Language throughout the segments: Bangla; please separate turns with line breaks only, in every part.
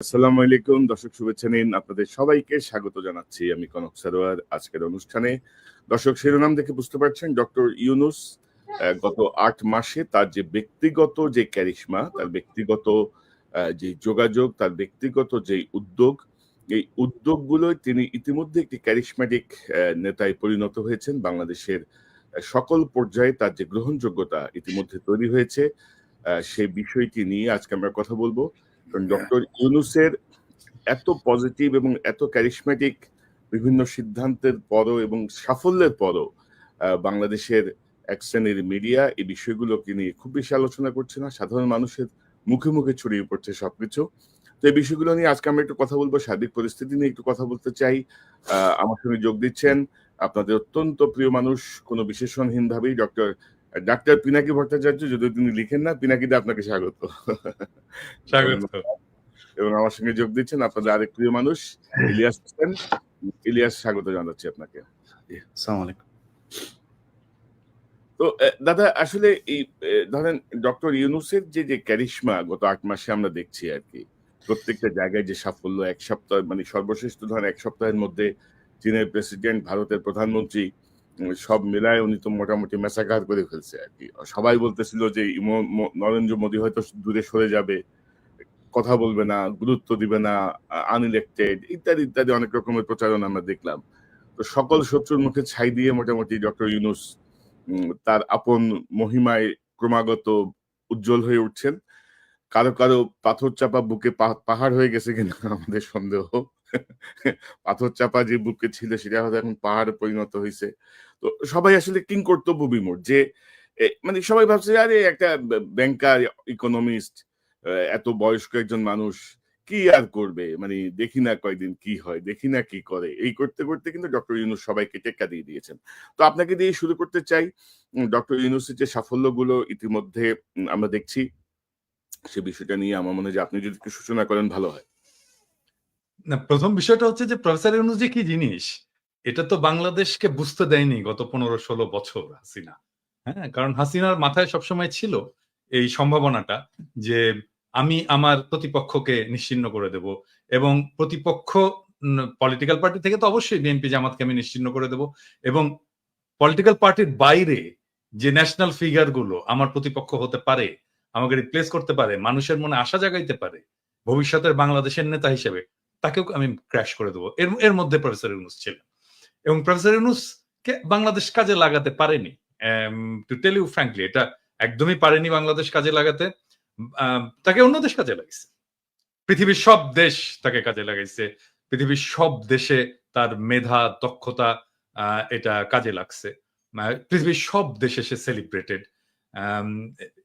আসসালামু আলাইকুম দর্শক, শুভেচ্ছা নিন। আপনাদের সবাইকে স্বাগত জানাচ্ছি আমি কনক সারোয়ার আজকের অনুষ্ঠানে। দর্শক, শিরোনাম দেখে বুঝতে পারছেন ডক্টর ইউনূস গত ৮ মাসে তার যে ব্যক্তিগত যে ক্যারিশমা, তার ব্যক্তিগত যে যোগাযোগ, তার ব্যক্তিগত যে উদ্যোগ, এই উদ্যোগগুলোই তিনি ইতিমধ্যে একটি ক্যারিশম্যাটিক নেতায় পরিণত হয়েছেন। বাংলাদেশের সকল পর্যায়ে তার যে গ্রহণযোগ্যতা ইতিমধ্যে তৈরি হয়েছে, সেই বিষয়টি নিয়ে আজকে আমরা কথা বলবো। ডক্টর ইউনূসের এত পজিটিভ এবং এত ক্যারিশম্যাটিক বিভিন্ন সিদ্ধান্তের পরও এবং সাফল্যের পরও বাংলাদেশের এক শ্রেণীর মিডিয়া এই বিষয়গুলোকে নিয়ে খুব বেশি আলোচনা করছে না। সাধারণ মানুষের মুখে মুখে ছড়িয়ে পড়ছে সবকিছু। তো এই বিষয়গুলো নিয়ে আজকে আমরা একটু কথা বলবো, সার্বিক পরিস্থিতি নিয়ে একটু কথা বলতে চাই। আমার সঙ্গে যোগ দিচ্ছেন আপনাদের অত্যন্ত প্রিয় মানুষ, কোনো বিশেষণহীন ভাবেই ডাক্তার পিনাকি ভট্টাচার্য। যদিও তিনি লিখেন না, পিনাকিদা আপনাকে স্বাগত।
স্বাগত।
এবং আমার সঙ্গে যোগ দিচ্ছেন আপনাদের আরেক প্রিয় মানুষ ইলিয়াস হোসেন। ইলিয়াস, স্বাগত জানাচ্ছি আপনাকে।
আসসালামু আলাইকুম।
তো দাদা, আসলে এই ধরেন ডক্টর ইউনূসের যে ক্যারিশমা গত ৮ মাসে আমরা দেখছি আর কি, প্রত্যেকটা জায়গায় যে সাফল্য, এক সপ্তাহ মানে সর্বশেষ তো ধরেন ১ সপ্তাহের মধ্যে চীনের প্রেসিডেন্ট, ভারতের প্রধানমন্ত্রী, সব মিলায় উনি তো মোটামুটি ম্যাসাকার করে ফেলছে আর কি। সবাই বলতেছিল যে নরেন্দ্র মোদী হয়তো দূরে সরে যাবে, কথা বলবে না, গুরুত্ব দিবে না, আনইলেক্টেড ইত্যাদি ইত্যাদি অনেক রকমের প্রচারণা আমরা দেখলাম। তো সকল শত্রুর মুখে ছাই দিয়ে মোটামুটি ডক্টর ইউনূস তার আপন মহিমায় ক্রমাগত উজ্জ্বল হয়ে উঠছেন। কারো কারো পাথর চাপা বুকে পাহাড় হয়ে গেছে কিনা আমাদের সন্দেহ। পাথর চাপা যে বুকে ছিল সেটা হয়তো এখন পাহাড়ে পরিণত হয়েছে। তো সবাই আসলে কিং কর্তব্য বিমূঢ় যে মানে সবাই ভাবছে আরে একটা ব্যাংকার, ইকোনমিস্ট, এত বয়স্ক একজন মানুষ কি আর করবে, মানে দেখি না কয়দিন কি হয়, দেখি না কি করে, এই করতে করতে কিন্তু ডক্টর ইউনূস সবাইকে টেক্কা দিয়ে দিয়েছেন। তো আপনাকে দিয়ে শুরু করতে চাই। ডক্টর ইউনূসের যে সাফল্যগুলো ইতিমধ্যে আমরা দেখছি, সে বিষয়টা নিয়ে আমার মনে হয় যে আপনি যদি একটু সূচনা করেন ভালো হয়।
না, প্রথম বিষয়টা হচ্ছে যে প্রফেসর ইউনূস যে কি জিনিস, এটা তো বাংলাদেশকে বুঝতে দেয়নি গত ১৫-১৬ বছর হাসিনা। হ্যাঁ, কারণ হাসিনার মাথায় সবসময় ছিল এই সম্ভাবনাটা যে আমি আমার প্রতিপক্ষকে নিশ্চিহ্ন করে দেব, এবং প্রতিপক্ষ পলিটিক্যাল পার্টি থেকে তো অবশ্যই বিএনপি জামাতকে আমি নিশ্চিহ্ন করে দেব, এবং পলিটিক্যাল পার্টির বাইরে যে ন্যাশনাল ফিগার গুলো আমার প্রতিপক্ষ হতে পারে, আমাকে রিপ্লেস করতে পারে, মানুষের মনে আশা জাগাইতে পারে ভবিষ্যতের বাংলাদেশের নেতা হিসেবে, তাকেও আমি ক্র্যাশ করে দেবো। এর মধ্যে প্রফেসর ইউনূস ছিলেন, এবং প্রফেসর ইউনূস কে বাংলাদেশ কাজে লাগাতে পারেনি। টু টেল ইউ ফ্র্যাঙ্কলি, এটা একদমই পারেনি বাংলাদেশ কাজে লাগাতে। তাকে অন্য দেশ কাজে লাগাইছে, পৃথিবীর সব দেশ তাকে কাজে লাগাইছে, পৃথিবীর সব দেশে তার মেধা, দক্ষতা এটা কাজে লাগছে। পৃথিবীর সব দেশে সে সেলিব্রেটেড।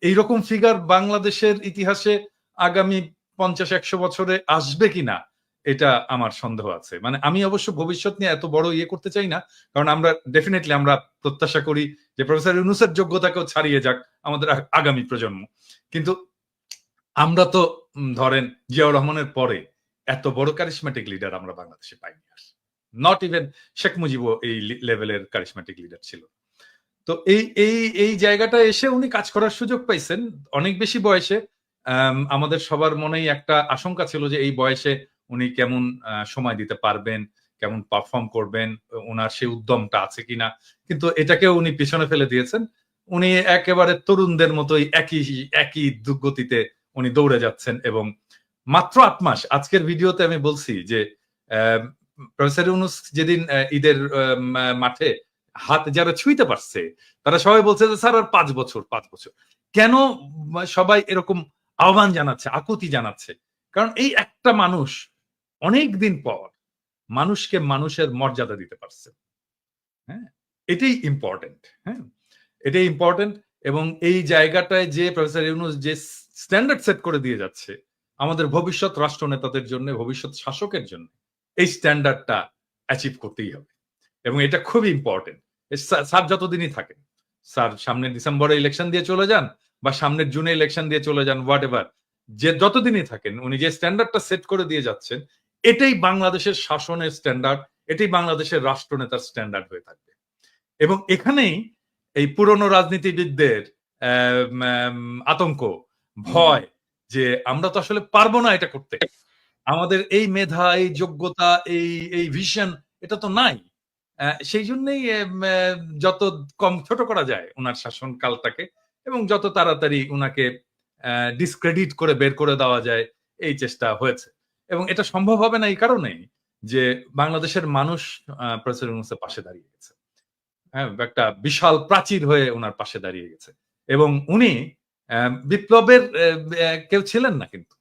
এইরকম ফিগার বাংলাদেশের ইতিহাসে আগামী ৫০-১০০ বছরে আসবে কিনা এটা আমার সন্দেহ আছে। মানে আমি অবশ্য ভবিষ্যৎ নিয়ে এত বড় ইয়ে করতে চাই না, কারণ আমরা ডেফিনেটলি আমরা প্রত্যাশা করি যে প্রফেসর ইউনূসের যোগ্যতাকেও ছাড়িয়ে যাক আমাদের আগামী প্রজন্ম। কিন্তু আমরা তো ধরেন জিয়াউর রহমানের পরে এত বড় কারিশম্যাটিক লিডার আমরা বাংলাদেশে পাইনি আর। নট ইভেন শেখ মুজিবও এই লেভেলের কারিশম্যাটিক লিডার ছিল। তো এই জায়গাটা এসে উনি কাজ করার সুযোগ পাইছেন অনেক বেশি বয়সে। আমাদের সবার মনেই একটা আশঙ্কা ছিল যে এই বয়সে উনি কেমন সময় দিতে পারবেন, কেমন পারফর্ম করবেন, ওনার সেই উদ্যমটা আছে কিনা। কিন্তু এটাকে উনি পিছনে ফেলে দিয়েছেন। উনি একেবারে তরুণদের মতোই একই গতিতে উনি দৌড়ে যাচ্ছেন, এবং মাত্র ৮ মাস। আজকের ভিডিওতে আমি বলছি যে প্রফেসর ইউনূস যেদিন ঈদের মাঠে হাত যারা ছুঁইতে পারছে তারা সবাই বলছে যে স্যার আর ৫ বছর। কেন সবাই এরকম আহ্বান জানাচ্ছে, আকুতি জানাচ্ছে? কারণ এই একটা মানুষ অনেক দিন পর মানুষকে মানুষের মর্যাদা দিতে পারছে। হ্যাঁ, এটাই ইম্পর্টেন্ট। হ্যাঁ, এটাই ইম্পর্টেন্ট। এবং এই জায়গাটায় যে প্রফেসর ইউনূস যে স্ট্যান্ডার্ড সেট করে দিয়ে যাচ্ছে আমাদের ভবিষ্যৎ রাষ্ট্রনেতাদের জন্য, ভবিষ্যৎ শাসকের জন্য, এই স্ট্যান্ডার্ডটা অ্যাচিভ করতেই হবে, এবং এটা খুবই ইম্পর্টেন্ট। স্যার যতদিনই থাকেন, স্যার সামনের ডিসেম্বরে ইলেকশন দিয়ে চলে যান বা সামনের জুনে ইলেকশন দিয়ে চলে যান, হোয়াট এভার, যে যতদিনই থাকেন উনি যে স্ট্যান্ডার্ডটা সেট করে দিয়ে যাচ্ছেন এটাই বাংলাদেশের শাসনের স্ট্যান্ডার্ড, এটাই বাংলাদেশের রাষ্ট্রনেতার স্ট্যান্ডার্ড হয়ে থাকবে। এবং এখানেই এই পুরনো রাজনীতিবিদদের আতঙ্ক, ভয় যে আমরা তো আসলে পারবো না এটা করতে, আমাদের এই মেধা, এই যোগ্যতা, এই ভিশন এটা তো নাই। সেই জন্যই যত কম ছোট করা যায় উনার শাসনকালটাকে এবং যত তাড়াতাড়ি উনাকে ডিসক্রেডিট করে বের করে দেওয়া যায় এই চেষ্টা হয়েছে। এবং এটা সম্ভব হবে না এই কারণেই যে বাংলাদেশের মানুষ প্রফেসর ইউনূসের পাশে দাঁড়িয়ে গেছে। হ্যাঁ, একটা বিশাল প্রাচীর হয়ে উনার পাশে দাঁড়িয়ে গেছে। এবং উনি বিপ্লবের কেউ ছিলেন না কিন্তু।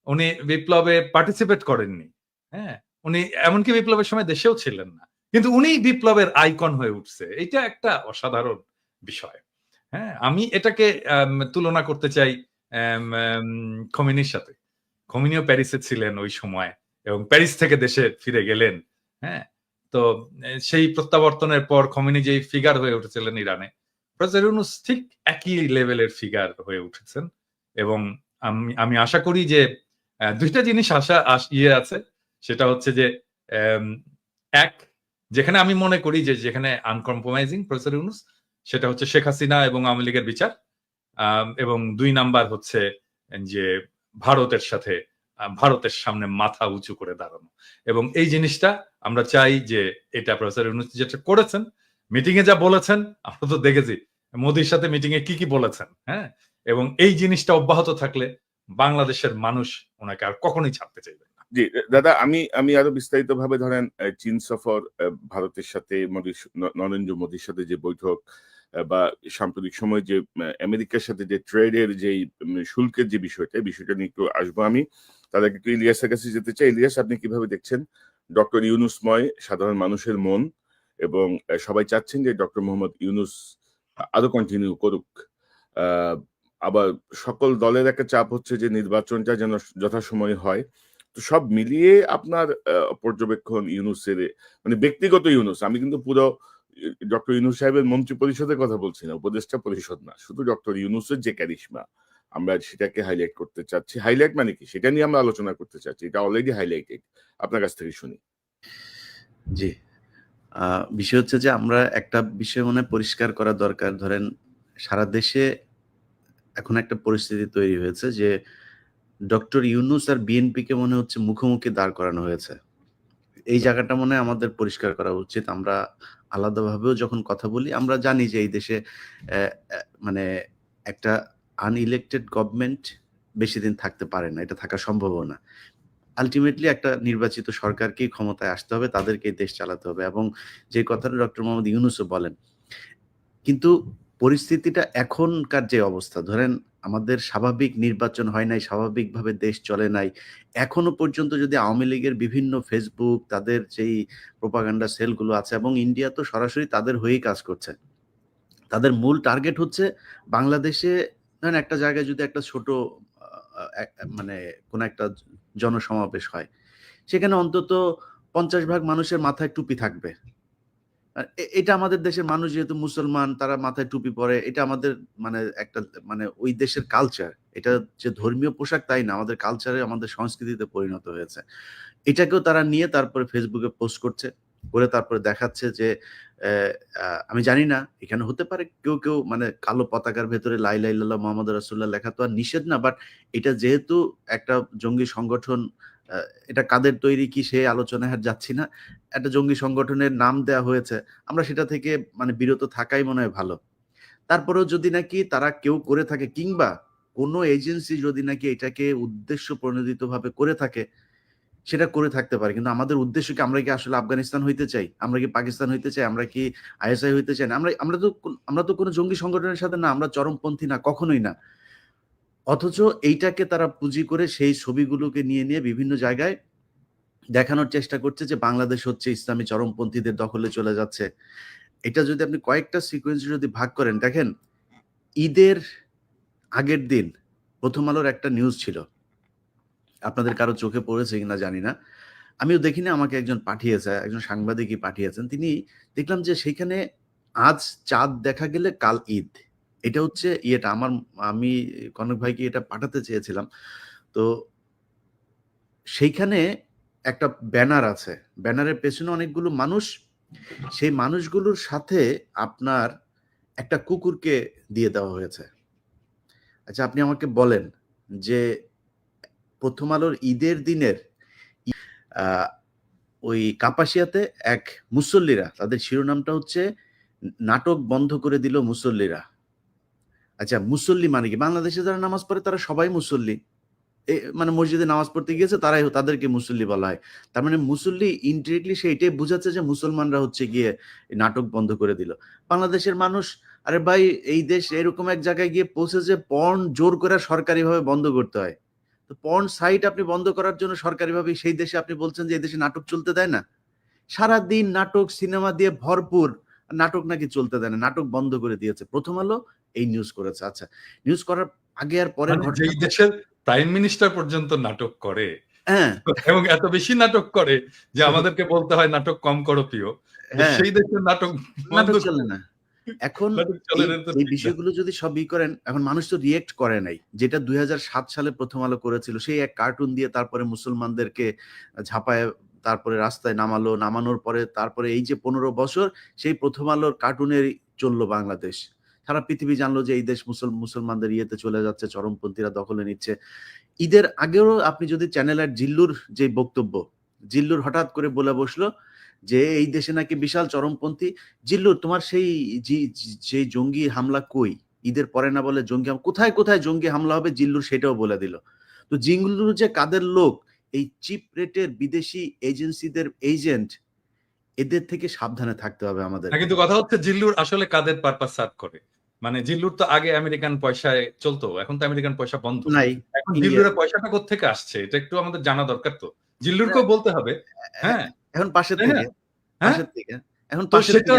উনি বিপ্লবে পার্টিসিপেট করেননি। হ্যাঁ? উনি এমনকি বিপ্লবের সময় দেশেও ছিলেন না। কিন্তু উনিই বিপ্লবের আইকন হয়ে উঠছে। এইটা একটা অসাধারণ বিষয়। হ্যাঁ? আমি এটাকে তুলনা করতে চাই এম এম খোমেনির সাথে। খোমেনিও প্যারিসে ছিলেন ওই সময় এবং প্যারিস থেকে দেশে ফিরে গেলেন। হ্যাঁ? তো সেই প্রত্যাবর্তনের পর খোমেনি যেই ফিগার হয়ে উঠেছিলেন ইরানে, প্রফেসর ইউনূস ঠিক একই লেভেলের ফিগার হয়ে উঠেছেন এবং আমি আশা করি যে ২ টা জিনিস ইয়ে আছে। সেটা হচ্ছে যে এম ১ যেখানে আমি মনে করি যে যেখানে আনকম্প্রোমাইজিং প্রফেসর ইউনূস সেটা হচ্ছে শেখ হাসিনা এবং আওয়ামী লীগের বিচার। এবং ২ নাম্বার হচ্ছে যে ভারতের সাথে ভারতের সামনে মাথা উঁচু করে দাঁড়ানো। এবং এই জিনিসটা আমরা চাই যে এটা প্রফেসর ইউনূস যেটা করেছেন, মিটিং এ যা বলেছেন আমরা তো দেখেছি। মোদির সাথে মিটিং এ কি বলেছেন, হ্যাঁ? এবং এই জিনিসটা অব্যাহত থাকলে বাংলাদেশের মানুষ ওনাকে আর কখনোই ছাড়তে চাইবে না।
জি, দাদা আমি আরো বিস্তারিতভাবে ধরেন চীন সফর, ভারতের সাথে নরেন্দ্র মোদীর সাথে যে বৈঠক বা সাম্প্রতিক সময়ে যে আমেরিকার সাথে যে ট্রেডের যেই শুল্কের যে বিষয়টা, এই বিষয়টা নিয়ে একটু আসবো আমি। তার আগে একটু ইলিয়াসের কাছে যেতে চাই। ইলিয়াস, আপনি কিভাবে দেখছেন ডক্টর ইউনূসময় সাধারণ মানুষের মন এবং সবাই চাচ্ছেন যে ডক্টর মোহাম্মদ ইউনূস আরো কন্টিনিউ করুক। আবার সকল দলের একটা চাপ হচ্ছে যে নির্বাচনটা যেন যথাসময়ে হয়। তো সব মিলিয়ে আপনার পর্যবেক্ষণ ইউনূসের, মানে ব্যক্তিগত ইউনূস, আমি কিন্তু পুরো ডক্টর ইউনূস সাহেবের মন্ত্রী পরিষদের কথা বলছি না, উপদেষ্টা পরিষদ না, শুধু ডক্টর ইউনূসের যে ক্যারিশমা আমরা সেটাকে হাইলাইট করতে চাচ্ছি। হাইলাইট মানে কি সেটা নিয়ে আমরা আলোচনা করতে চাচ্ছি, এটা অলরেডি হাইলাইটেড। আপনার কাছ থেকে শুনি।
জি, বিষয় হচ্ছে যে আমরা একটা বিষয় মনে পরিষ্কার করা দরকার। ধরেন সারা দেশে এখন একটা পরিস্থিতি তৈরি হয়েছে যে ডক্টর ইউনূস আর বিএনপিকে মনে হচ্ছে মুখোমুখি দাঁড় করানো হয়েছে। এই জায়গাটা মনে হয় আমাদের পরিষ্কার করা উচিত। আমরা আলাদাভাবেও যখন কথা বলি, আমরা জানি যে এই দেশে মানে একটা আনইলেক্টেড গভর্নমেন্ট বেশিদিন থাকতে পারে না। এটা থাকা সম্ভবও না। আল্টিমেটলি একটা নির্বাচিত সরকারকেই ক্ষমতায় আসতে হবে, তাদেরকেই দেশ চালাতে হবে এবং যে কথাটা ডক্টর মোহাম্মদ ইউনূসও বলেন। কিন্তু পরিস্থিতিটা এখনকার যে অবস্থা, ধরেন আমাদের স্বাভাবিক নির্বাচন হয় নাই, স্বাভাবিকভাবে দেশ চলে নাই। এখনো পর্যন্ত যদি আওয়ামী লীগের বিভিন্ন ফেসবুক, তাদের যেই প্রোপাগান্ডা সেলগুলো আছে এবং ইন্ডিয়া তো সরাসরি তাদের হয়েই কাজ করছে। তাদের মূল টার্গেট হচ্ছে বাংলাদেশে ধরেন একটা জায়গায় যদি একটা ছোট মানে কোন একটা জনসমাবেশ হয়, সেখানে অন্তত ৫০ ভাগ মানুষের মাথায় টুপি থাকবে। এটা আমাদের দেশের মানুষ যেহেতু মুসলমান, তারা মাথায় টুপি পরে, এটা আমাদের মানে একটা মানে ওই দেশের কালচার। এটা যে ধর্মীয় পোশাক তাই না, আমাদের কালচারে, আমাদের সংস্কৃতিতে পরিণত হয়েছে। এটাকেও তারা নিয়ে তারপরে ফেসবুকে পোস্ট করছে, করে তারপরে দেখাচ্ছে যে আমি জানি না, এখানে হতে পারে কেউ মানে কালো পতাকার ভেতরে লা ইলাহা ইল্লাল্লাহ মুহাম্মাদুর রাসূলুল্লাহ লেখা তো আর নিষেধ না, বাট এটা যেহেতু একটা জঙ্গি সংগঠন, আ এটা কাদের তৈরি কি সে আলোচনায় আর যাচ্ছি না। একটা জঙ্গি সংগঠনের নাম দেয়া হয়েছে। আমরা সেটা থেকে মানে বিরত থাকাই মনে হয় ভালো। তারপরেও যদি নাকি তারা কেউ করে থাকে কিংবা কোনো এজেন্সি যদি নাকি এটাকে উদ্দেশ্য প্রণোদিতভাবে করে থাকে, সেটা করে থাকতে পারে। কিন্তু আমাদের উদ্দেশ্য কি, আমরা কি আসলে আফগানিস্তান হইতে চাই? আমরা কি পাকিস্তান হইতে চাই? আমরা কি আইএসআই হইতে চাই না? আমরা তো কোনো জঙ্গি সংগঠনের সাথে না, আমরা চরমপন্থী না, কখনোই না। অথচ এইটাকে তারা পুঁজি করে সেই ছবিগুলোকে নিয়ে বিভিন্ন জায়গায় দেখানোর চেষ্টা করছে যে বাংলাদেশ হচ্ছে ইসলামী চরমপন্থীদের দখলে চলে যাচ্ছে। এটা যদি আপনি কয়েকটা সিকোয়েন্স যদি ভাগ করেন, দেখেন ঈদের আগের দিন প্রথম আলোর একটা নিউজ ছিল। আপনাদের কারো চোখে পড়েছে কিনা জানি না। আমিও দেখিনি, আমাকে একজন পাঠিয়েছে, একজন সাংবাদিকই পাঠিয়েছেন। তিনি দেখলাম যে সেখানে আজ চাঁদ দেখা গেলে কাল ঈদ। এটা হচ্ছে ইয়েটা আমি কনক ভাইকে এটা পাঠাতে চেয়েছিলাম। তো সেইখানে একটা ব্যানার আছে। ব্যানারের পেছনে অনেকগুলো মানুষ। সেই মানুষগুলোর সাথে আপনার একটা কুকুরকে দিয়ে দেওয়া হয়েছে। আচ্ছা, আপনি আমাকে বলেন যে প্রথম আলোর ঈদের দিনের আহ, ওই কাপাসিয়াতে এক মুসল্লিরা, তাদের শিরোনামটা হচ্ছে নাটক বন্ধ করে দিল মুসল্লিরা। আচ্ছা, মুসল্লি মানে কি? বাংলাদেশে যারা নামাজ পড়ে তারা সবাই মুসল্লি। মানে মসজিদে নামাজ পড়তে গিয়েছে তারাই, তাদেরকে মুসল্লি বলা হয়। তার মানে মুসল্লি ইনডিরেক্টলি সে এটাই বোঝাচ্ছে যে মুসলমানরা হচ্ছে গিয়ে নাটক বন্ধ করে দিল। বাংলাদেশের মানুষ, আরে ভাই এই দেশ এরকম এক জায়গায় গিয়ে পৌঁছেছে পর্ন জোর করে সরকারিভাবে বন্ধ করতে হয়। তো পর্ন সাইট আপনি বন্ধ করার জন্য সরকারিভাবে সেই দেশে আপনি বলছেন যে এই দেশে নাটক চলতে দেয় না? সারাদিন নাটক সিনেমা দিয়ে ভরপুর, নাটক নাকি চলতে দেয় না, নাটক বন্ধ করে দিয়েছে। প্রথম আলো এই নিউজ করেছে। আচ্ছা, নিউজ করার আগে আর পরের
মানে
ঘটনা,
যেই দেশের প্রাইম মিনিস্টার পর্যন্ত নাটক করে
হ্যাঁ
এবং এত বেশি নাটক করে যে আমাদেরকে বলতে হয় নাটক কম করো প্রিয়, যে
হ্যাঁ,
সেই দেশের নাটক বন্ধ
নাটক চলে
করে।
না। এখন
নাটক চলে
এই
না তো
এই
ঠিক না।
বিষয়গুলো যদি সব করেন, এখন মানুষ তো রিয়েক্ট করে নাই। যেটা 2007 সালে প্রথম আলো করেছিল, সেই এক কার্টুন দিয়ে তারপরে মুসলমানদেরকে ঝাঁপায় তারপরে রাস্তায় নামালো, নামানোর পরে তারপরে এই যে 15 বছর সেই প্রথম আলোর কার্টুনের চললো বাংলাদেশ। সারা পৃথিবী জানলো যে এই দেশ মুসলমানদের ইয়েতে চলে যাচ্ছে, চরমপন্থীরা দখলে নিচ্ছে। ঈদের আগেও আপনি যদি চ্যানেল আর জিল্লুর যে বক্তব্য, জিল্লুর হঠাৎ করে বলে বসলো যে এই দেশে নাকি বিশাল চরমপন্থী। জিল্লুর, তোমার সেই জঙ্গি হামলা কই? ঈদের পরে না বলে জঙ্গি কোথায় কোথায় জঙ্গি হামলা হবে জিল্লুর সেটাও বলে দিল। তো জিল্লুর যে কাদের লোক, এই চিপ রেটের বিদেশি এজেন্সিদের এজেন্ট, এদের থেকে সাবধানে থাকতে হবে আমাদের।
কিন্তু কথা হচ্ছে জিল্লুর আসলে কাদের পারপাস সার্ভ করে। মানে জিল্লুর তো আগে আমেরিকান পয়সায় চলতো, এখন তো আমেরিকান পয়সা বন্ধ।
নাই,
এখন
ইন্ডিয়া,
জিল্লুরের পয়সাটা কোত্থেকে আসছে এটা একটু আমাদের জানা দরকার তো। জিল্লুরকেও বলতে হবে। হ্যাঁ,
এখন পাশের
তাই না?
থেকে,
হ্যাঁ,
পাশের থেকে, এখন
তো
পাশের
সেটা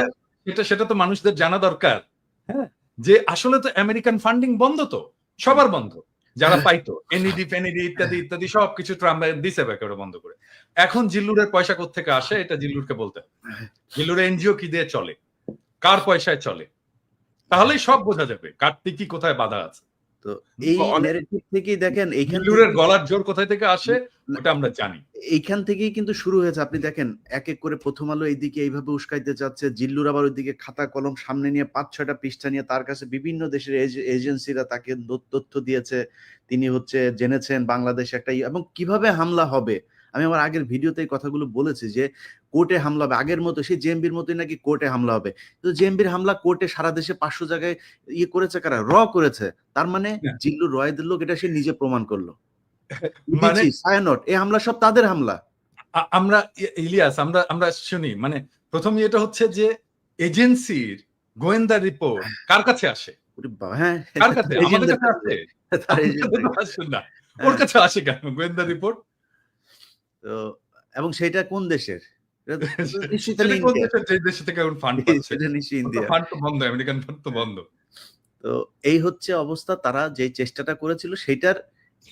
থেকে
সেটা তো মানুষদের জানা দরকার। হ্যাঁ, যে আসলে তো আমেরিকান ফান্ডিং বন্ধ, তো সবার বন্ধ, যারা পাইতো এনইডি ফেনিডি ইত্যাদি ইত্যাদি সবকিছু ট্রাম্প দিছে একেবারে বন্ধ করে। এখন জিল্লুরের পয়সা কোত্থেকে আসে এটা জিল্লুরকে বলতে হবে। জিল্লুরের এনজিও কি দিয়ে চলে, কার পয়সায় চলে, তাহলেই সব বোঝা যাবে কার্তিক কি কোথায় বাধা আছে।
তো এই
অনেক
ন্যারেটিভ থেকেই দেখেন, এইখান
জিল্লুরের
থেকে
গলার জোর কোথায় থেকে আসে ওটা আমরা জানি।
এইখান থেকেই কিন্তু শুরু হয়েছে। আপনি দেখেন এক এক করে প্রথম আলো এইদিকে এইভাবে উস্কাইতে যাচ্ছে, জিল্লুর আবার ওইদিকে খাতা কলম সামনে নিয়ে 5-6টা পৃষ্ঠা নিয়ে তার কাছে বিভিন্ন দেশের এজেন্সিরা তাকে তথ্য দিয়েছে, তিনি হচ্ছে জেনেছেন বাংলাদেশে একটা এবং কিভাবে হামলা হবে। আমি আমার আগের ভিডিওতে এই কথাগুলো বলেছি যে কোর্টে হামলা হবে, আগের মতো সেই জেএমবির মতোই নাকি কোর্টে হামলা হবে। তো জেএমবির হামলা কোর্টে সারা দেশে 500 জায়গায় করেছে কারা? করেছে। তার মানে জিল্লুর রয়েদের লোক, এটা সে নিজে প্রমাণ করলো।
মানে
ছায়ানট, এই হামলা সব তাদের হামলা।
আমরা ইলিয়াস আমরা শুনি, মানে প্রথম এটা হচ্ছে যে এজেন্সির গোয়েন্দা রিপোর্ট কার কাছে আসে?
হ্যাঁ,
কার কাছে? আমাদের কাছে আসে? আসে না, ওর কাছে আসে কেন গোয়েন্দা রিপোর্ট?
তো এবং সেটা কোন দেশের?
সেটা কোন দেশের, যে দেশ থেকে এখন ফান্ড পাচ্ছে?
সেটা নিশ্চয়ই ইন্ডিয়া।
ফান্ড তো বন্ধ, আমেরিকান ফান্ড তো বন্ধ।
তো এই হচ্ছে অবস্থা। তারা যে চেষ্টাটা করেছিল সেটার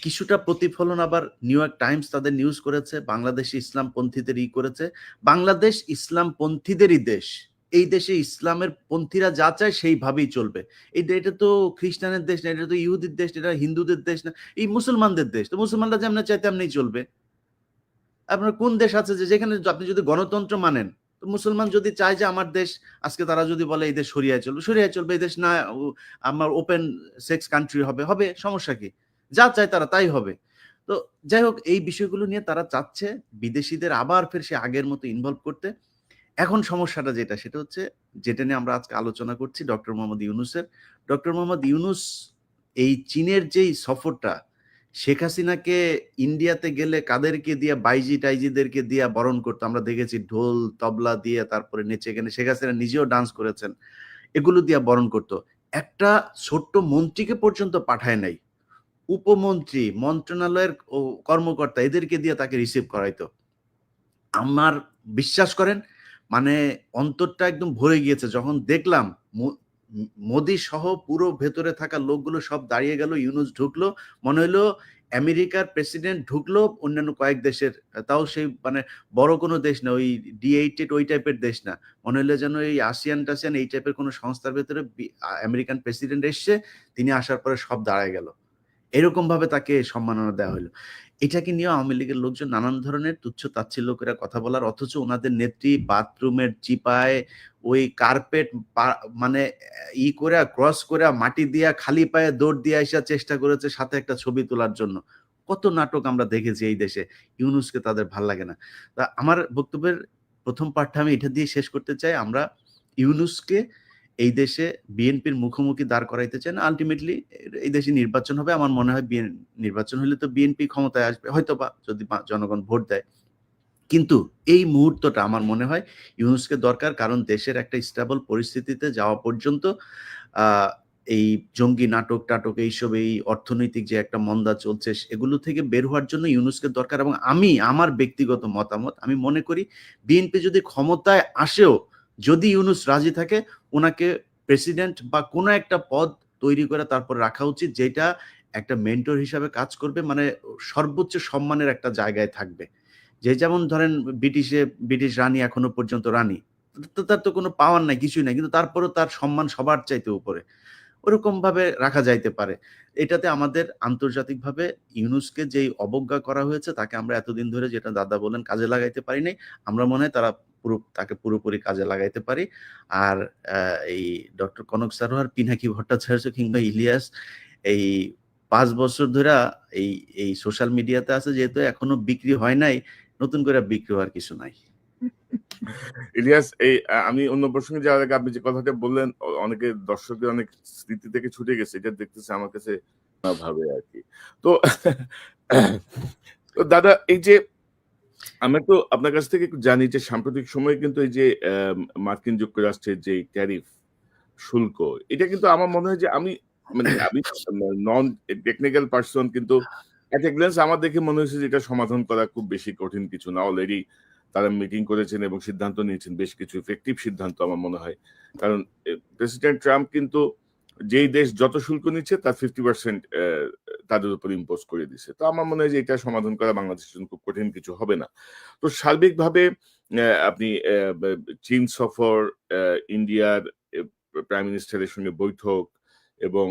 কিছুটা প্রতিফলন আবার নিউ ইয়র্ক টাইমস তাদের নিউজ করেছে, বাংলাদেশ ইসলামপন্থীদের করেছে। বাংলাদেশ ইসলামপন্থীদেরই দেশ। এই দেশে ইসলামের পন্থীরা যা চায় সেইভাবেই চলবে। এটা তো খ্রিস্টানের দেশ না, এটা তো ইহুদির দেশ, এটা হিন্দুদের দেশ না, এই মুসলমানদের দেশ। তো মুসলমানরা যেমন চায় তেমনি চলবে। আপনার কোন দেশ আছে যে যেখানে আপনি যদি গণতন্ত্র মানেন, তো মুসলমান যদি চায় যে আমার দেশ, আজকে তারা যদি বলে এই দেশ শরিয়ায় চলবে, এই দেশ না আমার ওপেন সেক্স কান্ট্রি হবে, সমস্যা কি? যা চায় তারা তাই হবে। তো যাই হোক, এই বিষয়গুলো নিয়ে তারা চাচ্ছে বিদেশিদের আবার ফের সে আগের মতো ইনভলভ করতে। এখন সমস্যাটা সেটা হচ্ছে যেটা নিয়ে আমরা আজকে আলোচনা করছি, ডক্টর মোহাম্মদ ইউনূসের। ডক্টর মোহাম্মদ ইউনূস এই চীনের যেই সফরটা, শেখ হাসিনাকে ইন্ডিয়াতে গেলে কাদেরকে দিয়ে, বাইজি টাইজিদেরকে দিয়ে বরণ করতো আমরা দেখেছি, ঢোল তবলা দিয়ে, তারপরে নেচে গেলে শেখ হাসিনা নিজেও ডান্স করেছেন, এগুলো দিয়ে বরণ করতো। একটা ছোট্ট মন্ত্রীকে পর্যন্ত পাঠায় নাই, উপমন্ত্রী, মন্ত্রণালয়ের কর্মকর্তা, এদেরকে দিয়ে তাকে রিসিভ করাইতো। আমার বিশ্বাস করেন, মানে অন্তরটা একদম ভরে গিয়েছে যখন দেখলাম মোদি সহ পুরো ভেতরে থাকা লোকগুলো সব দাঁড়িয়ে গেল, ইউনূস ঢুকলো, মনে হলো আমেরিকার প্রেসিডেন্ট ঢুকলো অন্যান্য কয়েক দেশের, তাও সেই মানে বড় কোনো দেশ না, ওই D8 ওই টাইপের দেশ না, মনে হলো যেন এই আসিয়ান টাসিয়ান এই টাইপের কোনো সংস্থার ভেতরে আমেরিকান প্রেসিডেন্ট এসছে, তিনি আসার পরে সব দাঁড়ায় গেল, এরকম ভাবে তাকে সম্মাননা দেওয়া হলো। এটাকে নিয়ে আওয়ামী লীগের লোকজন নানান ধরনের তুচ্ছ তাচ্ছিল্য করে কথা বলার, অথচ ওনাদের নেত্রী বাথরুমের চিপায় ওই কার্পেট মানে করে ক্রস করে মাটি দিয়া খালি পায়ে দৌড় দিয়ে আসা চেষ্টা করেছে সাথে একটা ছবি তোলার জন্য। কত নাটক আমরা দেখেছি এই দেশে, ইউনূসকে তাদের ভাল লাগে না। তা আমার বক্তব্যের প্রথম পার্টটা আমি এটা দিয়ে শেষ করতে চাই, আমরা ইউনূসকে এই দেশে বিএনপির মুখোমুখি দাঁড় করাইতে চাই না। আলটিমেটলি এই দেশে নির্বাচন হবে, আমার মনে হয় নির্বাচন হলে তো বিএনপি ক্ষমতায় আসবে হয়তোবা, যদি জনগণ ভোট দেয়। কিন্তু এই মুহূর্তটা আমার মনে হয় ইউনূসকে দরকার, কারণ দেশের একটা স্টেবল পরিস্থিতিতে যাওয়া পর্যন্ত এই জঙ্গি নাটক টাটক এইসব, এই অর্থনৈতিক যে একটা মন্দা চলছে, এগুলো থেকে বের হওয়ার জন্য ইউনূসকে দরকার। এবং আমার ব্যক্তিগত মতামত, আমি মনে করি বিএনপি যদি ক্ষমতায় আসেও, যদি ইউনূস রাজি থাকে, ওনাকে প্রেসিডেন্ট বা কোনো একটা পদ তৈরি করে তারপর রাখা উচিত, যেটা একটা মেন্টর হিসাবে কাজ করবে, মানে সর্বোচ্চ সম্মানের একটা জায়গায় থাকবে। যে যেমন ধরেন ব্রিটিশ রানী এখনো পর্যন্ত রানী, তার তো কোনো পাওয়ার নাই, কিছুই নাই, কিন্তু তারপরেও তার সম্মান সবার চাইতে উপরে, ওরকম ভাবে রাখা যাইতে পারে। এটাতে আমাদের আন্তর্জাতিকভাবে ইউনূসকে যেই অবজ্ঞা করা হয়েছে, তাকে আমরা এতদিন ধরে, যেটা দাদা বলেন, কাজে লাগাইতে পারি নাই, আমরা মনে হয় তাকে পুরোপুরি কাজে লাগাইতে পারি। আর এই ডক্টর কনক সারোয়ার, পিনাকি ভট্টাচার্য কিংবা ইলিয়াস এই 5 বছর ধরে এই সোশ্যাল মিডিয়াতে আছে, যেহেতু এখনো বিক্রি হয় নাই, নতুন করে বিক্রি হওয়ার কিছু নাই।
ইলিয়াস, আমি অন্য প্রসঙ্গে যাওয়ার আগে আপনি যে কথাটা বললেন, অনেকে দর্শকদের অনেক স্মৃতি থেকে ছুটে গেছে, এটা দেখতেছে আমার কাছে ভাবে আর কি। তো দাদা, এই যে আমি তো আপনার কাছ থেকে একটু জানি যে সাম্প্রতিক সময়ে কিন্তু এই যে মার্কিন যুক্তরাষ্ট্রের যে ট্যারিফ শুল্ক, এটা কিন্তু আমার মনে হয় যে আমি নন টেকনিক্যাল পার্সন, কিন্তু এট এ গ্ল্যান্স আমার দেখে মনে হয়েছে যে এটা সমাধান করা খুব বেশি কঠিন কিছু না। অলরেডি তারা মিটিং করেছেন এবং সিদ্ধান্ত নিয়েছেন, বেশ কিছু ইফেক্টিভ সিদ্ধান্ত আমার মনে হয়। কারণ প্রেসিডেন্ট ট্রাম্প কিন্তু যেই দেশ যত শুল্ক নিচ্ছে তার 50% তাদের উপর ইম্পোজ করে দিছে। তো আমার মনে হয় যে এটা সমাধান করা বাংলাদেশের জন্য খুব কঠিন কিছু হবে না। তো সার্বিকভাবে আপনি চীন সফর, ইন্ডিয়ার প্রাইম মিনিস্টারের সঙ্গে বৈঠক এবং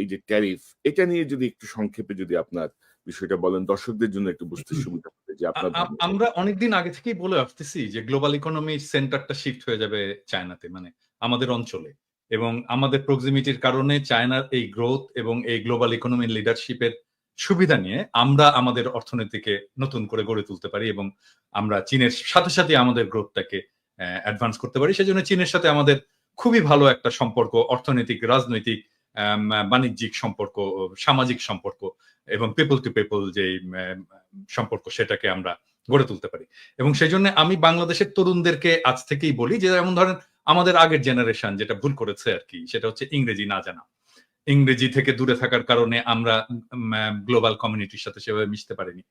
এই যে ট্যারিফ, এটা নিয়ে যদি একটু সংক্ষেপে যদি আপনার বিষয়টা বলেন, দর্শকদের জন্য একটু বুঝতে সুবিধা হবে যে আপনার
আমরা অনেকদিন আগে থেকেই বলে আসতেছি যে গ্লোবাল ইকোনমির সেন্টারটা শিফট হয়ে যাবে চায়নাতে, মানে আমাদের অঞ্চলে, এবং আমাদের প্রক্সিমিটির কারণে চায়নার এই গ্রোথ এবং এই গ্লোবাল ইকোনমির লিডারশিপের সুবিধা নিয়ে আমরা আমাদের অর্থনীতিকে নতুন করে গড়ে তুলতে পারি এবং আমরা চীনের সাথে সাথে আমাদের গ্রোথটাকে অ্যাডভান্স করতে পারি। সেজন্য চীনের সাথে আমাদের খুবই ভালো একটা সম্পর্ক, অর্থনৈতিক, রাজনৈতিক, বাণিজ্যিক সম্পর্ক, সামাজিক সম্পর্ক এবং পিপল টু পিপল যে সম্পর্ক, সেটাকে আমরা গড়ে তুলতে পারি। এবং সেই জন্য আমি বাংলাদেশের তরুণদেরকে আজ থেকেই বলি যে, যেমন ধরেন আমাদের আগের জেনারেশন যেটা ভুল করেছে আর কি, সেটা হচ্ছে ইংরেজি না জানা। ইংরেজি থেকে দূরে থাকার কারণে আমরা গ্লোবাল কমিউনিটির সাথে সেভাবে মিশতে পারিনি।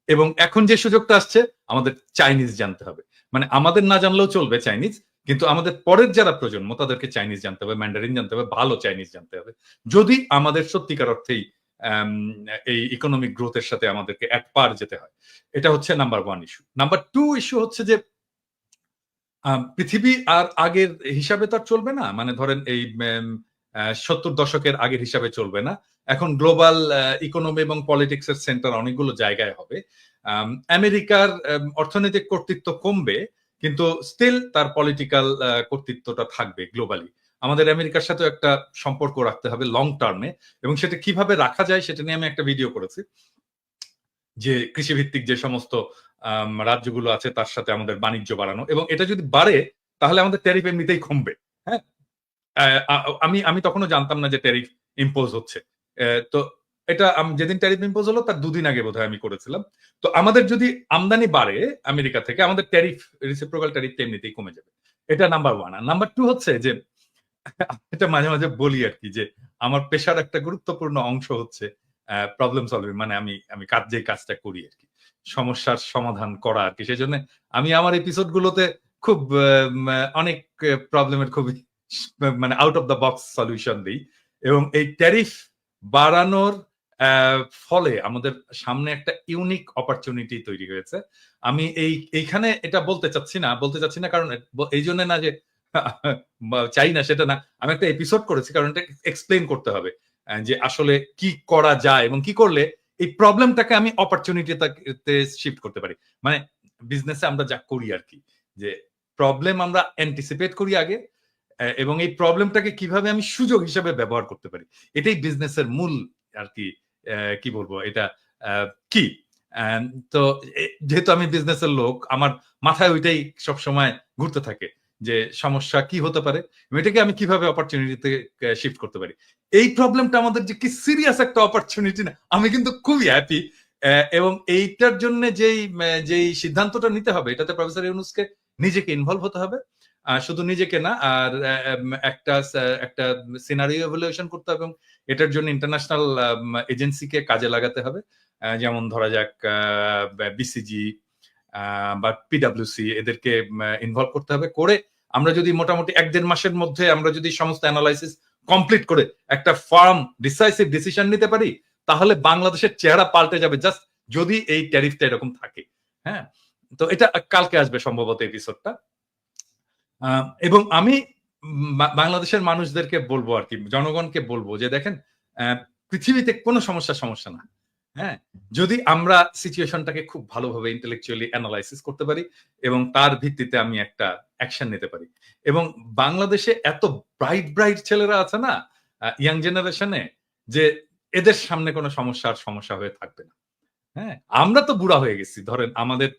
এবং এখন যে সুযোগটা আসছে, আমাদের চাইনিজ জানতে হবে। মানে আমাদের না জানলেও চলবে চাইনিজ, কিন্তু আমাদের পরের যারা প্রজন্ম তাদেরকে চাইনিজ জানতে হবে, ম্যান্ডারিন জানতে হবে, ভালো চাইনিজ জানতে হবে, যদি আমাদের সত্যিকার অর্থেই এই ইকোনমিক গ্রোথের সাথে আমাদেরকে এক পার যেতে হয়। এটা হচ্ছে নাম্বার 1 ইস্যু। নাম্বার 2 ইস্যু হচ্ছে যে পৃথিবী আর আগের হিসাবে তো আর চলবে না। মানে ধরেন এই 70 দশকের আগের হিসাবে চলবে না। এখন গ্লোবাল ইকোনমি এবং পলিটিক্স এর সেন্টার অনেকগুলো জায়গায় হবে। আমেরিকার অর্থনৈতিক কর্তৃত্ব কমবে, কিন্তু স্টিল তার পলিটিক্যাল কর্তৃত্বটা থাকবে গ্লোবালি। আমাদের আমেরিকার সাথে একটা সম্পর্ক রাখতে হবে লং টার্মে, এবং সেটা কিভাবে রাখা যায় সেটা নিয়ে আমি একটা ভিডিও করেছি, যে কৃষিভিত্তিক যে সমস্ত রাজ্যগুলো আছে তার সাথে আমাদের বাণিজ্য বাড়ানো, এবং এটা যদি বাড়ে তাহলে আমাদের ট্যারিফ এমনিতেই কমবে। হ্যাঁ, আমি তখনও জানতাম না যে ট্যারিফ ইম্পোজ হচ্ছে। তো এটা যেদিন ট্যারিফ ইম্পোজ হলো তার 2 দিন আগে বোধহয় আমি করেছিলাম। তো আমাদের যদি আমদানি বাড়ে আমেরিকা থেকে, আমাদের ট্যারিফ, রেসিপ্রোকাল ট্যারিফ এমনিতেই কমে যাবে। এটা নাম্বার 1। আর নাম্বার 2 হচ্ছে যে, এটা মাঝে মাঝে বলি আর কি, যে আমার পেশার একটা গুরুত্বপূর্ণ অংশ হচ্ছে প্রবলেম সলভিং, মানে আমি যে কাজটা করি আর কি, সমস্যার সমাধান করা আর কি। সেই জন্য আমি আমার এপিসোড গুলোতে খুব অনেক প্রবলেমের খুবই মানে out of the box solution দিই। এবং এই ট্যারিফ বাড়ানোর ফলে আমাদের সামনে একটা ইউনিক অপরচুনিটি তৈরি হয়েছে। আমি এইখানে এটা বলতে চাচ্ছি না কারণ এই জন্য না যে চাই না, সেটা না, আমি একটা এপিসোড করেছি কারণ এটা এক্সপ্লেইন করতে হবে যে আসলে কি করা যায় এবং কি করলে এই প্রবলেমটাকে আমি অপরচুনিটিতে শিফট করতে পারি। মানে বিজনেসে আমরা যা করি আর কি, যে প্রবলেম আমরা অ্যান্টিসিপেট করি আগে, এবং এই প্রবলেমটাকে কিভাবে আমি সুযোগ হিসেবে ব্যবহার করতে পারি, এটাই বিজনেসের মূল আর কি কি বলবো এটা কি আহ, তো যেহেতু আমি বিজনেসের লোক, আমার মাথায় ওইটাই সবসময় ঘুরতে থাকে যে সমস্যা কি হতে পারে, এটাকে আমি কিভাবে অপরচুনিটিতে শিফট করতে পারি। এই প্রবলেমটা আমাদের যে কি সিরিয়াস একটা অপরচুনিটি না, আমি কিন্তু খুবই হ্যাপি। এবং এইটার জন্য যেই সিদ্ধান্তটা নিতে হবে, এটাতে প্রফেসর ইউনূসকে নিজেকে ইনভলভ হতে হবে। শুধু নিজেকে না, আর একটা সিনারিও এভালুয়েশন করতে হবে এবং এটার জন্য ইন্টারন্যাশনাল এজেন্সিকে কাজে লাগাতে হবে। যেমন ধরা যাক বিসিজি বা পিডাব্লিউসি, এদেরকে ইনভলভ করতে হবে। করে আমরা যদি মোটামুটি 1-1.5 মাসের মধ্যে আমরা যদি সমস্ত অ্যানালাইসিস কমপ্লিট করে একটা ফার্ম ডিসাইসিভ ডিসিশন নিতে পারি, তাহলে বাংলাদেশের চেহারা পাল্টে যাবে, জাস্ট যদি এই ট্যারিফটা এরকম থাকে। হ্যাঁ, তো এটা কালকে আসবে সম্ভবত এপিসোডটা। এবং আমি বাংলাদেশের মানুষদেরকে বলবো আর কি, জনগণকে বলবো যে দেখেন, পৃথিবীতে কোনো সমস্যা না। হ্যাঁ, যদি আমরা সিচুয়েশনটাকে খুব ভালোভাবে ইন্টেলেকচুয়ালি অ্যানালাইসিস করতে পারি এবং তার ভিত্তিতে আমি একটা অ্যাকশন নিতে পারি। এবং বাংলাদেশে এত ব্রাইট ছেলেরা আছে না ইয়াং জেনারেশনে, যে এদের সামনে কোনো সমস্যা হয়ে থাকবে না। হ্যাঁ, আমরা তো বুড়া হয়ে গেছি, ধরেন আমাদের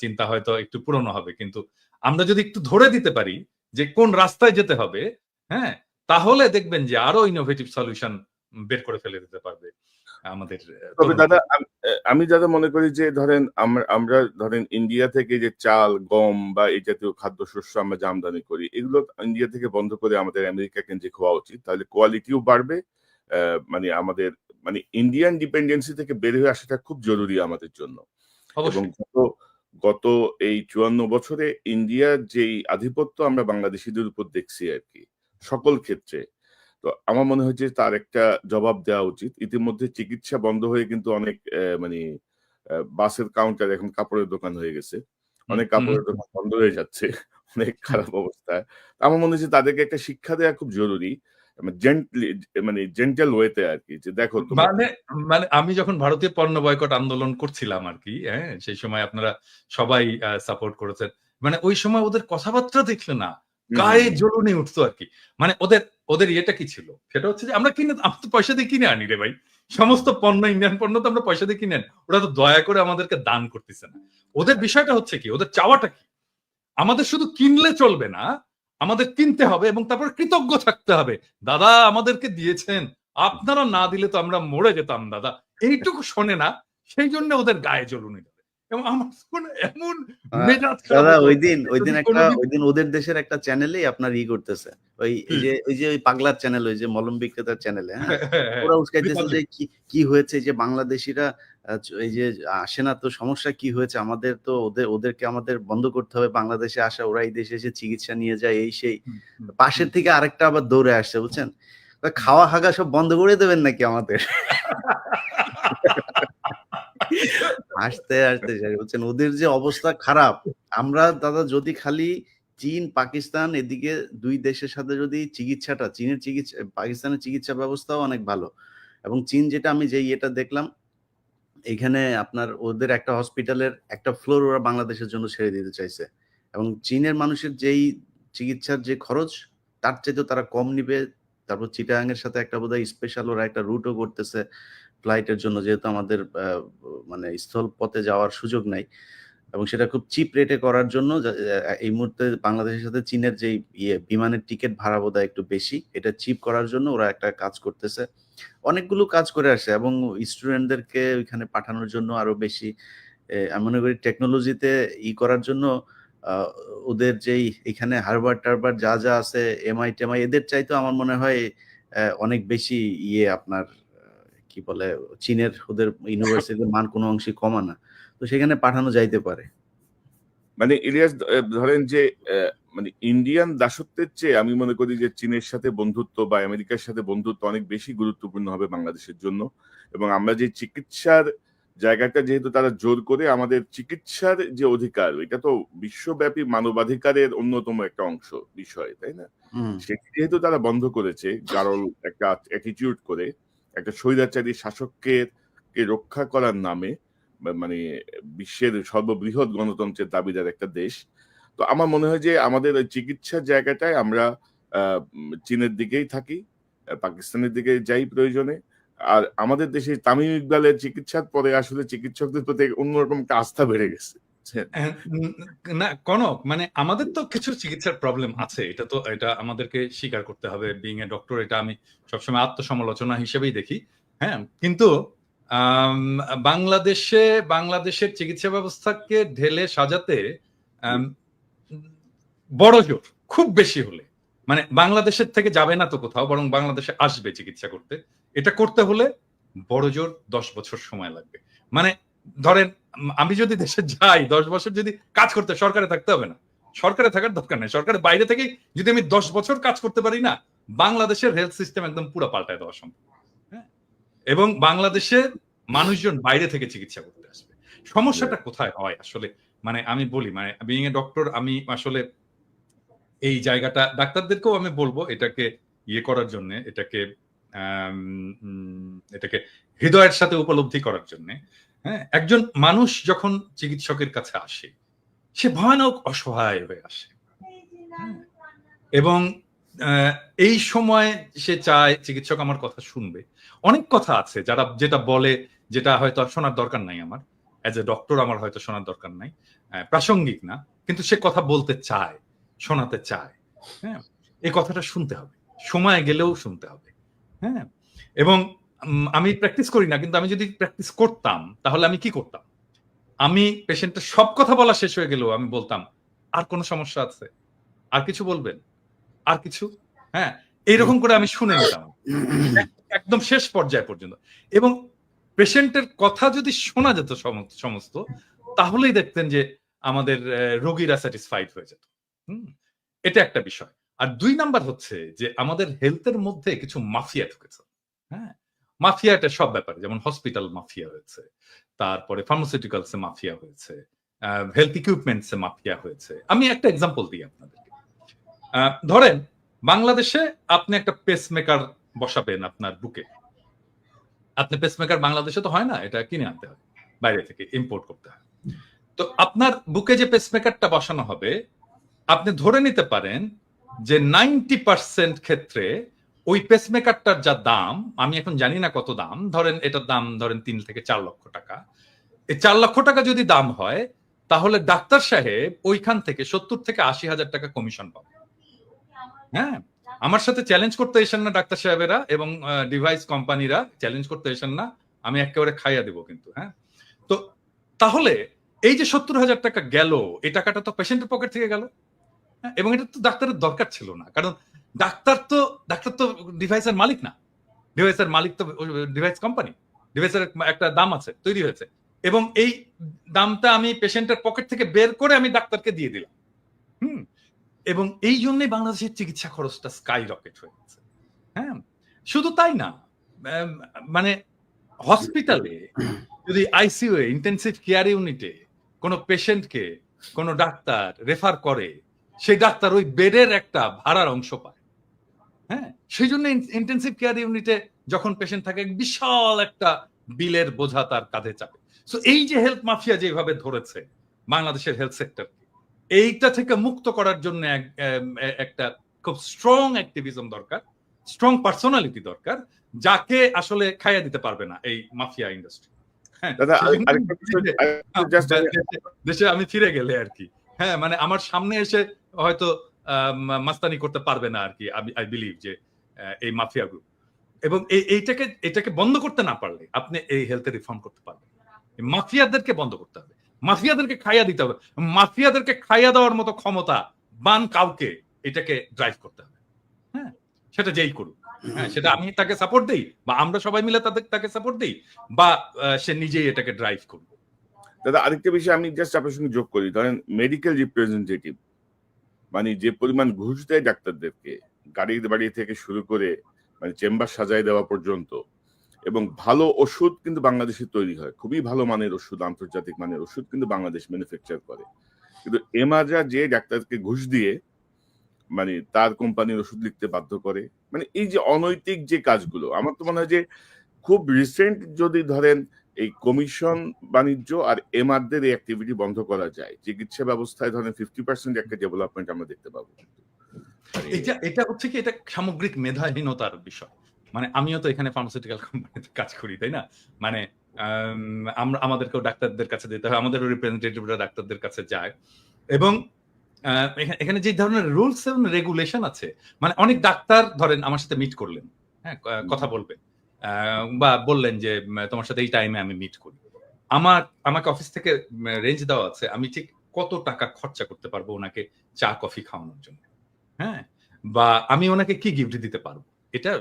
চিন্তা হয়তো একটু পুরনো হবে, কিন্তু আমরা যদি একটু ধরে দিতে পারি যে কোন রাস্তায় যেতে হবে, হ্যাঁ, তাহলে দেখবেন যে আরো ইনোভেটিভ সলিউশন বের করে ফেলে দিতে পারবে আমাদের
তবে দাদা আমি দাদা মনে করি যে ধরেন আমরা ধরেন ইন্ডিয়া থেকে যে চাল, গম বা এই জাতীয় খাদ্যশস্য আমরা যে আমদানি করি, এগুলো ইন্ডিয়া থেকে বন্ধ করে আমাদের আমেরিকা কেন্দ্রিক হওয়া উচিত। তাহলে কোয়ালিটিও বাড়বে। মানে আমাদের মানে ইন্ডিয়ান ডিপেন্ডেন্সি থেকে বের হয়ে আসাটা খুব জরুরি আমাদের জন্য। এবং গত এই 54 বছরে ইন্ডিয়ার যেই আধিপত্য আমরা বাংলাদেশিদের উপর দেখছি আর কি, সকল ক্ষেত্রে, তো আমার মনে হচ্ছে তার একটা জবাব দেওয়া উচিত। ইতিমধ্যে চিকিৎসা বন্ধ হয়ে কিন্তু অনেক মানে বাসের কাউন্টার এখন কাপড়ের দোকান হয়ে গেছে, অনেক কাপড়ের দোকান বন্ধ হয়ে যাচ্ছে, অনেক খারাপ অবস্থা। আমার মনে হচ্ছে তাদেরকে একটা শিক্ষা দেওয়া খুব জরুরি, মানে জেন্টাল ওয়েতে আর কি, যে দেখো
মানে আমি যখন ভারতীয় পণ্য বয়কট আন্দোলন করছিলাম আর কি, হ্যাঁ, সেই সময় আপনারা সবাই সাপোর্ট করেছেন। মানে ওই সময় ওদের কথাবার্তা দেখলে না গায়ে জ্বলুনি উঠতো আর কি। মানে ওদের ইয়েটা কি ছিল, সেটা হচ্ছে যে আমরা তো পয়সা দিয়ে কিনে আনি রে ভাই, সমস্ত পণ্য, ইন্ডিয়ান পণ্য তো আমরা পয়সা দিয়ে কিনে আনি, ওরা তো দয়া করে আমাদেরকে দান করতেছে না। ওদের বিষয়টা হচ্ছে কি, ওদের চাওয়াটা কি, আমাদের শুধু কিনলে চলবে না, আমাদের কিনতে হবে এবং তারপর কৃতজ্ঞ থাকতে হবে, দাদা আমাদেরকে দিয়েছেন, আপনারা না দিলে তো আমরা মরে যেতাম দাদা। এইটুকু শোনে না, সেই জন্য ওদের গায়ে জ্বলুনি দেবে। এবং আমার এমন মেজাজ খারাপ
দাদা
হতো,
ওইদিন ওদের দেশের একটা চ্যানেলেই আপনার করতেছে, ওই যে ওই পাগলার চ্যানেল, ওই যে মলম বিক্রেতার চ্যানেলে, হ্যাঁ, ওরা উস্কাইতেছে যে কি হয়েছে, যে বাংলাদেশিরা এই যে আসে না, তো সমস্যা কি হয়েছে, আমাদের তো ওদেরকে আমাদের বন্ধ করতে হবে বাংলাদেশে আসা, ওরা এই দেশে এসে চিকিৎসা নিয়ে যায়, এই সেই। পাশের থেকে আরেকটা আবার দৌড়ে আসছে, বুঝছেন, খাওয়া হাগা সব বন্ধ করে দেবেন নাকি আমাদের? আসতে বলছেন ওদের যে অবস্থা খারাপ। আমরা দাদা যদি খালি চীন, পাকিস্তান, এদিকে দুই দেশের সাথে যদি পাকিস্তানের চিকিৎসা ব্যবস্থাও অনেক ভালো, এবং চীন যেটা আমি যে এটা দেখলাম, এখানে আপনার ওদের একটা হসপিটালের একটা ফ্লোর ওরা বাংলাদেশের জন্য ছেড়ে দিতে চাইছে, এবং চীনের মানুষের যেই চিকিৎসার যে খরচ, তার চাইতে তারা কম নিবে। তারপর চিটাগাং এর সাথে একটা বোধহয় স্পেশাল ওরা একটা রুটও করতেছে ফ্লাইটের জন্য, যেহেতু আমাদের মানে স্থল পথে যাওয়ার সুযোগ নাই, এবং সেটা খুব চিপ রেটে করার জন্য এই মুহূর্তে বাংলাদেশের সাথে চীনের যে বিমানের টিকিট ভাড়া বোধহয় একটু বেশি, এটা চিপ করার জন্য ওরা একটা কাজ করতেছে, অনেকগুলো কাজ করে আসে, এবং স্টুডেন্টদেরকে ওইখানে পাঠানোর জন্য আরো বেশি আমি মনে করি টেকনোলজিতে করার জন্য ওদের যেই এখানে হারবার্ড যা আছে, এমআই এদের চাইতো আমার মনে হয় অনেক বেশি আপনার কি বলে, চীনের ওদের ইউনিভার্সিটির মান কোনো অংশে কমা না, তো সেখানে পাঠানো যাইতে পারে।
মানে ইলিয়াস, ধরেন যে মানে ইন্ডিয়ান দাসত্বের চেয়ে আমি মনে করি যে চীনের সাথে বন্ধুত্ব বা আমেরিকার সাথে বন্ধুত্ব অনেক বেশি গুরুত্বপূর্ণ হবে বাংলাদেশের জন্য। এবং আমরা যে চিকিৎসার জায়গাটা, যেহেতু তারা জোর করে আমাদের চিকিৎসার যে অধিকার, এটা তো বিশ্বব্যাপী মানবাধিকারের অন্যতম একটা অংশ বিষয়, তাই না? সেটি যেহেতু তারা বন্ধ করেছে, গারল একটা অ্যাটিটিউড করে, একটা স্বৈরাচারী শাসককে রক্ষা করার নামে, মানে বিশ্বের সর্ববৃহৎ গণতন্ত্রের দাবিদার একটা দেশ, তো আমার মনে হয় যে আমাদের ওই চিকিৎসার জায়গাটায় আমরা চীনের দিকেই থাকি, পাকিস্তানের দিকে যাই প্রয়োজনে, আর আমাদের দেশে তামিম ইকবালের চিকিৎসার পরে আসলে চিকিৎসকদের প্রতি অন্যরকম একটা আস্থা বেড়ে গেছে।
না কনক, মানে আমাদের তো কিছু চিকিৎসার প্রবলেম আছে, এটা আমাদেরকে স্বীকার করতে হবে। বিং এ ডক্টর, এটা আমি সবসময় আত্মসমালোচনা হিসেবেই দেখি। হ্যাঁ, কিন্তু বাংলাদেশের চিকিৎসা ব্যবস্থাকে ঢেলে সাজাতে বড় জোর খুব বেশি হলে, মানে বাংলাদেশের থেকে যাবে না তো কোথাও, বরং বাংলাদেশে আসবে চিকিৎসা করতে। এটা করতে হলে বড় জোর 10 বছর সময় লাগবে। মানে ধরেন আমি যদি দেশে যাই 10 বছর যদি কাজ করতে, সরকারে থাকতে হবে না, সরকারে থাকার দরকার নেই, সরকারের বাইরে থেকে যদি আমি 10 বছর কাজ করতে পারি না, বাংলাদেশের হেলথ সিস্টেম একদম পুরো পাল্টায় দেওয়া সম্ভব। হ্যাঁ, এবং বাংলাদেশে মানুষজন বাইরে থেকে চিকিৎসা করতে আসবে। সমস্যাটা কোথায় হয় আসলে, মানে আমি বলি, মানে বিং এ ডক্টর, আমি আসলে এই জায়গাটা ডাক্তারদেরকেও আমি বলবো এটাকে ইয়ে করার জন্য, এটাকে হৃদয়ের সাথে উপলব্ধি করার জন্য। হ্যাঁ, একজন মানুষ যখন চিকিৎসকের কাছে আসে, সে ভয়ানক অসহায় হয়ে আসে। এবং এই সময় সে চায় চিকিৎসক আমার কথা শুনবে। অনেক কথা আছে যেটা বলে, যেটা হয়তো শোনার দরকার নাই আমার, অ্যাজ এ ডক্টর আমার হয়তো শোনার দরকার নাই, প্রাসঙ্গিক না, কিন্তু সে কথা বলতে চায়, শোনাতে চায়। হ্যাঁ, এই কথাটা শুনতে হবে, সময় গেলেও শুনতে হবে। হ্যাঁ, এবং আমি প্র্যাকটিস করি না, কিন্তু আমি যদি প্র্যাকটিস করতাম তাহলে আমি কি করতাম? আমি পেশেন্টের সব কথা বলা শেষ হয়ে গেলেও আমি বলতাম, আর কোনো সমস্যা আছে? আর কিছু বলবেন? আর কিছু? হ্যাঁ, এইরকম করে আমি শুনে নিতাম একদম শেষ পর্যায় পর্যন্ত। এবং পেশেন্টের কথা যদি শোনা যেত সমস্ত, তাহলেই দেখতেন যে আমাদের রোগীরা স্যাটিসফাইড হয়ে যেত। এটা একটা বিষয়। আর 2 নাম্বার হচ্ছে যে আমাদের হেলথের মধ্যে কিছু মাফিয়া ঢুকেছে। হ্যাঁ, মাফিয়া এটা সব ব্যাপারে, যেমন হসপিটাল মাফিয়া হয়েছে, তারপরে ফার্মাসিউটিক্যালস এ মাফিয়া হয়েছে, হেলথ ইকুইপমেন্টস এ মাফিয়া হয়েছে। আমি একটা এক্সাম্পল দিই আপনাদেরকে। ধরেন বাংলাদেশে আপনি একটা পেসমেকার বসাবেন আপনার বুকে। আপনি পেসমেকার বাংলাদেশে তো হয় না, এটা কিনে আনতে হয়, বাইরে থেকে ইম্পোর্ট করতে হয়। তো আপনার বুকে যে পেসমেকারটা বসানো হবে, আপনি ধরে নিতে পারেন যে 90% ক্ষেত্রে ওই পেসমেকারটার যা দাম, আমি এখন জানি না কত দাম, ধরেন এটার দাম ধরেন 3 থেকে 4 লক্ষ টাকা। এই 4 লক্ষ টাকা যদি দাম হয়, তাহলে ডাক্তার সাহেব ওইখান থেকে 70 থেকে 80 হাজার টাকা কমিশন পাবে। হ্যাঁ, আমার সাথে চ্যালেঞ্জ করতে এসেন না ডাক্তার সাহেবেরা এবং ডিভাইস কোম্পানিরা, চ্যালেঞ্জ করতে এসেন না, আমি একেবারে খাইয়া দিব কিন্তু। হ্যাঁ, তো তাহলে এই যে 70,000 টাকা গেল, এই টাকাটা তো পেশেন্টের পকেট থেকে গেল। এবং এটা তো ডাক্তারের দরকার ছিল না, কারণ ডাক্তার তো ডিভাইসের মালিক না, ডিভাইসের মালিক তো ডিভাইস কোম্পানি, ডিভাইসের একটা দাম আছে, তৈরি হয়েছে, এবং এই দামটা আমি পেশেন্টের পকেট থেকে বের করে আমি ডাক্তারকে দিয়ে দিলাম। এবং এই জন্যই বাংলাদেশের চিকিৎসা খরচটা স্কাই রকেট হয়ে গেছে। হ্যাঁ, শুধু তাই না, মানে হসপিটালে যদি আইসিইউ এ, ইন্টেনসিভ কেয়ার ইউনিটে কোনো পেশেন্টকে কোনো ডাক্তার রেফার করে, সেই ডাক্তার ওই বেডের একটা ভাড়ার অংশ পায়। হ্যাঁ, সেই জন্য ইন্টেনসিভ কেয়ার ইউনিটে যখন পেশেন্ট থাকে, বিশাল একটা বিলের বোঝা তার কাঁধে চাপে। সো এই যে হেলথ মাফিয়া যেভাবে ধরেছে বাংলাদেশের হেলথ সেক্টরকে, এইটা থেকে মুক্ত করার জন্য একটা খুব স্ট্রং অ্যাক্টিভিজম দরকার, স্ট্রং পার্সোনালিটি দরকার, যাকে আসলে খাইয়া দিতে পারবে না এই মাফিয়া ইন্ডাস্ট্রি। হ্যাঁ, দেশে আমি ফিরে গেলে আর কি, হ্যাঁ, মানে আমার সামনে এসে হয়তো মাস্তানি করতে পারবে না আর কি, আই বিলিভ যে এই মাফিয়া গ্রুপ। এবং এটাকে বন্ধ করতে না পারলে আপনি এই হেলথে রিফর্ম করতে পারবেন। মাফিয়াদেরকে বন্ধ করতে হবে, মাফিয়াদেরকে খাইয়া দিতে হবে, মাফিয়াদেরকে খাইয়া দেওয়ার মতো ক্ষমতা বান কাউকে এটাকে ড্রাইভ করতে হবে। হ্যাঁ, সেটা যেই করুক, হ্যাঁ, সেটা আমি তাকে সাপোর্ট দেই, বা আমরা সবাই মিলে তাকে সাপোর্ট দেই, বা সে নিজেই এটাকে ড্রাইভ করবে।
দাদা, আরেকটা বিষয় আমি জাস্ট আপনার সঙ্গে যোগ করি। ধরেন মেডিকেল রিপ্রেজেন্টেটিভ, মানে যে পরিমাণ ঘুষ দেয় ডাক্তারদেরকে, গাড়ি বাড়ি থেকে শুরু করে মানে চেম্বার সাজায় দেওয়া পর্যন্ত, এবং ভালো ওষুধ কিন্তু বাংলাদেশে তৈরি হয়, খুবই ভালো মানের ওষুধ, আন্তর্জাতিক মানের ওষুধ কিন্তু বাংলাদেশ ম্যানুফ্যাকচার করে। কিন্তু এমাজা যে ডাক্তারকে ঘুষ দিয়ে মানে তার কোম্পানির ওষুধ লিখতে বাধ্য করে, মানে এই যে অনৈতিক যে কাজগুলো, আমার তো মনে হয় যে খুব রিসেন্ট যদি ধরেন এই কমিশন বাণিজ্য আর এমআরদের এই অ্যাক্টিভিটি বন্ধ করা যায়, চিকিৎসা ব্যবস্থায় ধরেন 50% একটা ডেভেলপমেন্ট আমরা দেখতে পাবো।
এটা হচ্ছে কি, এটা সামগ্রিক মেধাহীনতার বিষয়। মানে আমিও তো এখানে ফার্মাসিউটিক্যাল কোম্পানিতে কাজ করি, তাই না? মানে আমরা আমাদেরকেও ডাক্তারদের কাছে যেতে হয়, আমাদেরও রিপ্রেজেন্টেটিভরা ডাক্তারদের কাছে যায়। এবং এখানে যে ধরনের রুলস এবং রেগুলেশন আছে, মানে অনেক ডাক্তার ধরেন আমার সাথে মিট করলেন, হ্যাঁ, কথা বলবেন, বা বললেন যে তোমার সাথে এই টাইমে আমি মিট করি। আমাকে অফিস থেকে রেঞ্জ দেওয়া আছে, আমি ঠিক কত টাকা খরচা করতে পারবো ওনাকে চা কফি খাওয়ানোর জন্য, হ্যাঁ, বা আমি ওনাকে কি গিফট দিতে পারবো, এটা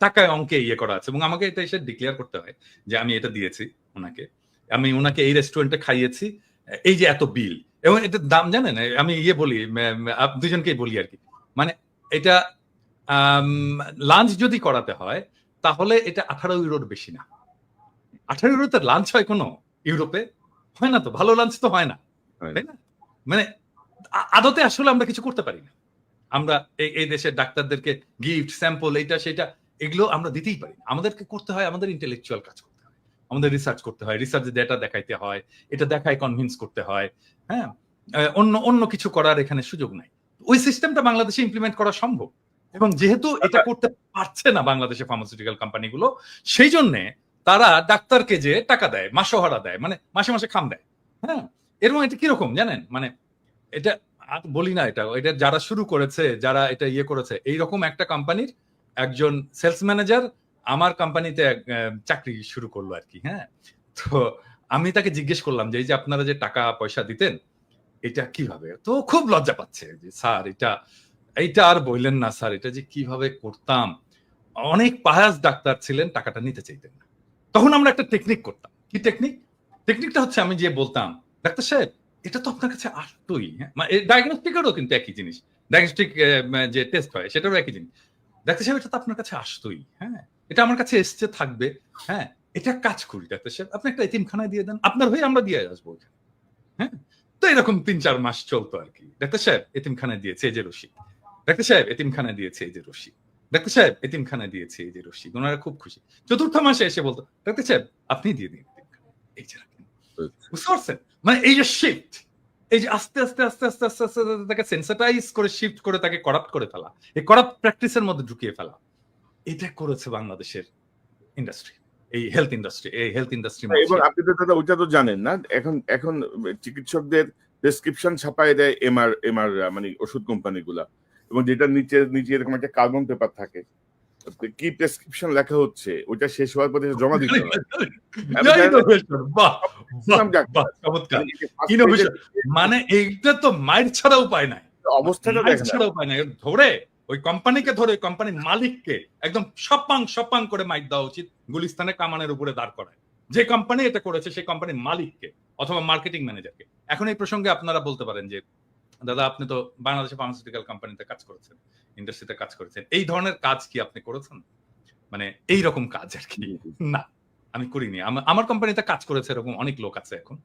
টাকায় অঙ্কে ইয়ে করা আছে, এবং আমাকে এটা এসে ডিক্লেয়ার করতে হয় যে আমি এটা দিয়েছি ওনাকে, আমি ওনাকে এই রেস্টুরেন্টে খাইয়েছি, এই যে এত বিল, এবং এটার দাম জানেন, আমি ইয়ে বলি, দুজনকেই বলি আর কি, মানে এটা লাঞ্চ যদি করাতে হয় তাহলে এটা 18 ইউরোর বেশি না। 18 ইউরোতে লাঞ্চ হয় কোনো ইউরোপে? হয় না তো, ভালো লাঞ্চ তো হয় না, তাই না? মানে আদতে আসলে আমরা কিছু করতে পারি না। আমরা এই দেশের ডাক্তারদেরকে গিফট, স্যাম্পল, এইটা সেটা এগুলো আমরা দিতেই পারি না। আমাদেরকে করতে হয়, আমাদের ইন্টেলেকচুয়াল কাজ করতে হয়, আমাদের রিসার্চ করতে হয়, রিসার্চের ডেটা দেখাইতে হয়, এটা দেখায় কনভিন্স করতে হয়, হ্যাঁ, অন্য কিছু করার এখানে সুযোগ নাই। ওই সিস্টেমটা বাংলাদেশে ইমপ্লিমেন্ট করা সম্ভব, এবং যেহেতু এটা করতে পারছে না বাংলাদেশে ফার্মাসিউটিক্যাল কোম্পানিগুলো, সেই জন্যে তারা ডাক্তারকে যে টাকা দেয়, মাসোহারা দেয়, মানে মাসে মাসে খাম দেয়, হ্যাঁ। এরকম এটা কিরকম জানেন, মানে এটা বলি না, এটা যারা শুরু করেছে, যারা এটা ইয়ে করেছে, এইরকম একটা কোম্পানির একজন সেলস ম্যানেজার আমার কোম্পানিতে চাকরি শুরু করলো আর কি, হ্যাঁ। তো আমি তাকে জিজ্ঞেস করলাম যে এই যে আপনারা যে টাকা পয়সা দিতেন এটা কিভাবে, তো খুব লজ্জা পাচ্ছে যে স্যার এইটা আর বললেন না স্যার, এটা যে কিভাবে করতাম, অনেক পায়াস ডাক্তার ছিলেন, টাকাটা নিতে চাইতেন না। তখন আমরা একটা টেকনিক করতাম। কি টেকনিকটা হচ্ছে, আমি যে বলতাম, ডাক্তার সাহেব এটা তো আপনার কাছে আসতোই, হ্যাঁ, ডায়াগনস্টিকেরও কিন্তু একই জিনিস, ডায়াগনস্টিক যে টেস্ট হয় সেটারও একই জিনিস। ডাক্তার সাহেব এটা তো আপনার কাছে আসতোই, হ্যাঁ, এটা আমার কাছে এসছে, থাকবে, হ্যাঁ, এটা কাজ করি ডাক্তার সাহেব, আপনি একটা এতিমখানায় দিয়ে দেন, আপনার হয়ে আমরা দিয়ে আসবো, হ্যাঁ। তো এরকম 3-4 মাস চলতো আর কি। ডাক্তার সাহেব এতিমখানায় দিয়েছে এই যে রশিদ, ডাক্তার সাহেব এতিমখানায় দিয়েছে এই যে রশিদ, ডাক্তার সাহেব এতিমখানায় দিয়েছে এই যে রশিদ, ওনারা খুব খুশি। চতুর্থ মাসে এসে বলতো, ডাক্তার সাহেব আপনি দিয়ে দিন, এই যে রাখেন। বুঝতে পারছেন, মানে এই যে শিফট, এই যে আস্তে আস্তে আস্তে আস্তে আস্তে আস্তে তাকে সেন্সিটাইজ করে, শিফট করে, তাকে করাপ্ট করে ফেলা, এই করাপ্ট প্র্যাকটিসের মধ্যে ঢুকিয়ে ফেলা, এটা করেছে বাংলাদেশের ইন্ডাস্ট্রি, এই হেলথ ইন্ডাস্ট্রি
এবং আপনি তো দাদা ওইটা তো জানেন না, এখন চিকিৎসকদের প্রেসক্রিপশন ছাপায় দেয় এমআর মানে ওষুধ কোম্পানিগুলা, এবং যেটা নিচে এরকম একটা কার্বন পেপার থাকে, কি প্রেসক্রিপশন লেখা হচ্ছে ওইটা শেষ হওয়ার পরে জমা দিতে হয়।
মানে এইটা তো মাইর ছাড়া উপায় নাই,
অবস্থাটা
ছাড়া উপায় নাই, ধরে ওই কোম্পানিকে, ধরে কোম্পানির মালিককে একদম সপাং করে মাইর দেওয়া উচিত, গুলিস্তানে কামানের উপরে দাঁড় করায়। যে কোম্পানি এটা করেছে সেই কোম্পানির মালিককে অথবা মার্কেটিং ম্যানেজারকে। এখন এই প্রসঙ্গে আপনারা বলতে পারেন যে দাদা আপনি তো বাংলাদেশে ফার্মাসিউটিক্যাল কোম্পানিতে কাজ করেছেন, ইন্ডাস্ট্রিতে কাজ করেছেন, এই ধরনের কাজ কি আপনি করেছেন? মানে এইরকম কাজ আর কি না, আমি করিনি। আমার কোম্পানিতে কাজ করেছে এরকম অনেক লোক আছে এখন,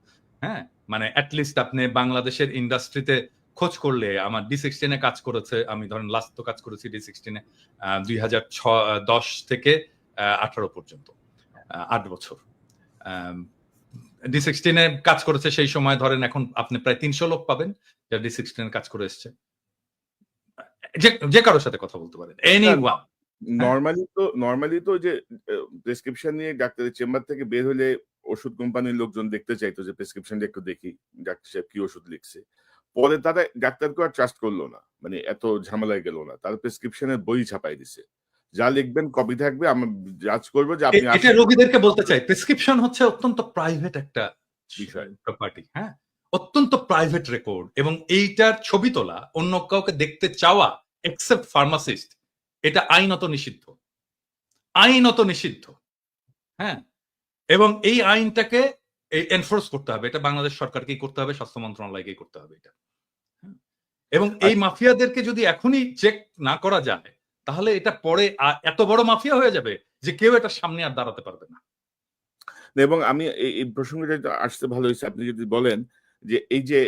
হ্যাঁ, মানে অ্যাটলিস্ট আপনি বাংলাদেশের ইন্ডাস্ট্রিতে খোঁজ করলে আমার D16 কাজ করেছে, আমি ধরেন লাস্ট তো কাজ করেছি D16 2010 থেকে 18 পর্যন্ত, 8 বছর D16 কাজ করেছে। সেই সময় ধরেন এখন আপনি প্রায় 300 লোক পাবেন যারা D16 কাজ করে এসছে, যে কারোর সাথে কথা বলতে পারেন, এনিওয়ান।
নরমালি তো যে প্রেসক্রিপশন নিয়ে ডাক্তারের চেম্বার থেকে বের হলে ওষুধ কোম্পানির লোকজন দেখতে চাইতো যে প্রেসক্রিপশনটা একটু দেখি ডাক্তার সাহেব কি ওষুধ লিখছে। পরে তারা ডাক্তারকে আর ট্রাস্ট করলো না, মানে এত ঝামেলায় গেল না, তার প্রেসক্রিপশনের বই ছাপাই দিছে, যা লিখবেন কপি থাকবে, আমরা জাজ করবো যে আপনি।
এটা রোগীদেরকে বলতে চাই, প্রেসক্রিপশন হচ্ছে অত্যন্ত প্রাইভেট একটা বিষয়, প্রপার্টি, হ্যাঁ, অত্যন্ত প্রাইভেট রেকর্ড, এবং এইটার ছবি তোলা, অন্য কাউকে দেখতে চাওয়া, এক্সেপ্ট ফার্মাসিস্ট, এটা আইনত নিষিদ্ধ, হ্যাঁ। এবং এই আইনটাকে এনফোর্স করতে হবে, এটা বাংলাদেশ সরকারকেই করতে হবে, স্বাস্থ্য মন্ত্রণালয়কেই করতে হবে এটা, এবং এই মাফিয়াদেরকে যদি এখনই চেক না করা যায় তাহলে এটা পরে এত বড় মাফিয়া হয়ে যাবে যে কেউ এটা সামনে আর দাঁড়াতে পারবে না।
এবং আমি এই প্রসঙ্গটা আসতে ভালো হয়েছে আপনি যদি বলেন যে এই যে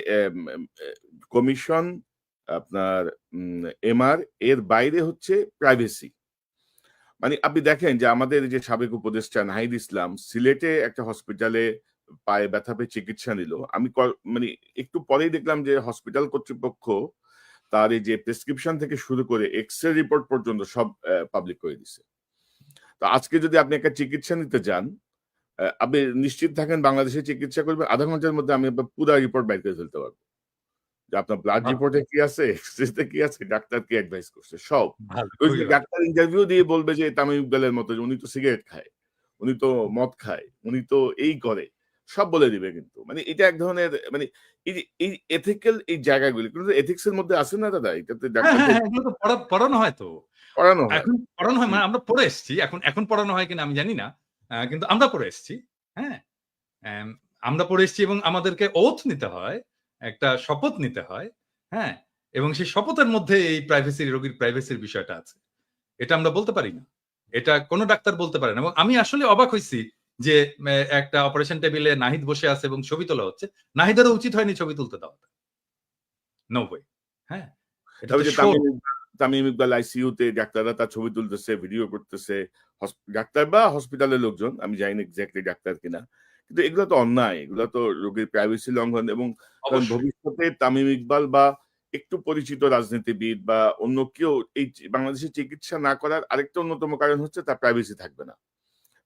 কমিশন আপনার এমআর এর বাইরে হচ্ছে প্রাইভেসি, মানে আপনি দেখেন যে আমাদের যে সাবেক উপদেষ্টা নাহিদ ইসলাম সিলেটে একটা হসপিটালে পায়ে ব্যথা পেয়ে চিকিৎসা নিল, আমি মানে একটু পরেই দেখলাম যে হসপিটাল কর্তৃপক্ষ তার এই যে প্রেসক্রিপশন থেকে শুরু করে এক্সরে রিপোর্ট পর্যন্ত সব পাবলিক করে দিছে। তো আজকে যদি আপনি একটা চিকিৎসা নিতে যান, আপনি নিশ্চিত থাকেন বাংলাদেশে চিকিৎসা করবেন, ০.৫ ঘন্টার মধ্যে আমি আপনার পুরা রিপোর্ট বাইর করে ফেলতে পারবো। যে আপনার ব্লাড রিপোর্টে কি আছে, এক্স-রেতে কি আছে, ডাক্তার কি অ্যাডভাইস করছে, সব।
ভালো,
ওই
খুবই
যে
ভালো।
ডাক্তার ইন্টারভিউ দিয়ে বলবে যে তামিম ইকবালের মতো যে উনি তো সিগারেট খায়, উনি তো মদ খায়, উনি তো এই করে। সব বলে দিবে কিন্তু। মানে এটা এক ধরনের মানে এই এথিক্যাল এই জায়গাগুলি কিন্তু এথিক্স এর মধ্যে আছে না দাদা? এটাতে
হ্যাঁ, হ্যাঁ,
ডাক্তারদের
হ্যাঁ, এগুলো তো পড়ানো হয় তো।
পড়ানো হয়।
এখন পড়ানো হয়
জি,
মানে আমরা পড়ে এসেছি। এখন পড়ানো হয় কিনা আমি জানি না। কিন্তু আমরা পড়ে এসেছি। হ্যাঁ? অ্যাম আমরা পড়ে এসেছি এবং আমাদেরকে ওথ নিতে হয়। একটা শপথ নিতে হয়। হ্যাঁ? এবং সেই শপথের মধ্যে এই রোগীর প্রাইভেসির বিষয়টা আছে। এটা আমরা বলতে পারি না। এটা কোন ডাক্তার বলতে পারে না। এবং আমি আসলে অবাক হইছি যে একটা অপারেশন টেবিলে নাহিদ বসে আছে এবং ছবি তোলা হচ্ছে। নাহিদেরও উচিত হয়নি ছবি তুলতে দেওয়াটা। No way. হ্যাঁ? এটা
তবে
তো
যে
শো।
তামিম ইকবাল আইসিইউতে ডাক্তাররা তার ছবি তুলতেছে, ভিডিও করতেছে। ডাক্তার বা হসপিটালের লোকজন, আমি জানি না এক্সাক্টলি ডাক্তার কিনা। কিন্তু এগুলো তো অন্যায়। এগুলো তো রোগীর প্রাইভেসি লঙ্ঘন এবং কারণ
অবশ্যই।
ভবিষ্যতে তামিম ইকবাল বা একটু পরিচিত রাজনীতিবিদ বা অন্য কেউ এই বাংলাদেশে চিকিৎসা না করার আরেকটা অন্যতম কারণ হচ্ছে তার প্রাইভেসি থাকবে না।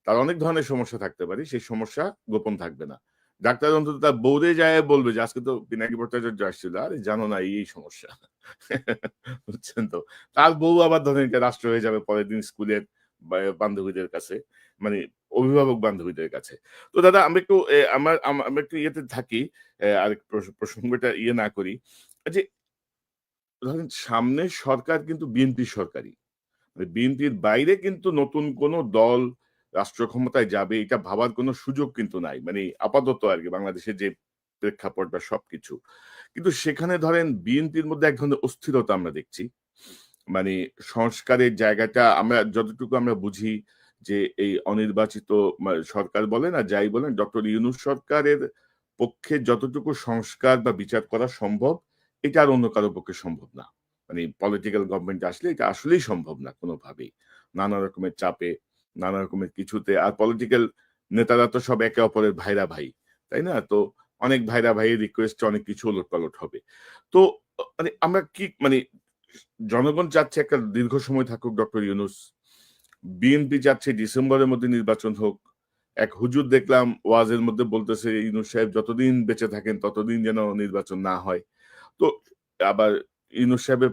তার অনেক ধরনের সমস্যা থাকতে পারে। সেই সমস্যা গোপন থাকবে না। ডাক্তার অন্তত তার বউরে যায় বলবে যে, "আজকে তো পিনাকি ভট্টাচার্য আসছিল।" আরে জানো না এই সমস্যা। বুঝছেন তো? তার বউ আবার ধরেন এটা রাষ্ট্র হয়ে যাবে পরের দিন স্কুলের বান্ধবীদের কাছে। মানে অভিভাবক বান্ধবীদের কাছে। তো দাদা আমরা একটু আমরা একটু ইয়েতে থাকি। আরেক প্রসঙ্গটা ইয়ে না করি। যে ধরেন সামনে সরকার কিন্তু বিএনপি সরকারই। মানে বিএনপির বাইরে কিন্তু নতুন কোন দল রাষ্ট্র ক্ষমতায় যাবে এটা ভাবার কোনো সুযোগ কিন্তু নাই। মানে আপাতত আরকি বাংলাদেশের যে প্রেক্ষাপট বা সবকিছু। কিন্তু সেখানে ধরেন বিএনপির মধ্যে এক ধরনের অস্থিরতা আমরা দেখছি। মানে সংস্কারের জায়গাটা আমরা যতটুকু আমরা বুঝি যে এই অনির্বাচিত সরকার বলেন আর যাই বলেন ডক্টর ইউনূস সরকারের পক্ষে যতটুকু সংস্কার বা বিচার করা সম্ভব এটা আর অন্য কারো পক্ষে সম্ভব না। মানে পলিটিক্যাল গভর্নমেন্ট আসলে এটা আসলেই সম্ভব না কোনোভাবেই। নানা রকমের চাপে, নানা রকমের কিছুতে আর পলিটিক্যাল নেতারা তো সব একে অপরের ভাইরা ভাই। তাই না? তো অনেক ভাইরা ভাইয়ের রিকোয়েস্টে অনেক কিছু ওলটপালট হবে। তো মানে আমরা কি মানে জনগণ চাচ্ছে একটা দীর্ঘ সময় থাকুক ডক্টর ইউনূস। বিএনপি চাচ্ছে ডিসেম্বরের মধ্যে নির্বাচন হোক। এক হুজুর দেখলাম ওয়াজের মধ্যে বলতেছে ইউনূস সাহেব যতদিন বেঁচে থাকেন ততদিন যেন নির্বাচন না হয়। তো আবার ইউনূস সাহেবের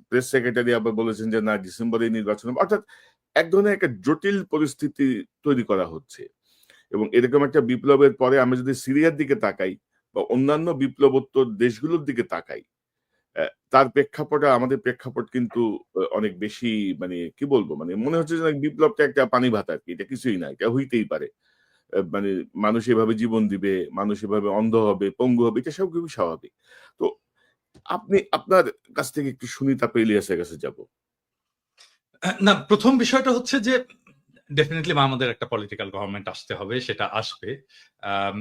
প্রেস সেক্রেটারি আবার বলেছেন যে না ডিসেম্বরেই নির্বাচন হবে। অর্থাৎ এক ধরনের একটা জটিল পরিস্থিতি তৈরি করা হচ্ছে। এবং এরকম একটা বিপ্লবের পরে আমরা যদি সিরিয়ার দিকে তাকাই বা অন্যান্য বিপ্লবোত্তর দেশগুলোর দিকে তাকাই তার প্রেক্ষাপটে আমাদের প্রেক্ষাপট কিন্তু অনেক বেশি মানে কি বলবো? মানে মনে হচ্ছে যে বিপ্লবটা একটা পানি ভাত আরকি। এটা কিছুই না। এটা হইতেই পারে। মানে মানুষ এভাবে জীবন দিবে, মানুষ এভাবে অন্ধ হবে, পঙ্গু হবে। এটা সব খুবই স্বাভাবিক। তো আপনি আপনার কাছ থেকে একটু শুনি তারপর ইলিয়াসের কাছে যাব।
না, ১ম বিষয়টা হচ্ছে যে ডেফিনিটলি আমাদের একটা পলিটিক্যাল গভর্নমেন্ট আসতে হবে, সেটা আসবে।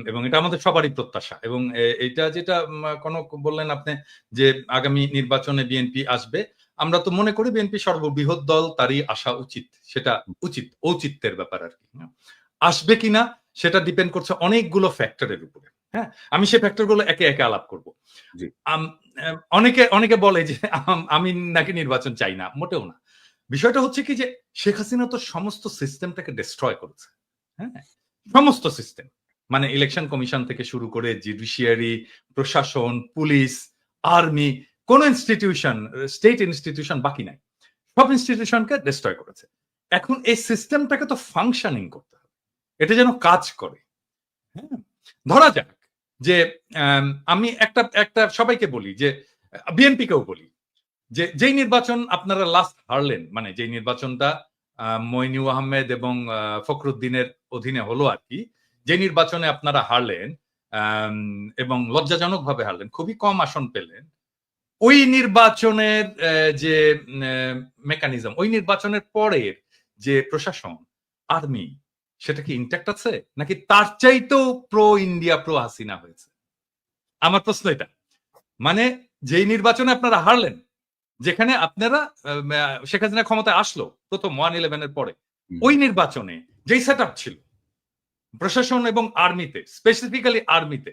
এবং এটা আমাদের সবারই প্রত্যাশা। এবং এইটা যেটা কনক বললেন আপনি যে আগামী নির্বাচনে বিএনপি আসবে। আমরা তো মনে করি বিএনপি সর্ববৃহৎ দল, তারই আসা উচিত। সেটা উচিত, ঔচিত্যের ব্যাপার আরকি। আসবে কিনা সেটা ডিপেন্ড করছে অনেকগুলো ফ্যাক্টরের উপরে। হ্যাঁ? আমি সেই ফ্যাক্টর গুলো একে, একে আলাপ করব।
জি।
আম অ্যা অনেকে বলে যে আমি নাকি নির্বাচন চাই না। মোটেও না। বিষয়টা হচ্ছে কি যে শেখ হাসিনা তো সমস্ত সিস্টেমটাকে ডেস্ট্রয় করেছে। হ্যাঁ? সমস্ত সিস্টেম। মানে ইলেকশন কমিশন থেকে শুরু করে জুডিশিয়ারি, প্রশাসন, পুলিশ, আর্মি কোন ইনস্টিটিউশন, স্টেট ইনস্টিটিউশন বাকি নাই। সব ইনস্টিটিউশনকে ডেস্ট্রয় করেছে। এখন এই সিস্টেমটাকে তো ফাংশনিং করতে হবে। এটা যেন কাজ করে। হ্যাঁ? ধরা যাক যে আমি একটা সবাইকে বলি যে বিএনপি কেও বলি যে যেই নির্বাচন আপনারা লাস্ট হারলেন, মানে যেই নির্বাচনটা মইনুল আহমেদ এবং ফখরুদ্দিনের অধীনে হলো আরকি। যে নির্বাচনে আপনারা হারলেন আম এবং লজ্জাজনকভাবে হারলেন। খুবই কম আসন পেলেন। ওই নির্বাচনের যে মেকানিজম, ওই নির্বাচনের পরের যে প্রশাসন, আর্মি সেটা কি ইনট্যাক্ট আছে? নাকি তার চাইতেও প্রো ইন্ডিয়া, প্রো হাসিনা হয়েছে? আমার প্রশ্ন এটা। মানে যেই নির্বাচনে আপনারা হারলেন, যেখানে আপনারা শেখ হাসিনা ক্ষমতায় আসলো ১ম 1-11 এর পরে।
হুম।
ওই নির্বাচনে যেই সেটআপ ছিল প্রশাসন এবং আর্মিতে, স্পেসিফিক্যালি আর্মিতে,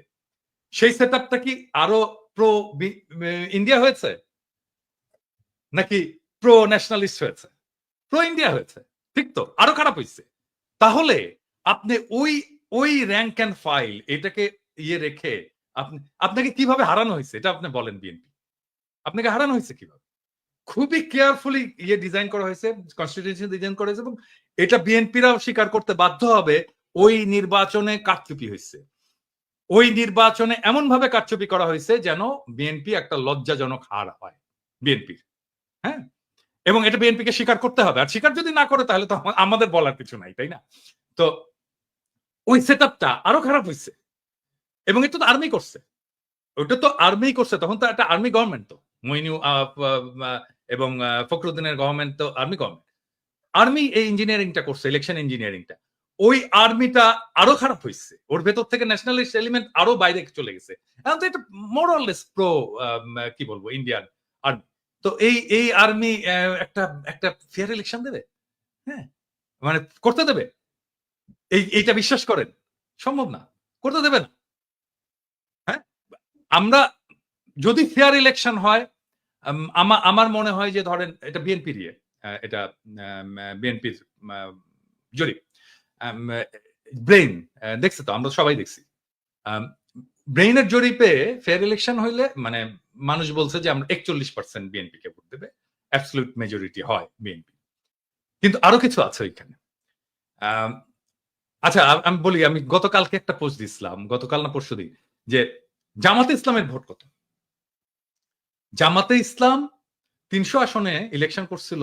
সেই সেটআপটা কি আরো প্রো ইন্ডিয়া হয়েছে? নাকি প্রো ন্যাশনালিস্ট হয়েছে? প্রো ইন্ডিয়া হয়েছে। ঠিক তো? আরো খারাপ হইছে। তাহলে আপনি ওই র‍্যাংক অ্যান্ড ফাইল এটাকে রেখে আপনাকে কিভাবে হারানো হইছে? এটা আপনি বলেন বিএনপি। আপনাকে হারানো হইছে কিভাবে? খুবই কেয়ারফুলি ডিজাইন করা হয়েছে, কনস্টিটিউশন ডিজাইন করা হয়েছে এবং এটা বিএনপিরাও স্বীকার করতে বাধ্য হবে ওই নির্বাচনে কারচুপি হইছে। ওই নির্বাচনে এমনভাবে কারচুপি করা হয়েছে যেন বিএনপি একটা লজ্জাজনক হার হয় বিএনপির। হ্যাঁ? এবং এটা বিএনপিকে স্বীকার করতে হবে। আর স্বীকার যদি না করে তাহলে তো আমাদের বলার কিছু নাই, তাই না? তো ওই সেটআপটা আরো খারাপ হইছে। এবং এটা তো আর্মি করছে। ওটা তো আর্মি করছে। তখন তো একটা আর্মি গভর্নমেন্ট তো। মইনু এবং ফখরুদ্দিনের গভর্নমেন্ট তো আর্মি গভর্নমেন্ট। আর্মি এই ইঞ্জিনিয়ারিংটা করছে, ইলেকশন ইঞ্জিনিয়ারিংটা। ওই আর্মিটা আরো খারাপ হইছে। ওর ভেতর থেকে ন্যাশনালিস্ট এলিমেন্ট আরো বাইরে চলে গেছে। এখন তো এটা মোর অর লেস প্রো কি বলবো ইন্ডিয়ান আর্মি। তো এই আর্মি একটা ফেয়ার ইলেকশন দেবে? হ্যাঁ? মানে করতে দেবে? এইটা বিশ্বাস করেন? সম্ভব না। করতে দেবে না। হ্যাঁ? আমরা যদি ফেয়ার ইলেকশন হয় আমার মনে হয় যে ধরেন এটা বিএনপির এটা বিএনপির জরিপ। ব্রেইন দেখছে তো আমরা সবাই দেখছি। ব্রেইনের জরিপে ফেয়ার ইলেকশন হইলে মানে মানুষ বলছে যে আমরা 41% বিএনপি কে ভোট দেবে। অ্যাবসলিউট মেজরিটি হয় বিএনপি। কিন্তু আরো কিছু আছে ওইখানে। আচ্ছা আমি বলি আমি গতকালকে একটা পোস্ট দিছিলাম, গতকাল না পরশুদিন যে জামাতে ইসলামের ভোট কত? জামাতে ইসলাম ৩০০ আসনে ইলেকশন করছিল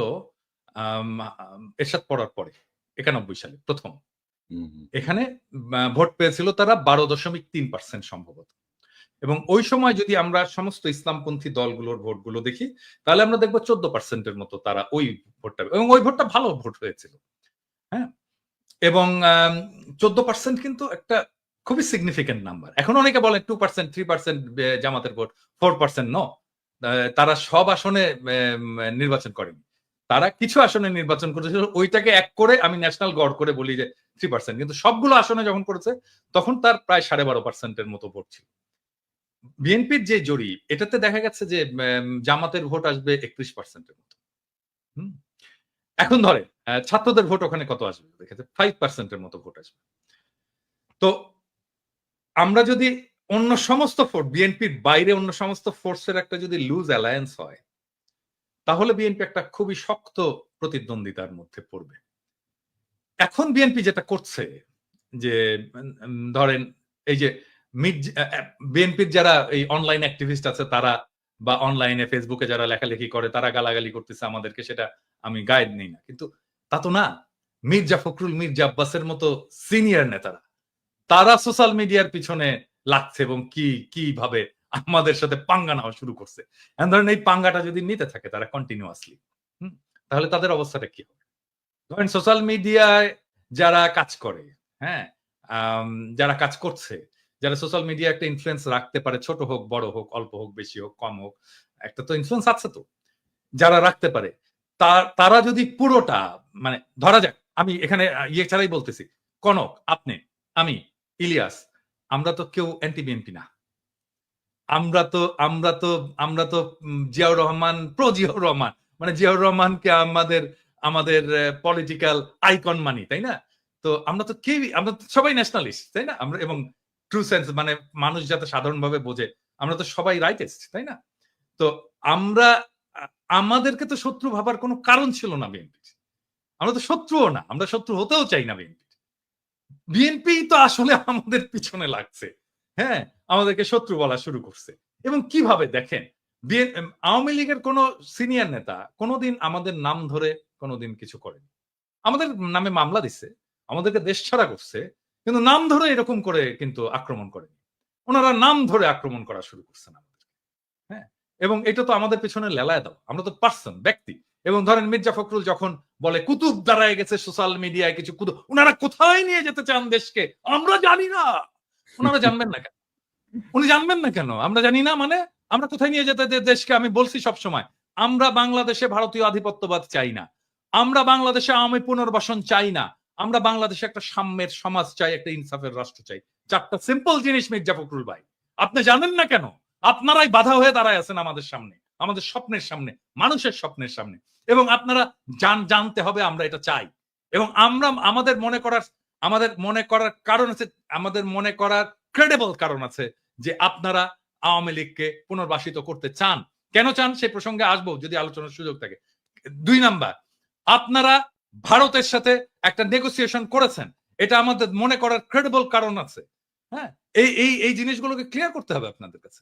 এরশাদ পড়ার পরে ৯১ সালে প্রথম। এখানে ভোট পেয়েছিল তারা ১২.৩% সম্ভবত। এবং ওই সময় যদি আমরা সমস্ত ইসলামপন্থী দলগুলোর ভোটগুলো দেখি তাহলে আমরা দেখব 14% এর মতো তারা ওই ভোটটা এবং ওই ভোটটা ভালো ভোট হয়েছিল। হ্যাঁ? এবং 14% কিন্তু একটা খুবই সিগনিফিক্যান্ট নাম্বার। এখন অনেকে বলে 2%, 3% জামাতের ভোট, 4% নো। তারা সব আসনে নির্বাচন করেনি। তারা কিছু আসনে নির্বাচন করেছিল ওইটাকে এক করে আমি ন্যাশনাল গড় করে বলি যে 3%। কিন্তু সবগুলো আসনে যখন করেছে তখন তার প্রায় 12.5% এর মতো ভোট ছিল। বিএনপির যে জরিপ এটাতে দেখা গেছে যে জামাতের ভোট আসবে 31% এর মতো। এখন ধরে ছাত্রদের ভোট ওখানে কত আসবে? দেখেছে 5% এর মতো ভোট আসবে। তো আমরা যদি অন্য সমস্ত ফোর্স বিএনপির বাইরে অন্য সমস্ত ফোর্সের একটা যদি লুজ অ্যালায়েন্স হয় তাহলে বিএনপি একটা খুবই শক্ত প্রতিদ্বন্দ্বিতার মধ্যে পড়বে। এখন বিএনপি যেটা করছে যে ধরেন এই যে বিএনপির যারা এই অনলাইন অ্যাক্টিভিস্ট আছে তারা বা অনলাইনে ফেসবুকে যারা লেখালেখি করে তারা গালাগালি করতেছে আমাদেরকে, সেটা আমি গাইড নেই না, কিন্তু তা তো না। মির্জা ফখরুল, মির্জা আব্বাসের মতো সিনিয়র নেতারা তারা সোশ্যাল মিডিয়ার পিছনে লাগছে এবং কিভাবে আমাদের সাথে পাঙ্গা নেওয়া শুরু করছে। ধরেন এই পাঙ্গাটা যদি নিতে থাকে তারা কন্টিনিউয়াসলি, তাহলে তাদের অবস্থাটা কি হবে? ধরেন সোশ্যাল মিডিয়ায় যারা কাজ করে, হ্যাঁ, যারা কাজ করছে, যারা সোশ্যাল মিডিয়া একটা ইনফ্লুয়েন্স রাখতে পারে, ছোট হোক বড় হোক, অল্প হোক বেশি হোক কম হোক, একটা তো ইনফ্লুয়েন্স আছে তো যারা রাখতে পারে, তারা যদি পুরোটা মানে ধরা যাক, আমি এখানে ছাড়াই বলতেছি, কনক, আপনি, আমি, ইলিয়াস, আমরা তো কেউ অ্যান্টি বিএনপি না। আমরা তো জিয়াউর রহমান, প্রো জিয়াউর রহমান, মানে জিয়াউর রহমানকে আমাদের পলিটিক্যাল আইকন মানি, তাই না? তো আমরা তো সবাই ন্যাশনালিস্ট, তাই না? আমরা এবং ট্রু সেন্স মানে মানুষ যাতে সাধারণভাবে বোঝে আমরা তো সবাই রাইটেস্ট, তাই না? তো আমাদেরকে তো শত্রু ভাবার কোনো কারণ ছিল না বিএনপির। আমরা তো শত্রুও না, আমরা শত্রু হতেও চাই না বিএনপি। বিএনপি তো আসলে আমাদের পিছনে লাগছে, হ্যাঁ, আমাদেরকে শত্রু বলা শুরু করছে। এবং কিভাবে দেখেন, আওয়ামী লীগের কোন সিনিয়র নেতা কোনোদিন আমাদের নাম ধরে কোনোদিন কিছু করেনি। আমাদের নামে মামলা দিচ্ছে, আমাদেরকে দেশ ছাড়া করছে, কিন্তু নাম ধরে এরকম করে কিন্তু আক্রমণ করেনি। ওনারা নাম ধরে আক্রমণ করা শুরু করছেন আমাদের, হ্যাঁ। এবং এটা তো আমাদের পেছনে লেলায় দাও, আমরা তো পার্সন, ব্যক্তি। এবং ধরেন মির্জা ফখরুল যখন বলে কুতুব দাঁড়ায় গেছে সোশ্যাল মিডিয়ায় কিছু কুতুব, ওনারা কোথায় নিয়ে যেতে চান দেশকে আমরা জানি না। ওনারা জানবেন না কেন? উনি জানবেন না কেন? আমরা জানি না মানে আমরা কোথায় নিয়ে যেতে দেশকে? আমি বলছি সবসময়, আমরা বাংলাদেশে ভারতীয় আধিপত্যবাদ চাই না, আমরা বাংলাদেশে আওয়ামী পুনর্বাসন চাই না, আমরা বাংলাদেশে একটা সাম্যের সমাজ চাই, একটা ইনসাফের রাষ্ট্র চাই। চারটা সিম্পল জিনিস মির্জা ফখরুল ভাই, আপনি জানেন না কেন? আপনারাই বাধা হয়ে দাঁড়ায় আছেন আমাদের সামনে, আমাদের স্বপ্নের সামনে, মানুষের স্বপ্নের সামনে। এবং আপনারা জানতে হবে আমরা এটা চাই। এবং আমরা আমাদের মনে করার কারণ আছে, আমাদের মনে করার ক্রেডিবল কারণ আছে যে আপনারা আওয়ামী লীগকে পুনর্বাসিত করতে চান। কেন চান সেই প্রসঙ্গে আসবো যদি আলোচনার সুযোগ থাকে। 2 নাম্বার, আপনারা ভারতের সাথে একটা নেগোসিয়েশন করেছেন, এটা আমাদের মনে করার ক্রেডিবল কারণ আছে। হ্যাঁ, এই জিনিসগুলোকে ক্লিয়ার করতে হবে আপনাদের কাছে।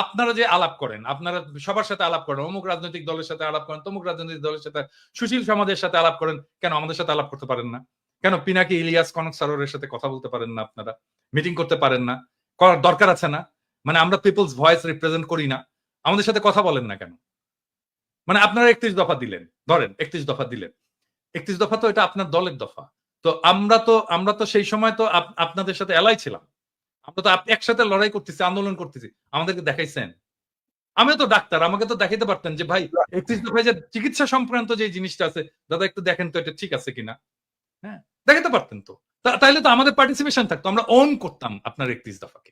আপনারা যে আলাপ করেন, আপনারা সবার সাথে আলাপ করেন, অমুক রাজনৈতিক দলের সাথে আলাপ করেন, তমুক রাজনৈতিক দলের সাথে, সুশীল সমাজের সাথে আলাপ করেন, কেন আমাদের সাথে আলাপ করতে পারেন না? কেন পিনাকি ইলিয়াস কনক সারোয়ারের সাথে কথা বলতে পারেন না? আপনারা মিটিং করতে পারেন না? করার দরকার আছে না? মানে আমরা পিপলস ভয়েস রিপ্রেজেন্ট করি না? আমাদের সাথে কথা বলেন না কেন? মানে আপনারা 31 দফা দিলেন, ধরেন 31 দফা দিলেন, 31 দফা তো এটা আপনার দলের দফা। তো আমরা তো সেই সময় তো আপনাদের সাথে এলাই ছিলাম, আমরা তো একসাথে লড়াই করতেছি, আন্দোলন করতেছি, আমাদেরকে দেখাইছেন। আমিও তো ডাক্তার, আমাকে তো দেখাইতে পারতেন যে ভাই 31 দফায় যে চিকিৎসা সংক্রান্ত যে জিনিসটা আছে, দাদা একটু দেখেন তো এটা ঠিক আছে কিনা। হ্যাঁ, দেখাতে পারতেন তো, তাইলে তো আমাদের পার্টিসিপেশন থাকতো, আমরা ওন করতাম আপনার 31 দফাকে।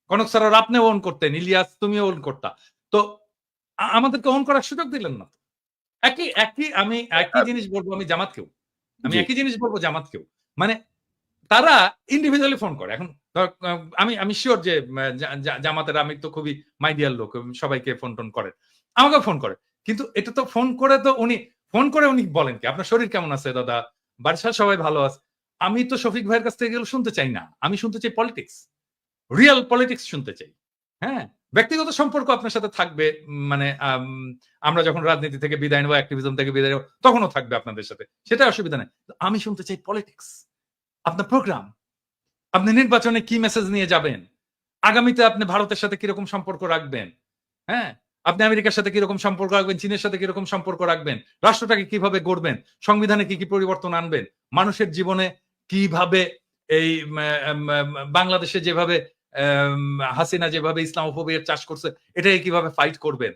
কনক স্যার আপনি ওন করতেন, ইলিয়াস তুমিও ওন করতা, তো আমাদেরকে ওন করার সুযোগ দিলেন না। আমি একই জিনিস বলবো আমি জামাতকেও, আমি একই জিনিস বলবো জামাতকেও। মানে তারা ইন্ডিভিজুয়ালি ফোন করে। এখন আমি শিওর যে জামাতের আমি তো খুবই মাইডিয়াল লোক, সবাইকে ফোন টোন করেন, আমাকেও ফোন করে। কিন্তু এটা তো ফোন করে তো উনি বলেন কি আপনার শরীর কেমন আছে দাদা, বাড়ির সবাই ভালো আছে। আমি তো শফিক ভাইয়ের কাছ থেকে এগুলো শুনতে চাই না, আমি শুনতে চাই পলিটিক্স, রিয়েল পলিটিক্স শুনতে চাই। হ্যাঁ, ব্যক্তিগত সম্পর্ক আপনার সাথে থাকবে, মানে আমরা যখন রাজনীতি থেকে বিদায় নেবো, অ্যাক্টিভিজম থেকে বিদায় নেবো, তখনও থাকবে আপনাদের সাথে, সেটা অসুবিধা নেই। আমি শুনতে চাই পলিটিক্স, আপনার প্রোগ্রাম, আপনি নির্বাচনে কি মেসেজ নিয়ে যাবেন, আগামীতে আপনি ভারতের সাথে কিরকম সম্পর্ক রাখবেন, হ্যাঁ, আপনি আমেরিকার সাথে কিরকম সম্পর্ক রাখবেন, চীনের সাথে কিরকম সম্পর্ক রাখবেন, রাষ্ট্রটাকে কিভাবে গড়বেন, সংবিধানে কি কি পরিবর্তন আনবেন, মানুষের জীবনে কিভাবে এই বাংলাদেশে যেভাবে হাসিনা যেভাবে ইসলামোফোবিয়ার চাষ করছে এটাকে কিভাবে ফাইট করবেন,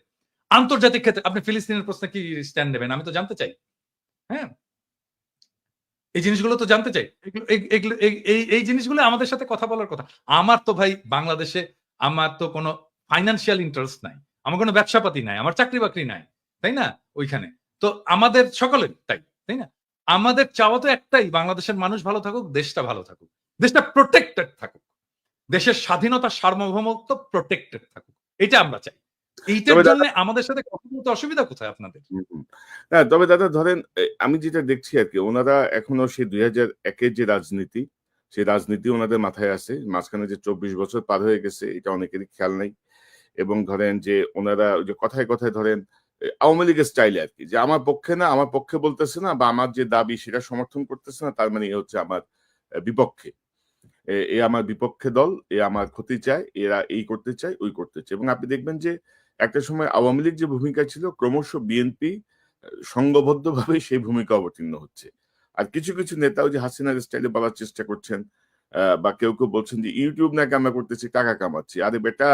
আন্তর্জাতিক ক্ষেত্রে আপনি ফিলিস্তিনের প্রশ্নে কি স্ট্যান্ড নেবেন, আমি তো জানতে চাই। হ্যাঁ, এই জিনিসগুলো তো জানতে চাই। এই জিনিসগুলো আমাদের সাথে কথা বলার কথা। আমার তো ভাই বাংলাদেশে আমার তো কোনো ফাইন্যান্সিয়াল ইন্টারেস্ট নাই, আমার কোনো ব্যবসাপাতি নাই, আমার চাকরি বাকরি নাই, তাই না? ওইখানে তো আমাদের সকলের তাই না? আমাদের চাওয়া তো একটাই, বাংলাদেশের মানুষ ভালো থাকুক, দেশটা ভালো থাকুক, দেশটা প্রোটেক্টেড থাকুক, দেশের স্বাধীনতা সার্বভৌমত্ব প্রোটেক্টেড থাকুক, এটা আমরা চাই। এইটার জন্য আমাদের সাথে কথা বলতে অসুবিধা কোথায় আপনাদের?
হ্যাঁ, তবে দাদা ধরেন আমি যেটা দেখছি আর কি, ওনারা এখনো সেই 2001-এর যে রাজনীতি, সেই রাজনীতি ওনাদের মাথায় আছে। মাঝখানে যে 24 বছর পার হয়ে গেছে এটা অনেকেরই খেয়াল নাই। এবং ধরেন যে ওনারা ওই যে কথায় কথায় ধরেন আওয়ামী লীগের স্টাইলে আর কি, যে আমার পক্ষে না, আমার পক্ষে বলতেছে না, বা আমার যে দাবি সেটা সমর্থন করতেছে না, তার মানে এ হচ্ছে আমার বিপক্ষে, এ আমার বিপক্ষে দল, এ আমার ক্ষতি চায়, এরা এই করতে চায়, ওই করতে চায়। এবং আপনি দেখবেন যে একটা সময় আওয়ামী লীগ যে ভূমিকা ছিল, ক্রমশ বিএনপি সংঘবদ্ধভাবে সেই ভূমিকা অবতীর্ণ হচ্ছে। আর কিছু কিছু নেতাও যে হাসিনার স্টাইলে বলার চেষ্টা করছেন, বা কেউ কেউ বলছেন যে ইউটিউব নাকি আমরা করতেছি, টাকা কামাচ্ছি। আরে বেটা,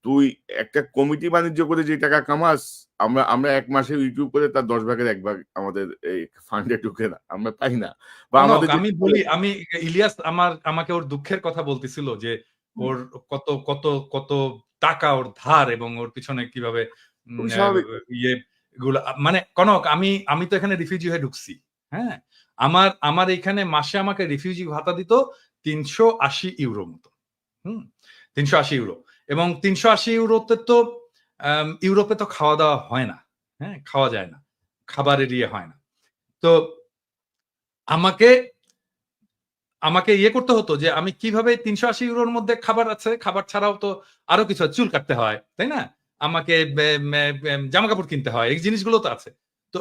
তুই একটা কমিটি বাণিজ্য করে যে টাকা কামাস, আমরা এক মাসে ইউটিউব করে তার 10 ভাগের 1 ভাগ আমাদের এই ফান্ডে ঢুকে না, আমরা পাই না। বা আমাদের
আমি বলি, ইলিয়াস আমাকে ওর দুঃখের কথা বলতেছিল যে ওর কত কত কত টাকা ওর ধার এবং ওর পিছনে কিভাবে ইয়ে গুলো, মানে কনক আমি তো এখানে রিফিউজি হয়ে ঢুকছি। হ্যাঁ, আমার এখানে মাসে আমাকে রিফিউজি ভাতা দিত 380 ইউরো মতো। 380 ইউরো, এবং 380 ইউরোতে তো ইউরোপে তো খাওয়া দাওয়া হয় না, হ্যাঁ, খাওয়া যায় না, খাবারের ইয়ে হয় না। তো আমাকে ইয়ে করতে হতো যে আমি কিভাবে 380 ইউরোর মধ্যে খাবার আছে, খাবার ছাড়াও তো আরো কিছু, চুল কাটতে হয়, তাই না, আমাকে জামা কাপড় কিনতে হয়, এই জিনিসগুলো তো আছে। তো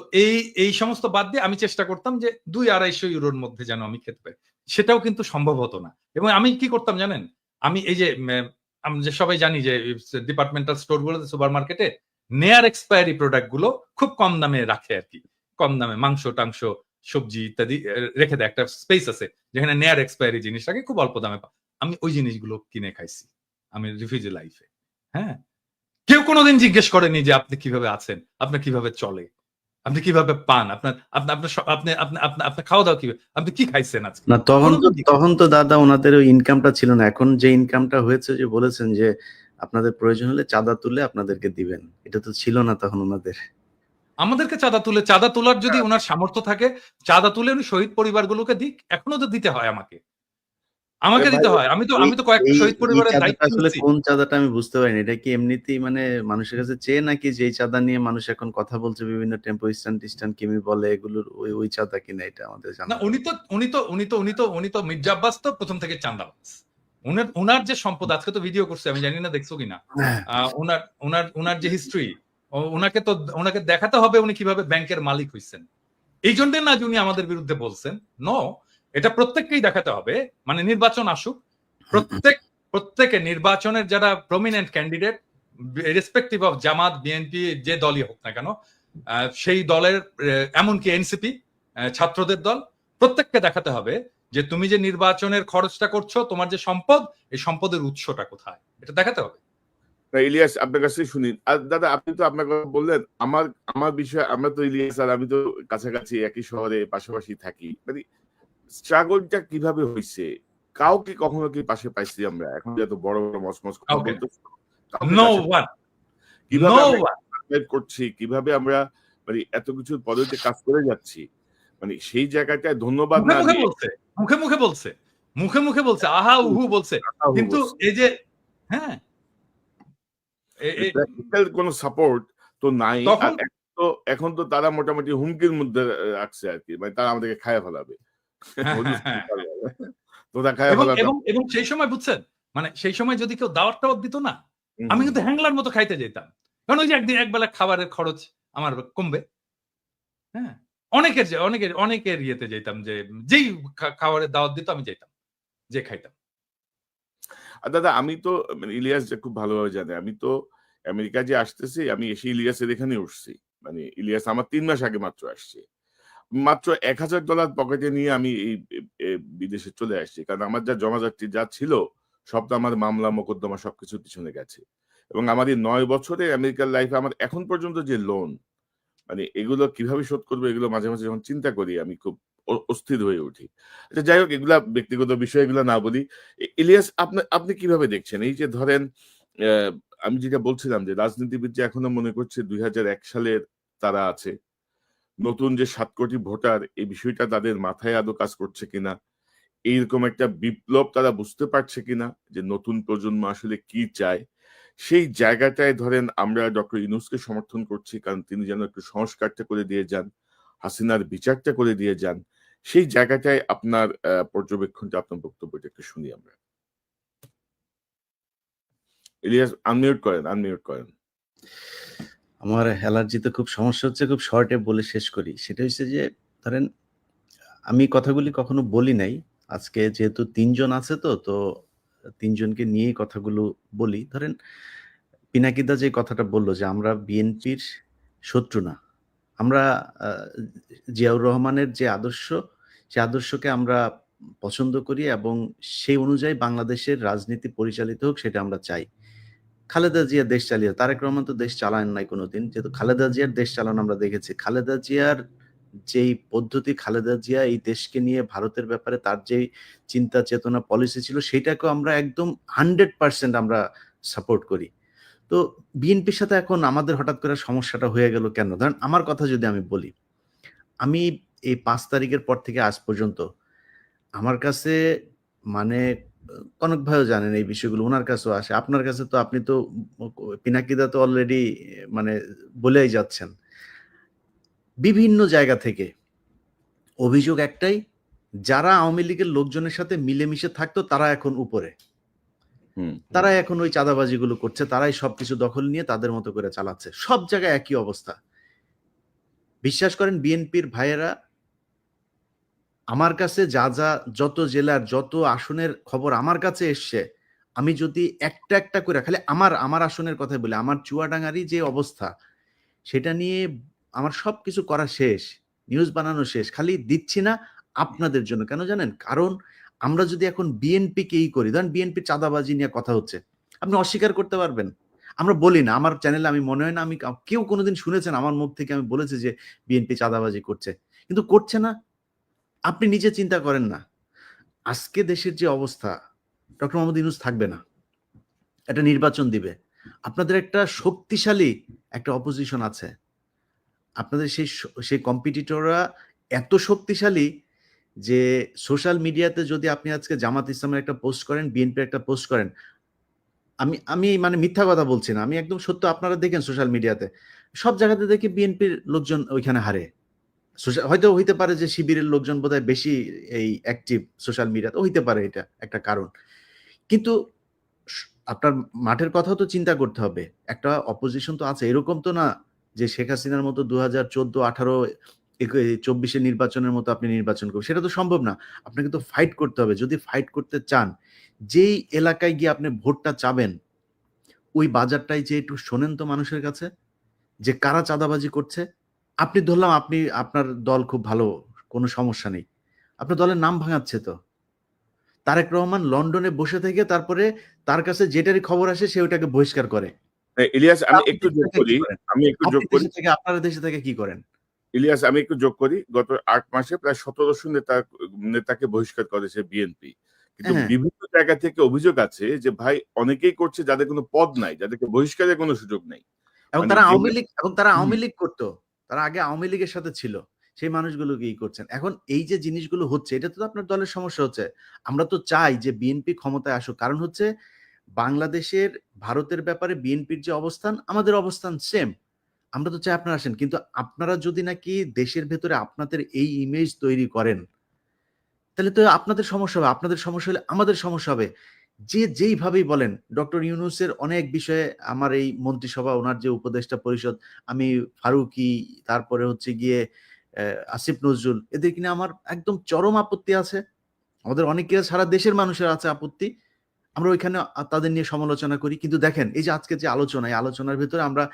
এই সমস্ত বাদ দিয়ে আমি চেষ্টা করতাম যে 200-250 ইউরোর মধ্যে যেন আমি খেতে পারি, সেটাও কিন্তু সম্ভব হতো না। এবং আমি কি করতাম জানেন, আমি এই যে আমরা যে সবাই জানি যে ডিপার্টমেন্টাল স্টোর গুলোতে, সুপার মার্কেটে নেয়ার এক্সপায়ারি প্রোডাক্ট গুলো খুব কম দামে রাখে আর কি, কম দামে মাংস টাংস সবজি ইত্যাদি রেখে দেয়, একটা স্পেস আছে যেখানে নেয়ার এক্সপায়ারি জিনিসটাকে খুব অল্প দামে আমি ওই জিনিসগুলো কিনে খাইছি আমি রিফিউজি লাইফে। হ্যাঁ, কেউ কোনোদিন জিজ্ঞেস করেনি যে আপনি কিভাবে আছেন, আপনার কিভাবে চলে, আপনি কিভাবে পান, আপনার খাওয়া দাওয়া কিভাবে, আপনি কি খাইছেন আজকে
না। তখন তো দাদা ওনাদের ওই ইনকামটা ছিল না। এখন যে ইনকামটা হয়েছে, যে বলেছেন যে আপনাদের প্রয়োজন হলে চাঁদা তুলে আপনাদেরকে দিবেন, এটা তো ছিল না তখন ওনাদের।
আমাদেরকে চাঁদা তোলার যদি ওনার সামর্থ্য থাকে, চাঁদা তুলে উনি শহীদ পরিবারগুলোকে দিক, এখনো তো দিতে হয় আমাকে
ভাই
দিতে হয়। আমি তো কয়েকটা
এই
শহীদ
এই
পরিবারের
চাঁদাটা
দায়িত্ব
আসলে
নিচ্ছি।
কোন চাঁদাটা আমি বুঝতে পারিনি। এটা কি এমনিতেই মানে মানুষের কাছে চেয়ে নাকি যে এই চাঁদা নিয়ে মানুষ এখন কথা বলছে বিভিন্ন টেম্পো স্ট্যান্ড কিমি বলে এগুলোর ওই চাঁদা কিনা এটা আমাদের
না,
জানা
উনি তো মির্জা আব্বাস তো প্রথম থেকে চাঁদাবাজ। উনার যে সম্পদ, আজকে তো ভিডিও করছে, আমি জানি না দেখছো কিনা, উনার যে হিস্ট্রি, ওনাকে দেখাতে হবে উনি কিভাবে ব্যাংকের মালিক হইছেন। এই জন্য না যে উনি আমাদের বিরুদ্ধে বলছেন, নো, এটা প্রত্যেককেই দেখাতে হবে। মানে নির্বাচন আসুক, প্রত্যেকে নির্বাচনের যারা prominent candidate, respective of Jamaat, BNP, যে দলই হোক না কেন, সেই দলের, এমনকি এনসিপি, ছাত্রদের দল, প্রত্যেককে দেখাতে হবে যে তুমি যে নির্বাচনের খরচটা করছো, তোমার যে সম্পদ, এই সম্পদের উৎসটা কোথায়, এটা দেখাতে হবে।
ইলিয়াস, আপনার কাছে শুনি। আর দাদা, আপনি তো আপনার কথা বললেন, আমার আমার বিষয়, আমরা তো ইলিয়াস আর আমি তো কাছাকাছি একই শহরে পাশাপাশি থাকি। মানে স্ট্রাগলটা কিভাবে হইছে, কাউকে কখনো কি পাশে পাইছি আমরা? এখন যত বড় বড় মসমস কথা
কাউকে
বলতো, কাউকে
নো
কাছে
ওয়ান,
কিভাবে
নো
আমরা
ওয়ান।
survive করছি, কিভাবে আমরা মানে এত কিছুর পদ্ধতিতে কাজ করে যাচ্ছি, মানে সেই জায়গাটায় ধন্যবাদ
মুখে
না
মুখে
দিয়ে
বলছে, মুখে মুখে বলছে, আহা উহু বলছে,
আহু
কিন্তু
বলছে।
এই যে, হ্যাঁ,
প্র্যাকটিক্যাল কোনো সাপোর্ট তো নাই। আর
তখন
এখন তো তারা মোটামুটি হুমকির মধ্যে রাখছে আর কি, মানে তারা আমাদেরকে খায়া ফেলাবে।
হ্যাঁ,
হুজুর
হ্যাঁ, হ্যাঁ।
তোরা খায়া
এবং
ফেলাবে।
এবং এবং সেই সময় বুঝছেন, মানে সেই সময় যদি কেউ দাওয়াত দিত না, আমি কিন্তু হ্যাংলার মতো খাইতে যেতাম। কারণ ওই যে একবেলা খাবারের খরচ আমার কমবে। হ্যাঁ, অনেকের ইয়েতে যেতাম, যে যেই খাবারের দাওয়াত দিত আমি যেতাম, যে খাইতাম।
আর দাদা, আমি তো মানে ইলিয়াস যে খুব ভালোভাবে জানে, আমি তো আমেরিকা যে আসতেছি, আমি এসে ইলিয়াসের এখানে উঠছি। মানে ইলিয়াস আমার ৩ মাস আগে মাত্র আসছে। মাত্র $১,০০০ পকেটে নিয়ে আমি এই বিদেশে চলে আসছি। কারণ আমার যা জমাজাটি যা ছিল, সব তো আমার মামলা মোকদ্দমা সবকিছুর পিছনে গেছে। এবং আমার এই ৯ বছরে আমেরিকার লাইফে আমার এখন পর্যন্ত যে লোন, মানে এগুলো কিভাবে শোধ করবো, এগুলো মাঝে মাঝে যখন চিন্তা করি আমি খুব অস্থির হয়ে উঠি। আচ্ছা, যাই হোক, এগুলা ব্যক্তিগত বিষয়, এগুলো না বলি। ইলিয়াস, আপনি কিভাবে দেখছেন এই যে ধরেন, আহ, আমি যেটা বলছিলাম যে রাজনীতিবিদ যে এখনো মনে করছে ২০০১ সালের তারা আছে, নতুন যে ৭ কোটি ভোটার, এই বিষয়টা তাদের মাথায় আদৌ কাজ করছে কিনা, এইরকম একটা বিপ্লব তারা বুঝতে পারছে কিনা যে নতুন প্রজন্ম আসলে কি চায়, সেই জায়গাটায় ধরেন আমরা ডক্টর ইউনূসকে সমর্থন করছি, কারণ তিনি যেন একটু সংস্কারটা করে দিয়ে যান, হাসিনার বিচারটা করে দিয়ে যান। সেই জায়গাটায় আপনার পর্যবেক্ষণটা, আপনার বক্তব্যটা একটু শুনি আমরা। ইলিয়াস, আনমিউট করেন।
আমার অ্যালার্জিতে খুব সমস্যা হচ্ছে, খুব শর্টে বলে শেষ করি। সেটা হচ্ছে যে ধরেন আমি কথাগুলি কখনো বলি নাই। আজকে যেহেতু ৩ জন আছে, তো ৩ জনকে নিয়েই কথাগুলো বলি। ধরেন পিনাকিদা যে কথাটা বলল যে আমরা বিএনপির শত্রু না। আমরা আ জিয়াউর রহমানের যে আদর্শ, সে আদর্শকে আমরা পছন্দ করি এবং সেই অনুযায়ী বাংলাদেশের রাজনীতি পরিচালিত হোক সেটা আমরা চাই। খালেদা জিয়া দেশ চালিয়ে, তারেক রহমান তো দেশ চালান নাই কোনোদিন। যেহেতু খালেদা জিয়ার দেশ চালানো আমরা দেখেছি। খালেদা জিয়ার যেই পদ্ধতি, খালেদা জিয়া এই দেশকে নিয়ে ভারতের ব্যাপারে তার যেই চিন্তা চেতনা পলিসি ছিল সেটাকেও আমরা একদম 100% আমরা সাপোর্ট করি। তো বিএনপির সাথে এখন আমাদের হঠাৎ করে সমস্যাটা হয়ে গেল কেন? ধরেন আমার কথা যদি আমি বলি, আমি এই ৫ তারিখের পর থেকে আজ পর্যন্ত আমার কাছে মানে কনক ভাইও জানেন এই বিষয়গুলো, উনার কাছেও আসে। আপনার কাছে তো আপনি তো পিনাকিদা তো অলরেডি মানে বলেই যাচ্ছেন। বিভিন্ন জায়গা থেকে অভিযোগ একটাই, যারা আওয়ামী লীগের লোকজনের সাথে মিলেমিশে থাকতো তারা এখন উপরে। তারা এখন ওই চাঁদাবাজিগুলো করছে, তারাই সবকিছু দখল নিয়ে তাদের মতো করে চালাচ্ছে। সব জায়গায় একই অবস্থা। বিশ্বাস করেন বিএনপির ভাইয়েরা, আমার কাছে যত জেলার যত আসনের খবর আমার কাছে এসছে, আমি যদি একটা একটা করে খালি আমার আসনের কথাই বলি, আমার চুয়াডাঙ্গারই যে অবস্থা সেটা নিয়ে আমার সবকিছু করা শেষ, নিউজ বানানো শেষ, খালি দিচ্ছি না আপনাদের জন্য। কেন জানেন? কারণ আমরা যদি এখন বিএনপিকেই করি, ধরেন বিএনপি চাঁদাবাজি নিয়ে কথা হচ্ছে, আপনি অস্বীকার করতে পারবেন? আমরা বলি না, আমার চ্যানেলে আমি মনে হয় না আমি কেউ কোনোদিন শুনেছেন আমার মুখ থেকে আমি বলেছি যে বিএনপি চাঁদাবাজি করছে, কিন্তু করছে না। আপনি নিজে চিন্তা করেন না, আজকে দেশের যে অবস্থা, ডক্টর মোহাম্মদ ইউনূস থাকবে না, একটা নির্বাচন দিবে, আপনাদের একটা শক্তিশালী একটা অপোজিশন আছে, আপনাদের সেই কম্পিটিটররা এত শক্তিশালী যে সোশ্যাল মিডিয়াতে যদি আপনি আজকে জামাত ইসলামের একটা পোস্ট করেন, বিএনপির একটা পোস্ট করেন, আমি মানে মিথ্যা কথা বলছি না, আমি একদম সত্য, আপনারা দেখেন সোশ্যাল মিডিয়াতে সব জায়গাতে দেখি বিএনপির লোকজন ওইখানে হারে। হয়তো হইতে পারে যে শিবিরের লোকজন বোধহয় বেশি এই অ্যাক্টিভ সোশ্যাল মিডিয়াতে, হইতে পারে, এটা একটা কারণ। কিন্তু আপনার মাঠের কথাও তো চিন্তা করতে হবে, একটা অপোজিশন তো আছে, এরকম তো না যে শেখ হাসিনার মতো 2014, 18, 24 নির্বাচনের মতো আপনি নির্বাচন করবেন, সেটা তো সম্ভব না। আপনাকে তো ফাইট করতে হবে। যদি ফাইট করতে চান, যেই এলাকায় গিয়ে আপনি ভোটটা চাবেন, ওই বাজারটাই যে একটু শোনেন তো মানুষের কাছে যে কারা চাঁদাবাজি করছে। আপনি ধরলাম আপনি, আপনার দল খুব ভালো, কোনো সমস্যা নেই, আপনার দলের নাম ভাঙাচ্ছে তো। তারেক রহমান লন্ডনে বসে থেকে তারপরে তার কাছে যেটারই খবর আসে সে ওটাকে বহিষ্কার করে।
ইলিয়াস, আমি
আপনি
একটু
দেশে
যোগ
থেকে
করি
কি করেন?
আমি একটু যোগ
আপনি
করি
দেশে থেকে, আপনারা দেশে থেকে কি করেন?
ইলিয়াস, আমি একটু যোগ করি। গত ৮ মাসে প্রায় ১৭০০ নেতাকে বহিষ্কার করেছে বিএনপি। কিন্তু
হ্যাঁ,
বিভিন্ন জায়গা থেকে অভিযোগ আছে যে ভাই অনেকেই করছে যাদের কোনো পদ নাই, যাদেরকে বহিষ্কারের কোনো সুযোগ নেই।
এবং
মানে
তারা আওয়ামী
যেগুলো
লীগ, এবং তারা
হুম,
আওয়ামী লীগ করতো। তারা আগে আওয়ামী লীগের সাথে ছিল। সেই মানুষগুলোকে ই করছেন। এখন এই যে জিনিসগুলো হচ্ছে, এটা তো আপনার দলের সমস্যা হচ্ছে। আমরা তো চাই যে বিএনপি ক্ষমতায় আসুক। কারণ হচ্ছে বাংলাদেশের, ভারতের ব্যাপারে বিএনপির যে অবস্থান, আমাদের অবস্থান সেম। আমরা তো চাই আপনারা আসেন। কিন্তু আপনারা যদি নাকি দেশের ভেতরে আপনাদের এই ইমেজ তৈরি করেন, তাহলে তো আপনাদের সমস্যা হবে। আপনাদের সমস্যা হলে আমাদের সমস্যা হবে। যে যেইভাবেই বলেন, ডক্টর ইউনূসের অনেক বিষয়ে আমার এই মন্ত্রিসভা, ওনার যে উপদেষ্টা পরিষদ, আমি ফারুকী, তারপরে হচ্ছে গিয়ে আসিফ নজরুল, এদেরকে নিয়ে আমার একদম চরম আপত্তি আছে। আমাদের অনেকের, সারা দেশের মানুষের আছে আপত্তি। আমরা ওইখানে তাদের নিয়ে সমালোচনা করি। কিন্তু দেখেন, এই যে আজকে যে আলোচনা, এই আলোচনার ভেতরে আমরা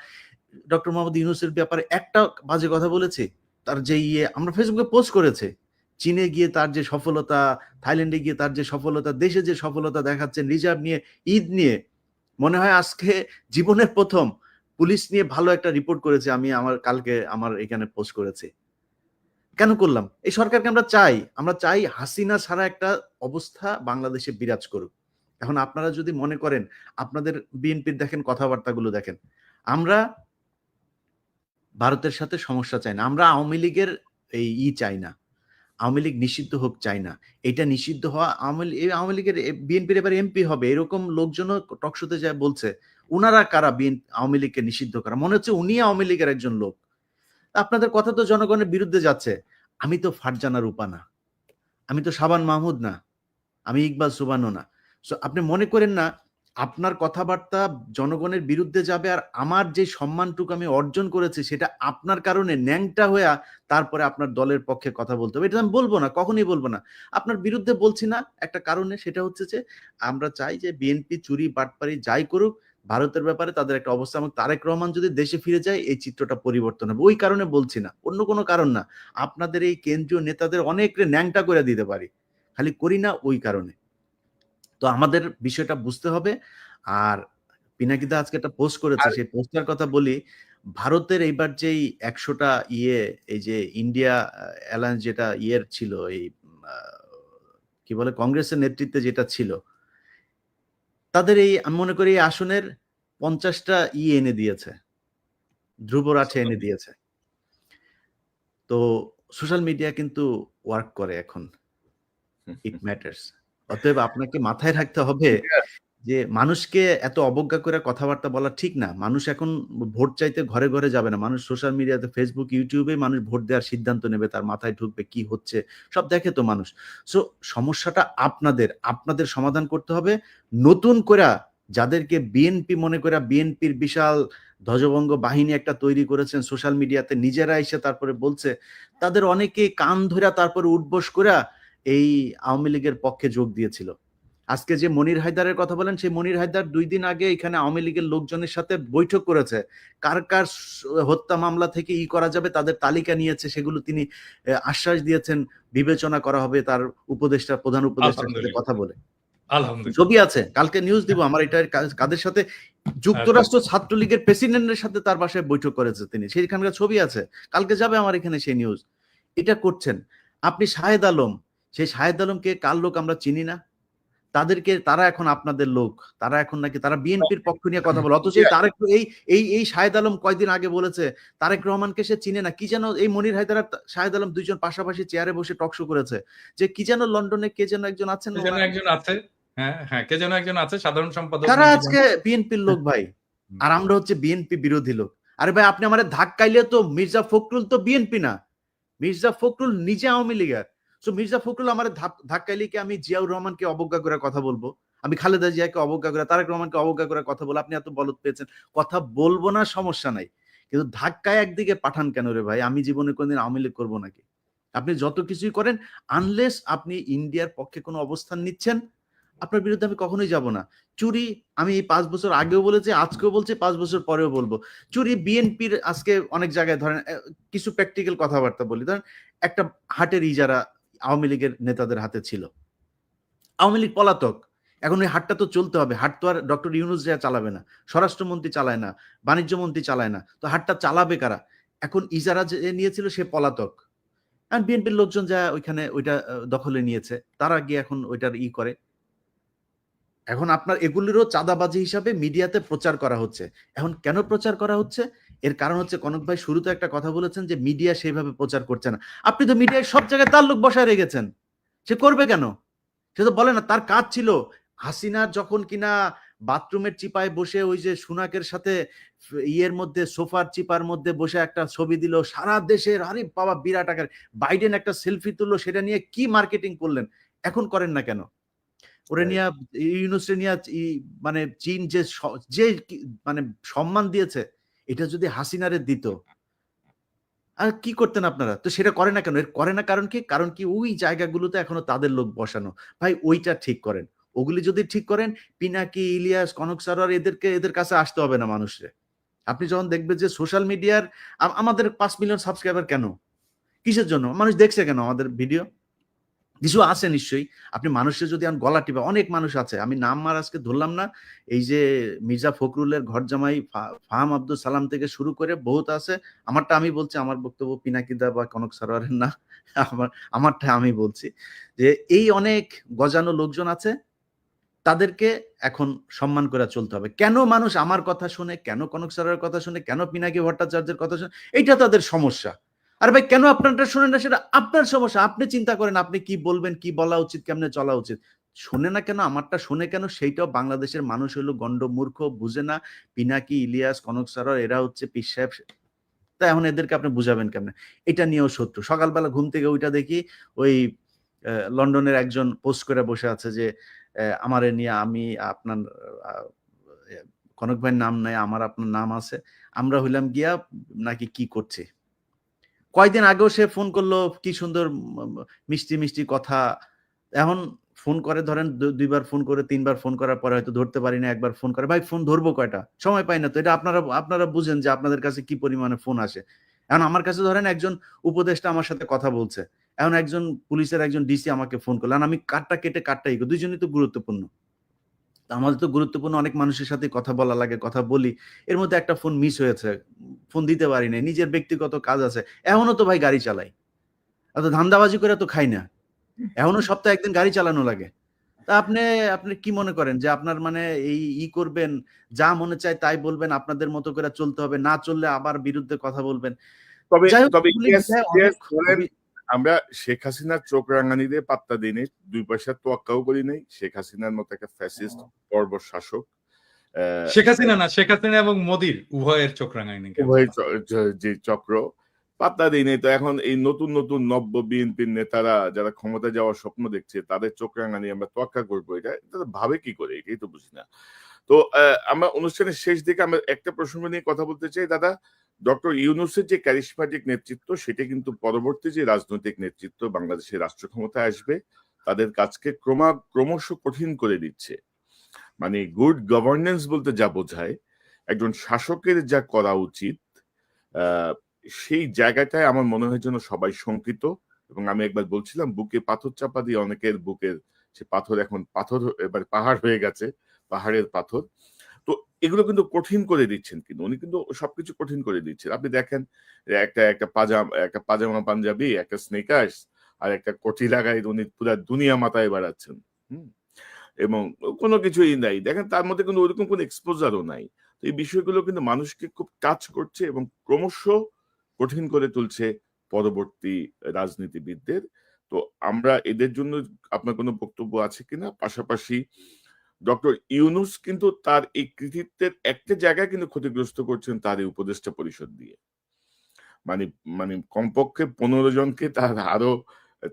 ডক্টর মোহাম্মদ ইউনূসের ব্যাপারে একটা বাজে কথা বলেছি? তার যে আমরা ফেসবুকে পোস্ট করেছি। চীনে গিয়ে তার যে সফলতা, থাইল্যান্ডে গিয়ে তার যে সফলতা, দেশে যে সফলতা দেখাচ্ছেন, রিজার্ভ নিয়ে, ঈদ নিয়ে, মনে হয় আজকে জীবনের ১ম পুলিশ নিয়ে ভালো একটা রিপোর্ট করেছি আমি, আমার কালকে আমার এখানে পোস্ট করেছি। কেন করলাম? এই সরকারকে আমরা চাই। আমরা চাই হাসিনা ছাড়া একটা অবস্থা বাংলাদেশে বিরাজ করুক। এখন আপনারা যদি মনে করেন, আপনাদের বিএনপির দেখেন কথাবার্তাগুলো দেখেন। আমরা ভারতের সাথে সমস্যা চাই না। আমরা আওয়ামী লীগের চাই না। আওয়ামী লীগ নিষিদ্ধ হোক চাই না। এটা নিষিদ্ধ হওয়া, এই আওয়ামী লীগের বিএনপির এবার এমপি হবে, এরকম লোকজনও টকশোতে যায় বলছে। উনারা কারা আওয়ামী লীগকে নিষিদ্ধ করা? মনে হচ্ছে উনি আওয়ামী লীগের একজন লোক। আপনাদের কথা তো জনগণের বিরুদ্ধে যাচ্ছে। আমি তো ফারজানা রূপা না। আমি তো সাবান মাহমুদ না। আমি ইকবাল সুবানো না। সো আপনি মনে করেন না আপনার কথাবার্তা জনগণের বিরুদ্ধে যাবে, আর আমার যে সম্মানটুকু আমি অর্জন করেছি সেটা আপনার কারণে ন্যাংটা হইয়া তারপরে আপনার দলের পক্ষে কথা বলতে হবে, এটা আমি বলবো না, কখনোই বলবো না। আপনার বিরুদ্ধে বলছি না একটা কারণে, সেটা হচ্ছে যে আমরা চাই যে বিএনপি চুরি বাটপারি যাই করুক, ভারতের ব্যাপারে তাদের একটা অবস্থা, এবং তারেক রহমান যদি দেশে ফিরে যায় এই চিত্রটা পরিবর্তন হবে। ওই কারণে বলছি না, অন্য কোনো কারণ না। আপনাদের এই কেন্দ্রীয় নেতাদের অনেক ন্যাংটা করে দিতে পারি, খালি করি না ওই কারণে। তো আমাদের বিষয়টা বুঝতে হবে। আর পিনাকিদা আজকে একটা পোস্ট করেছে,
আর
সেই পোস্টটার কথা বলি। ভারতের এইবার যেই ১০০টা এই যে ইন্ডিয়া অ্যালায়েন্স যেটা ছিল, এই কি বলে, কংগ্রেসের নেতৃত্বে যেটা ছিল, তাদের এই, আমি মনে করি এই আসনের ৫০টা এনে দিয়েছে, ধ্রুবরাঠে এনে দিয়েছে। তো সোশ্যাল মিডিয়া কিন্তু ওয়ার্ক করে এখন, ইট ম্যাটার্স। অতএব আপনাকে মাথায় রাখতে হবে যে মানুষকে এত অবজ্ঞা করে কথাবার্তা বলা ঠিক না। মানুষ এখন ভোট চাইতে ঘরে, ঘরে যাবে না। মানুষ সোশ্যাল মিডিয়াতে, ফেসবুক, ইউটিউবে মানুষ ভোট দেওয়ার সিদ্ধান্ত নেবে। তার মাথায় ঢুকবে কি হচ্ছে, সব দেখে তো মানুষ। সো সমস্যাটা আপনাদের সমাধান করতে হবে। নতুন কইরা যাদেরকে বিএনপি মনে কইরা, বিএনপির বিশাল ধ্বজভঙ্গ বাহিনী একটা তৈরি করেছেন সোশ্যাল মিডিয়াতে, নিজেরা এসে তারপরে বলছে, তাদের অনেকে কান ধইরা তারপরে উঠবোস কইরা এই আওয়ামী লীগের পক্ষে যোগ দিয়েছিল। আজকে যে মনির হায়দারের কথা বলেন, সেই মনির হায়দার ২ দিন আগে এখানে আওয়ামী লীগের লোকজনের সাথে বৈঠক করেছে। কার, কার হত্যা মামলা থেকে করা যাবে তাদের তালিকা নিয়েছে। সেগুলো তিনি আশ্বাস দিয়েছেন বিবেচনা করা হবে তার প্রধান উপদেষ্টার সাথে কথা বলে।
আলহামদুলিল্লাহ।
ছবি আছে। কালকে নিউজ দিব। আমার এটা কাদের সাথে, যুক্তরাষ্ট্র ছাত্রলীগের প্রেসিডেন্টের সাথে তার বাসায় বৈঠক করেছে তিনি। সেখানকার ছবি আছে। কালকে যাবে আমার এখানে সেই নিউজ। এটা করছেন। আপনি শাহেদ আলম, সেই শাহেদ আলমকে কার লোক আমরা চিনি না? তারা এখন আপনাদের লোক, তারা এখন নাকি তারা বিএনপির পক্ষ নিয়ে কথা বলে, অথচ তারেক এই এই এই শাহেদ আলম কয়দিন আগে বলেছে তারেক রহমানকে সে চিনে না, কি যেন এই মনির হায়দার আর শাহেদ আলম দুইজন পাশাপাশি চেয়ারে বসে টক শো করেছে যে কি যেন লন্ডনে কে যেন একজন আছেন,
কে যেন একজন আছে, হ্যাঁ হ্যাঁ, কে যেন একজন আছে সাধারণ সম্পাদক
তারা
নাকি
আজকে বিএনপির লোক ভাই, আর আমরা হচ্ছে বিএনপি বিরোধী লোক। আরে ভাই আপনি আমাদের ধাক্কাইলে তো মির্জা ফখরুল তো বিএনপি না, মির্জা ফখরুল নিজে আওয়ামী লীগের। সো মির্জা ফখরুল আমার ধাক্কাইলে কি আমি জিয়াউর রহমানকে অবজ্ঞা করে কথা বলবো, আমি খালেদা জিয়াকে অবজ্ঞা করে, তারেক রহমানকে অবজ্ঞা করে কথা বলবো? আপনি এত বলদ পেয়েছেন, কথা বলবো না, সমস্যা নাই, কিন্তু ধাক্কায় একদিকে পাঠান কেন রে ভাই? আমি জীবনে কোনদিন আওয়ামী লীগ করবো নাকি? আপনি যত কিছুই করেন, আনলেস আপনি ইন্ডিয়ার পক্ষে কোনো অবস্থান নিচ্ছেন, আপনার বিরুদ্ধে আমি কখনোই যাব না। চুরি আমি এই 5 বছর আগেও বলেছি, আজকেও বলছি, 5 বছর পরেও বলবো। চুরি বিএনপির আজকে অনেক জায়গায় ধরেন কিছু প্র্যাকটিক্যাল কথাবার্তা বলি, ধরেন একটা হাটের ইজারা আওয়ামী লীগের নেতাদের হাতে ছিল, আওয়ামী লীগ পলাতক, এখন ওই হাটটা তো চলতে হবে, হাট তো আর ডক্টর ইউনূস যা চালাবে না, স্বরাষ্ট্রমন্ত্রী চালায় না, বাণিজ্য মন্ত্রী চালায় না, তো হাটটা চালাবে কারা? এখন ইজারা যে নিয়েছিল সে পলাতক, আর বিএনপির লোকজন যা ওইখানে ওইটা দখলে নিয়েছে, তারা গিয়ে এখন ওইটার করে। এখন আপনার এগুলিরও চাঁদাবাজি হিসাবে মিডিয়াতে প্রচার করা হচ্ছে। এখন কেন প্রচার করা হচ্ছে? এর কারণ হচ্ছে কনক ভাই শুরুতে একটা কথা বলেছেন যে মিডিয়া সেইভাবে প্রচার করছে না। আপনি তো মিডিয়ায় সব জায়গায় তার লোক বসায় রেখেছেন, সে করবে কেন? সে তো বলে না, তার কাজ ছিল হাসিনার যখন কিনা বাথরুমের চিপায় বসে ওই যে সুনাকের সাথে ইয়ের মধ্যে সোফার চিপার মধ্যে বসে একটা ছবি দিল, সারা দেশের আরে বাবা বিরাট আকার, বাইডেন একটা সেলফি তুললো, সেটা নিয়ে কি মার্কেটিং করলেন, এখন করেন না কেন? ওরে নিয়ে ইউনুসে নিয়ে মানে চীন যে যে মানে সম্মান দিয়েছে, এটা যদি হাসিনারে দিত আর কি করতেন আপনারা? তো সেটা করে না কেন? এর করে না কারণ কি? কারণ কি ওই জায়গাগুলোতে এখনো তাদের লোক বসানো। ভাই ওইটা ঠিক করেন। ওগুলি যদি ঠিক করেন, পিনাকি, ইলিয়াস, কনক সারোয়ার এদের কাছে আসতে হবে না মানুষরে। আপনি যখন দেখবেন যে সোশ্যাল মিডিয়ার আমাদের 5 মিলিয়ন সাবস্ক্রাইবার কেন? কিসের জন্য? মানুষ দেখছে কেন আমাদের ভিডিও? কিছু আছে নিশ্চয়ই। আপনি মানুষের যদি গলা টিপে, অনেক মানুষ আছে, আমি নাম আর আজকে ধরলাম না, এই যে মির্জা ফখরুলের ঘর জামাই ফাহাম আব্দুল সালাম থেকে শুরু করে বহুত আছে। আমারটা আমি বলছি, আমার বক্তব্য পিনাকিদা বা কনক সারোয়ারের না, আমারটা আমি বলছি যে এই অনেক গজানো লোকজন আছে, তাদেরকে এখন সম্মান করে চলতে হবে। কেন মানুষ আমার কথা শুনে, কেন কনক সারোয়ারের কথা শুনে, কেন পিনাকি ভট্টাচার্যের কথা শুনে, এইটা তাদের সমস্যা। আর ভাই কেন আপনারটা শোনেন না, সেটা আপনার সমস্যা। আপনি চিন্তা করেন আপনি কি বলবেন, কি বলা উচিত, কেমনে চলা উচিত। শোনে না কেন, আমারটা শোনে কেন, সেইটাও বাংলাদেশের মানুষ হলো গন্ড মূর্খ, বুঝে না। পিনাকি, ইলিয়াস, কনক সারোয়ার এরা হচ্ছে পীর সাহেব, তা এখন এদেরকে আপনি বুঝাবেন কেমনে? এটা নিয়েও শত্রু। সকালবেলা ঘুম থেকে ওইটা দেখি, ওই লন্ডনের একজন পোস্ট করে বসে আছে যে আমারে নিয়ে আমি আপনার কনক ভাইয়ের নাম নাই, আমার আপনার নাম আছে, আমরা হইলাম গিয়া নাকি কি করছে। কয়দিন আগেও সে ফোন করলো, কি সুন্দর মিষ্টি মিষ্টি কথা। এখন ফোন করে ধরেন 2বার ফোন করে, 3বার ফোন করার পরে হয়তো ধরতে পারি না, একবার ফোন করে, ভাই ফোন ধরবো কয়টা, সময় পাই না তো। এটা আপনারা বুঝেন যে আপনাদের কাছে কি পরিমাণে ফোন আসে। এখন আমার কাছে ধরেন একজন উপদেষ্টা আমার সাথে কথা বলছে, এখন একজন পুলিশের একজন ডিসি আমাকে ফোন করলো, আমি কাটটা কেটে কাটটা দুইজনই তো গুরুত্বপূর্ণ। আমাদের তো গুরুত্বপূর্ণ অনেক মানুষের সাথে কথা বলা লাগে, কথা বলি, এর মধ্যে একটা ফোন মিস হয়েছে, ফোন দিতে পারি না, নিজের ব্যক্তিগত কাজ আছে। এখনো তো ভাই গাড়ি চালাই, অত ধান্দাবাজি করে তো খাই না, এখনো সপ্তাহে একদিন গাড়ি চালানো লাগে। তা আপনি কি মনে করেন যে আপনার মানে এই করবেন, যা মনে চায় তাই বলবেন, আপনাদের মতো করে চলতে হবে, না চললে আবার বিরুদ্ধে কথা বলবেন?
তবে
যাই হোক,
তবে
এগুলি বিষয়ে অনেক
আমরা শেখ হাসিনার চোখ রাঙানি দিয়ে পাত্তা দিই নাই, 2 পয়সার তোয়াক্কাও করি নাই। শেখ হাসিনার মতো একটা ফ্যাসিস্ট বর্বর শাসক,
শেখ হাসিনা না, শেখ হাসিনা এবং মোদির উভয়ের চোখ রাঙায় নাকি
উভয় যে চক্র, পাত্তা দিই নাই। তো এখন এই নতুন নতুন নব্য বিএনপির নেতারা যারা ক্ষমতা যাওয়ার স্বপ্ন দেখছে, তাদের চোখ রাঙানি আমরা তোয়াক্কা করবো, এটা ভাবে কি করে, এটাই তো বুঝি না। তো আমরা অনুষ্ঠানের শেষ দিকে আমরা একটা প্রসঙ্গ নিয়ে কথা বলতে চাই দাদা। ডক্টর ইউনূসের যে ক্যারিসমাটিক নেতৃত্ব, সেটা কিন্তু পরবর্তী যে রাজনৈতিক নেতৃত্ব বাংলাদেশের রাষ্ট্র ক্ষমতায় আসবে, তাদের কাজকে ক্রমশ কঠিন করে দিচ্ছে। মানে গুড গভর্নেন্স বলতে যা বোঝায়, একজন শাসকের যা করা উচিত, সেই জায়গাটায় আমার মনে হয় যেন সবাই শঙ্কিত। এবং আমি একবার বলছিলাম, বুকে পাথর চাপা দিয়ে অনেকের বুকের সে পাথর এখন পাথর এবার পাহাড় হয়ে গেছে, পাহাড়ের পাথর। তো এগুলো কিন্তু কঠিন করে দিচ্ছেন, কিন্তু উনি কিন্তু সবকিছু কঠিন করে দিচ্ছেন। আপনি দেখেন একটা পাজামা পাঞ্জাবি, একটা স্নেকার্স আর একটা কটি লাগাই উনি পুরা দুনিয়া মাথায় বেড়াচ্ছেন। এবং কোনো কিছুই নাই, দেখেন তার মধ্যে কিন্তু ওইরকম কোনো এক্সপোজারও নাই। তো এই বিষয়গুলো কিন্তু মানুষকে খুব টাচ করছে এবং ক্রমশ কঠিন করে তুলছে পরবর্তী রাজনীতিবিদদের। তো আমরা এদের জন্য আপনার কোনো বক্তব্য আছে কিনা? পাশাপাশি ডক্টর ইউনূস কিন্তু তার এই কৃতিত্বের একটা জায়গায় কিন্তু ক্ষতিগ্রস্ত করছেন তার এই উপদেষ্টা পরিষদ দিয়ে। মানে মানে কমপক্ষে ১৫ জনকে তার আরো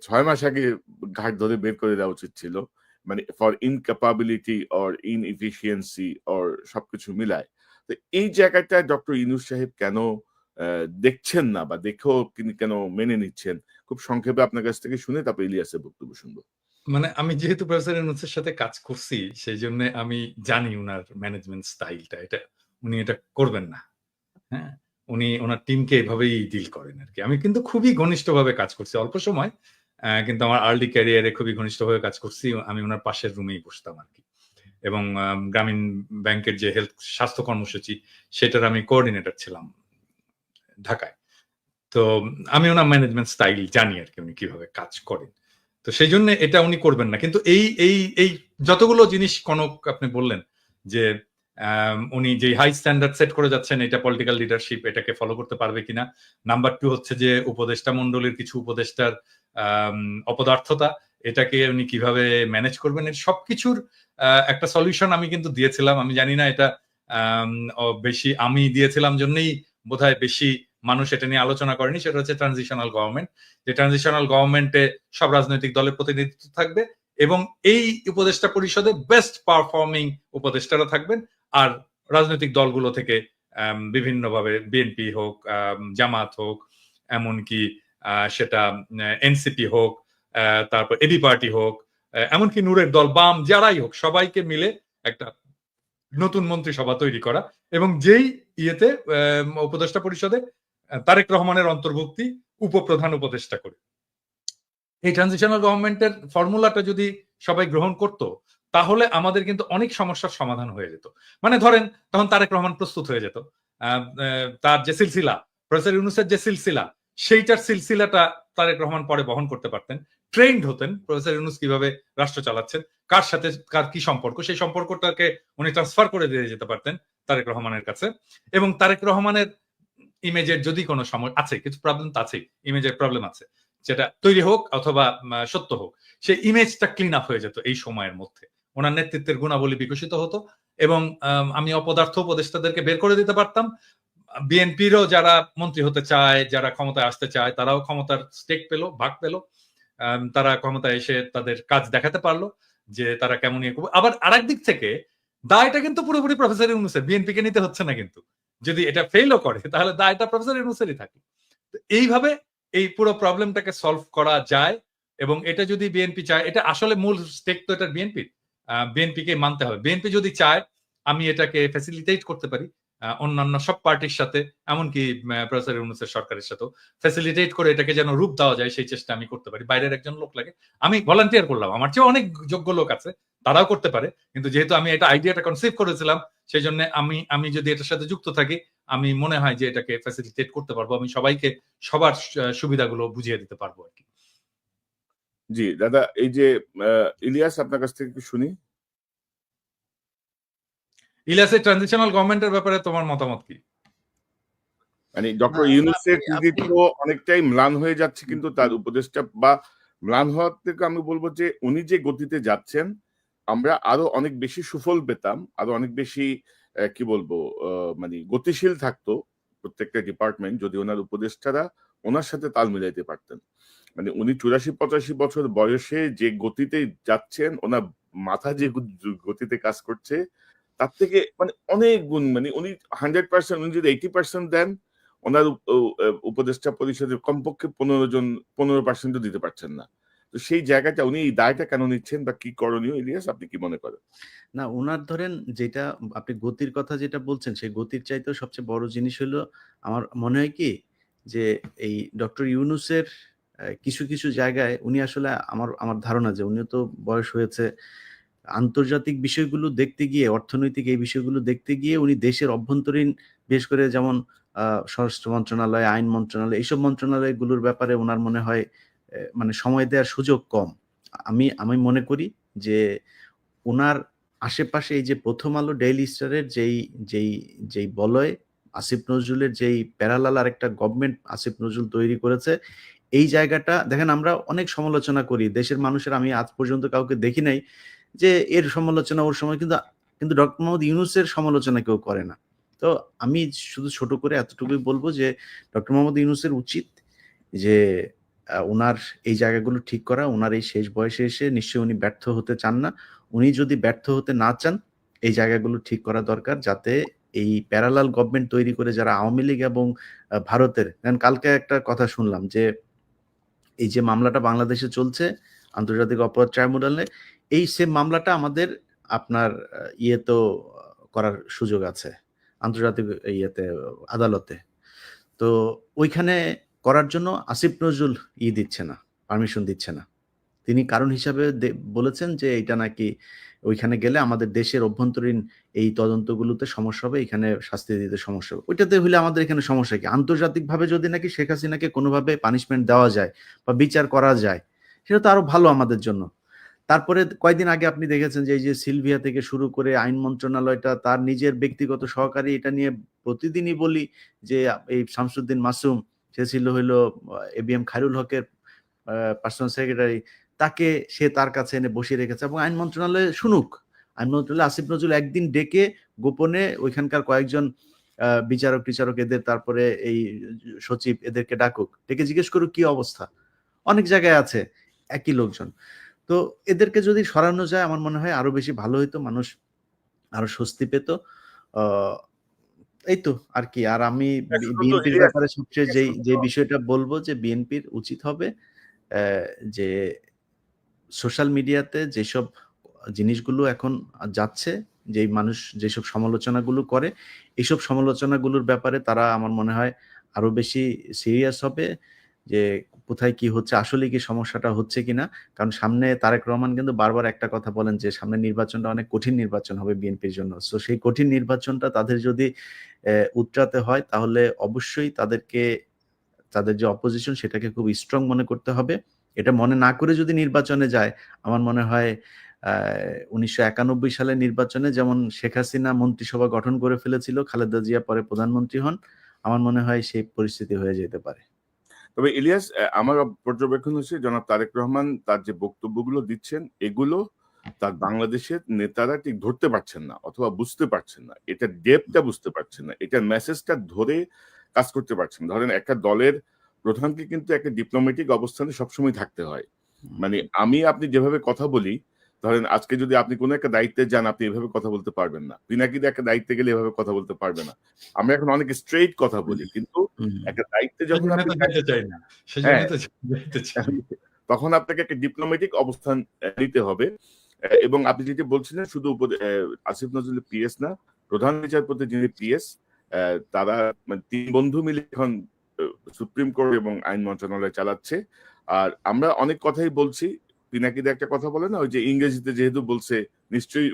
৬ মাস আগে ঘাট ধরে বের করে দেওয়া উচিত ছিল। মানে ফর ইনক্যাপাবিলিটি অর ইনএফিশিয়েন্সি অর সবকিছু মিলায়। তো এই জায়গাটায় ডক্টর ইউনূস সাহেব কেন আ দেখছেন না বা দেখেও তিনি কেন মেনে নিচ্ছেন? খুব সংক্ষেপে আপনার কাছ থেকে শুনে তারপর ইলিয়াসের বক্তব্য শুনব।
মানে আমি যেহেতু প্রফেসর ইউনূসের সাথে কাজ করছি, সেইজন্য আমি জানি উনার ম্যানেজমেন্ট স্টাইলটা। উনি এটা করবেন না। হ্যাঁ? উনি উনার টিমকে এভাবেই ডিল করেন আরকি। আমি কিন্তু খুবই ঘনিষ্ঠভাবে কাজ করছি। অল্প সময় কিন্তু আমার আর্লি ক্যারিয়ারে খুবই ঘনিষ্ঠভাবে কাজ করছি। আমি উনার পাশের রুমেই বসতাম আরকি। এবং গ্রামীণ ব্যাংকের যে স্বাস্থ্য কর্মসূচি, সেটার আমি কোঅর্ডিনেটর ছিলাম ঢাকায়। তো আমি উনার ম্যানেজমেন্ট স্টাইল জানি আরকি উনি কিভাবে কাজ করেন। তো সেজন্য এটা উনি করবেন না। কিন্তু এই যতগুলো জিনিস কনক আপনি বললেন যে উনি যে হাই স্ট্যান্ডার্ড সেট করে যাচ্ছেন, এটা পলিটিক্যাল লিডারশিপ এটাকে ফলো করতে পারবে কিনা। নাম্বার 2 হচ্ছে যে উপদেষ্টা মণ্ডলীর কিছু উপদেষ্টার আম অপদার্থতা, এটাকে উনি কিভাবে ম্যানেজ করবেন, এর সবকিছুর একটা সলিউশন আমি কিন্তু দিয়েছিলাম। আমি জানি না এটা আম বেশি আমি দিয়েছিলাম জন্যই বোধহয় বেশি মানুষ এটা নিয়ে আলোচনা করেনি। সেটা হচ্ছে ট্রানজিশনাল গভর্নমেন্ট। যে ট্রানজিশনাল গভর্নমেন্টে সব রাজনৈতিক দলের প্রতিনিধিত্ব থাকবে এবং এই উপদেষ্টা পরিষদে বেস্ট পারফর্মিং উপদেষ্টারা থাকবেন। আর রাজনৈতিক দলগুলো থেকে বিভিন্নভাবে বিএনপি হোক, জামাত হোক, এমনকি সেটা এনসিপি হোক, তারপর এবি পার্টি হোক, এমনকি নূরের দল, বাম, যারাই হোক সবাইকে মিলে একটা নতুন মন্ত্রিসভা তৈরি করা এবং যেই ইয়েতে উপদেষ্টা পরিষদে তারেক রহমানের অন্তর্ভুক্তি উপপ্রধান উপদেষ্টা করে। এই ট্রানজিশনাল গভর্নমেন্টের ফর্মুলাটা যদি সবাই গ্রহণ করত, তাহলে আমাদের কিন্তু অনেক সমস্যার সমাধান হয়ে যেত। মানে ধরেন তখন তারেক রহমান প্রস্তুত হয়ে যেত। তার যে সিলসিলা, প্রফেসর ইউনূসের যে সিলসিলা, সেইটার সিলসিলাটা তারেক রহমান পরে বহন করতে পারতেন। ট্রেন্ড হতেন প্রফেসর ইউনূস কিভাবে রাষ্ট্র চালাচ্ছেন, কার সাথে কার কি সম্পর্ক, সেই সম্পর্কটাকে উনি ট্রান্সফার করে দিয়ে যেতে পারতেন তারেক রহমানের কাছে। এবং তারেক রহমানের ইমেজের যদি কোনো সমস্যা আছে, কিছু প্রবলেম তো আছেই, ইমেজের প্রবলেম আছে, যেটা তৈরি হোক অথবা সত্য হোক, সেই ইমেজটা ক্লিন আপ হয়ে যেত এই সময়ের মধ্যে। ওনার নেতৃত্বের গুণাবলী বিকশিত হতো এবং আমি অপদার্থ উপদেষ্টাদেরকে বের করে দিতে পারতাম। বিএনপিরও যারা মন্ত্রী হতে চায়, যারা ক্ষমতায় আসতে চায়, তারাও ক্ষমতার স্টেক পেল, ভাগ পেল। তারা ক্ষমতায় এসে তাদের কাজ দেখাতে পারলো যে তারা কেমন ইয়ে করবে। আবার আরেক দিক থেকে দায়টা কিন্তু পুরোপুরি প্রফেসর ইউনূসের, বিএনপিকে নিতে হচ্ছে না কিন্তু। যদি এটা ফেইলও করে তাহলে দায়টা প্রফেসর ইউনূসেরই থাকে। এইভাবে এই পুরো প্রবলেমটাকে সলভ করা যায় এবং এটা যদি বিএনপি চায়, এটা আসলে মূল স্টেক তো এটা বিএনপির। বিএনপিকে মানতে হবে। বিএনপি যদি চায় আমি এটাকে ফ্যাসিলিটেট করতে পারি অন্যান্য সব পার্টির সাথে, এমনকি প্রফেসর ইউনূসের সরকারের সাথেও ফ্যাসিলিটেট করে এটাকে যেন রূপ দেওয়া যায়, সেই চেষ্টা আমি করতে পারি। বাইরের একজন লোক লাগে, আমি ভলান্টিয়ার করলাম, আমার চেয়ে অনেক যোগ্য লোক আছে, তারাও করতে পারে। কিন্তু যেহেতু আমি এটা আইডিয়াটা কনসিভ করেছিলাম, সেই জন্য আমি যদি এটার সাথে যুক্ত থাকি, আমি মনে হয় যে এটাকে ফ্যাসিলিটেট করতে পারবো। আমি সবাইকে সবার সুবিধাগুলো বুঝিয়ে দিতে পারবো আরকি।
জি, দাদা এই যে ইলিয়াস আপনার কাছ থেকে একটু শুনি।
ইলিয়াসের ট্রানজিশনাল গভর্নমেন্টের ব্যাপারে তোমার মতামত কি?
মানে
না,
ডক্টর ইউনূসের কৃতিত্ব অনেকটাই ম্লান হয়ে যাচ্ছে কিন্তু তার উপদেষ্টা বা ম্লান হওয়ার থেকে আমি বলবো যে উনি যে গতিতে যাচ্ছেন, আমরা আরো অনেক বেশি সুফল পেতাম, আরো অনেক বেশি কি বলবো মানে গতিশীল থাকতো প্রত্যেকটা ডিপার্টমেন্ট যদি ওনার উপদেষ্টারা ওনার সাথে তাল মিলাইতে পারতেন। মানে উনি ৮৪-৮৫ বছর বয়সে যে গতিতে যাচ্ছেন, ওনার মাথা যে গতিতে কাজ করছে, তার থেকে মানে অনেক গুণ, মানে উনি 100%, উনি যদি 80% দেন, ওনার উপদেষ্টা পরিষদের কমপক্ষে 15% দিতে পারছেন না। তো সেই জায়গাটা উনি এই দায়টা কেন নিচ্ছেন বা কি করণীয়, ইলিয়াস আপনি কি মনে করেন?
না, উনার ধরেন যেটা আপনি গতির কথা যেটা বলছেন, সেই গতির চাইতেও সবচেয়ে বড় জিনিস হলো আমার মনে হয় কি যে এই ডক্টর ইউনূসের কিছু, কিছু জায়গায় উনি আসলে আমার ধারণা যে উনিও তো বয়স হয়েছে। আন্তর্জাতিক বিষয়গুলো দেখতে গিয়ে, অর্থনৈতিক এই বিষয়গুলো দেখতে গিয়ে উনি দেশের অভ্যন্তরীণ বিশেষ করে যেমন স্বরাষ্ট্র মন্ত্রণালয়, আইন মন্ত্রণালয়, এইসব মন্ত্রণালয়গুলোর ব্যাপারে উনার মনে হয় মানে সময় দেওয়ার সুযোগ কম। আমি মনে করি যে উনার আশেপাশে এই যে প্রথম আলো ডেইলি স্টারের যেই বলয় আসিফ নজরুলের যেই প্যারালাল আর একটা গভর্নমেন্ট আসিফ নজরুল তৈরি করেছে, এই জায়গাটা দেখেন আমরা অনেক সমালোচনা করি দেশের মানুষের, আমি আজ পর্যন্ত কাউকে দেখি নাই যে এর সমালোচনা ওর সময়, কিন্তু ডক্টর মোহাম্মদ ইউনূসের সমালোচনা কেউ করে না। তো আমি শুধু ছোট করে এতটুকুই বলবো যে ডক্টর মোহাম্মদ ইউনূসের উচিত যে উনার এই জায়গাগুলো ঠিক করা। উনার এই শেষ বয়সে এসে নিশ্চয়ই উনি ব্যর্থ হতে চান না। উনি যদি ব্যর্থ হতে না চান, এই জায়গাগুলো ঠিক করা দরকার, যাতে এই প্যারালাল গভর্নমেন্ট তৈরি করে যারা আওয়ামী লীগ এবং ভারতের, কারণ কালকে একটা কথা শুনলাম যে এই যে মামলাটা বাংলাদেশে চলছে আন্তর্জাতিক অপরাধ ট্রাইব্যুনালে, এই সেম মামলাটা আমাদের আপনার ইয়েতেও করার সুযোগ আছে, আন্তর্জাতিক ইয়েতে আদালতে। তো ওইখানে করার জন্য আসিফ নজরুল দিচ্ছে না, পারমিশন দিচ্ছে না। তিনি কারণ হিসাবে বলেছেন যে এটা নাকি ওইখানে গেলে আমাদের দেশের অভ্যন্তরীণ এই তদন্তগুলোতে সমস্যা হবে, এখানে শাস্তি দিতে সমস্যা হবে। ওইটাতে হইলে আমাদের এখানে সমস্যা কি? আন্তর্জাতিকভাবে যদি নাকি শেখ হাসিনাকে কোনোভাবে পানিশমেন্ট দেওয়া যায় বা বিচার করা যায়, সেটা তো আরো ভালো আমাদের জন্য। তারপরে কয়েকদিন আগে আপনি দেখেছেন যে এই যে সিলভিয়া থেকে শুরু করে আইন মন্ত্রণালয়টা তার নিজের ব্যক্তিগত সহকারী, এটা নিয়ে প্রতিদিনই বলি যে এই শামসুদ্দিন মাসুম, সে ছিল হইলো এবিএম খায়রুল হকের পার্সোনাল সেক্রেটারি, তাকে সে তার কাছে এনে বসিয়ে রেখেছে এবং আইন মন্ত্রণালয়ে শুনুক। আইন মন্ত্রণালয়ে আসিফ নজরুল একদিন ডেকে গোপনে ওইখানকার কয়েকজন বিচারক টিচারক এদের, তারপরে এই সচিব এদেরকে ডাকুক, ডেকে জিজ্ঞেস করুক কি অবস্থা। অনেক জায়গায় আছে একই লোকজন। তো এদেরকে যদি সরানো যায় আমার মনে হয় আরো বেশি ভালো হইতো, মানুষ আরো স্বস্তি পেত। এই তো আর কি। আর আমি বিএনপির ব্যাপারে সবচেয়ে যে বিষয়টা বলবো যে বিএনপির উচিত হবে যে সোশ্যাল মিডিয়াতে যেসব জিনিসগুলো এখন যাচ্ছে, যেই মানুষ যেসব সমালোচনাগুলো করে, এইসব সমালোচনাগুলোর ব্যাপারে তারা আমার মনে হয় আরো বেশি সিরিয়াস হবে যে কোথায় কি হচ্ছে, আসলে কি সমস্যাটা হচ্ছে কিনা। কারণ সামনে তারেক রহমান কিন্তু বারবার একটা কথা বলেন যে সামনে নির্বাচনটা অনেক কঠিন নির্বাচন হবে বিএনপির জন্য। সো সেই কঠিন নির্বাচনটা তাদের যদি উতরাতে হয়, তাহলে অবশ্যই তাদেরকে তাদের যে অপোজিশন সেটাকে খুব স্ট্রং মনে করতে হবে। এটা মনে না করে যদি নির্বাচনে যায়, আমার মনে হয় 1991 সালের নির্বাচনে যেমন শেখ হাসিনা মন্ত্রিসভা গঠন করে ফেলেছিল, খালেদা জিয়া পরে প্রধানমন্ত্রী হন, আমার মনে হয় সেই পরিস্থিতি হয়ে যেতে পারে।
তবে ইলিয়াস, আমার পর্যবেক্ষণ হচ্ছে জনাব তারেক রহমান তার যে বক্তব্যগুলো দিচ্ছেন, এগুলো তার বাংলাদেশের নেতারা ঠিক ধরতে পারছেন না অথবা বুঝতে পারছেন না, এটা ডেপটা বুঝতে পারছেন না, এটার মেসেজটা ধরে কাজ করতে পারছেন। ধরেন একটা দলের প্রধানকে কিন্তু একটা ডিপ্লোম্যাটিক অবস্থানে সবসময় থাকতে হয়। মানে আপনি যেভাবে কথা বলি, ধরেন আজকে যদি আপনি কোনো একটা দায়িত্বে যান, আপনি এভাবে কথা বলতে পারবেন না। পিনাকিদা একটা দায়িত্বে গেলে এভাবে কথা বলতে পারবে না। আমরা এখন অনেক স্ট্রেইট কথা বলি, কিন্তু একটা দায়িত্বে যখন আপনি হ্যাঁ, তখন আপনাকে একটা ডিপ্লোম্যাটিক অবস্থান নিতে হবে। এবং আপনি যেটা বলছিলেন, শুধু আসিফ নজরুলের পিএস না, প্রধান বিচারপতি যিনি পিএস, তারা মানে 3 বন্ধু মিলে এখন সুপ্রিম কোর্ট এবং আইন মন্ত্রণালয় চালাচ্ছে। আর আমরা অনেক কথাই বলছি, পিনাকিদা একটা কথা বলে না, ওই যে ইংরেজিতে যেহেতু বলছে নিশ্চয়ই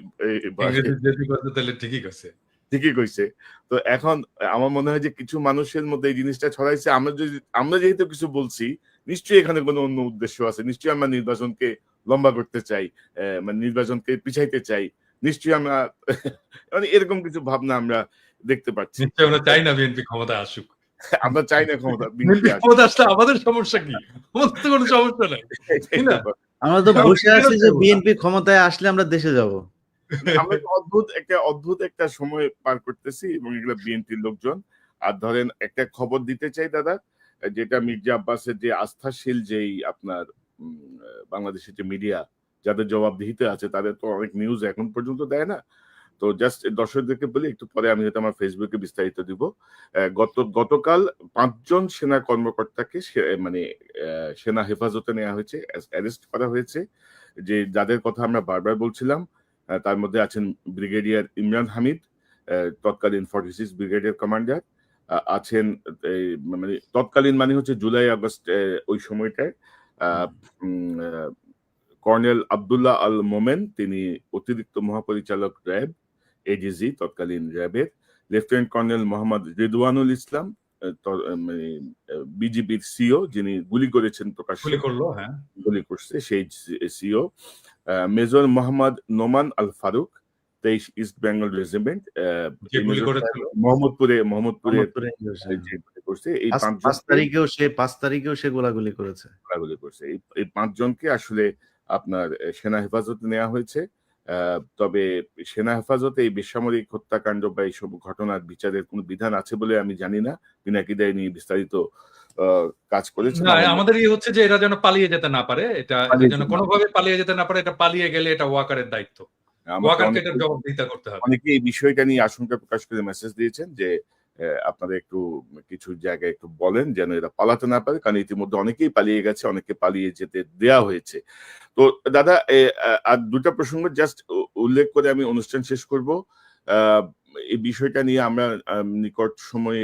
ঠিকই কইছে। তো এখন আমার মনে হয় যে কিছু মানুষের মধ্যে এই জিনিসটা ছড়াইছে, আমরা যেহেতু কিছু বলছি, নিশ্চয়ই এখানে কোনো অন্য উদ্দেশ্য আছে। নিশ্চয়ই আমরা নির্বাচনকে লম্বা করতে চাই, মানে নির্বাচনকে পিছাইতে চাই। নিশ্চয়ই আমরা মানে এরকম কিছু ভাবনা আমরা দেখতে পাচ্ছি।
নিশ্চয়ই আমরা চাই না বিএনপি ক্ষমতায় আসুক।
আমরা চাই না ক্ষমতা
আসলে আমাদের সমস্যা কি? আমাদের তো কোনো সমস্যা নাই।
আমরা তো বসে আছি যে বিএনপি ক্ষমতায় আসলে আমরা দেশে যাব।
আমরা অদ্ভুত একটা সময় পার করতেছি এবং এগুলো বিএনপির লোকজন। আর ধরেন একটা খবর দিতে চাই দাদা, যেটা মির্জা আব্বাসের যে আস্থাশীল যেই আপনার বাংলাদেশের যে মিডিয়া যাদের জবাবদিহিতে আছে, তাদের তো অনেক নিউজ এখন পর্যন্ত দেয় না। তো জাস্ট দর্শকদেরকে বলি, একটু পরে আমি হয়তো আমার ফেসবুকে বিস্তারিত দিব। গতকাল 5 জন সেনা কর্মকর্তাকে মানে সেনা হেফাজতে নেওয়া হয়েছে, অ্যারেস্ট করা হয়েছে, যে যাদের কথা আমরা বারবার বলছিলাম। তার মধ্যে আছেন ব্রিগেডিয়ার ইমরান হামিদ, তৎকালীন 46 ব্রিগেডিয়ার কমান্ডার। আছেন মানে তৎকালীন মানে হচ্ছে জুলাই আগস্ট ওই সময়টায় কর্নেল আব্দুল্লাহ আল মোমেন, তিনি অতিরিক্ত মহাপরিচালক র্যাব, এডিজি তৎকালীন র্যাবের। লেফটেন্যান্ট কর্নেল মোহাম্মদ রিদওয়ানুল ইসলাম, বিজিবির সিও যিনি গুলি করেছেন প্রকাশ্যে
গুলি করলো, হ্যাঁ।
গুলি করছে সেই CO major Mohammad Noman Al Faruk 23 east Bengal regiment
যে
এই
গুলি
মেজর সাহেব
করেছিল।
মোহাম্মদপুরের
মোহাম্মদপুরে
যে গুলি করছে এই
৫
পাঁচজনকে
তারিখেও সে গোলাগুলি করেছে।
গোলাগুলি করছে এই পাঁচজনকে আসলে আপনার সেনা হেফাজতে নেওয়া হয়েছে। তবে সেনা হেফাজতে এই বেসামরিক হত্যাকাণ্ড বা এইসব ঘটনার বিচারের কোনো বিধান আছে বলে আমি জানি না। পিনাকি দেয় নিয়ে বিস্তারিত কাজ করেছেন।
না, আমাদের হচ্ছে যে এরা যেন পালিয়ে যেতে না পারে, এটা যেন কোনোভাবে পালিয়ে যেতে না পারে, এটা পালিয়ে গেলে এটা ওয়াকারের দায়িত্ব। ওয়াকারকে এটার জবাবদিহিতা করতে হবে।
অনেকে এই বিষয়টা নিয়ে আশঙ্কা প্রকাশ করে মেসেজ দিয়েছেন যে আপনারা একটু কিছু জায়গায় একটু বলেন যেন এরা পালাতে না পারে, কারণ ইতিমধ্যে অনেকেই পালিয়ে গেছে, অনেকে পালিয়ে যেতে দেয়া হয়েছে। তো দাদা আর দুটা প্রসঙ্গ জাস্ট উল্লেখ করে আমি অনুষ্ঠান শেষ করব। এই বিষয়টা নিয়ে আমরা নিকট সময়ে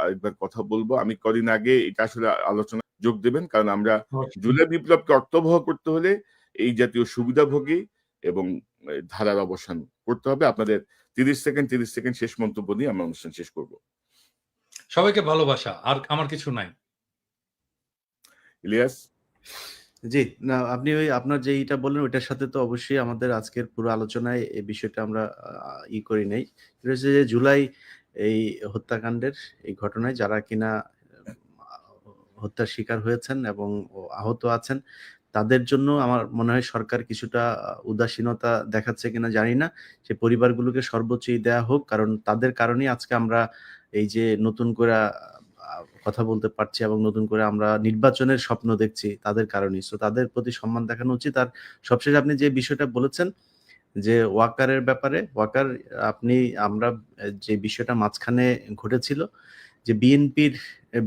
আরেকবার কথা বলবো। আমি কদিন আগে এটা আসলে আলোচনা যোগ দেবেন, কারণ আমরা জুলাই বিপ্লবকে অর্থবহ করতে হলে এই জাতীয় সুবিধাভোগী এবং ধারার অবসান করতে হবে। আপনাদের 30 সেকেন্ড শেষ মন্তব্য দিয়ে আমরা অনুষ্ঠান শেষ করব।
সবাইকে ভালোবাসা, আর আমার কিছু নাই।
ইলিয়াস?
জি, না আপনি আপনার যে এইটা বললেন ওইটার সাথে তো অবশ্যই আমাদের আজকের পুরো আলোচনায় এই বিষয়টা আমরা করি নাই। এটা হচ্ছে যে জুলাই এই হত্যাকাণ্ডের এই ঘটনায় যারা কিনা হত্যার শিকার হয়েছেন এবং আহত আছেন, তাদের জন্য আমার মনে হয় সরকার কিছুটা উদাসীনতা দেখাচ্ছে কিনা জানি না। সে পরিবারগুলোকে সর্বোচ্চই দেয়া হোক, কারণ তাদের কারণেই আজকে আমরা এই যে নতুন করে কথা বলতে পারছি এবং নতুন করে আমরা নির্বাচনের স্বপ্ন দেখছি তাদের কারণেই। সো তাদের প্রতি সম্মান দেখানো উচিত। আর সবশেষে আপনি যে বিষয়টা বলেছেন যে ওয়াকারের ব্যাপারে, আমরা যে বিষয়টা মাঝখানে ঘটেছিল যে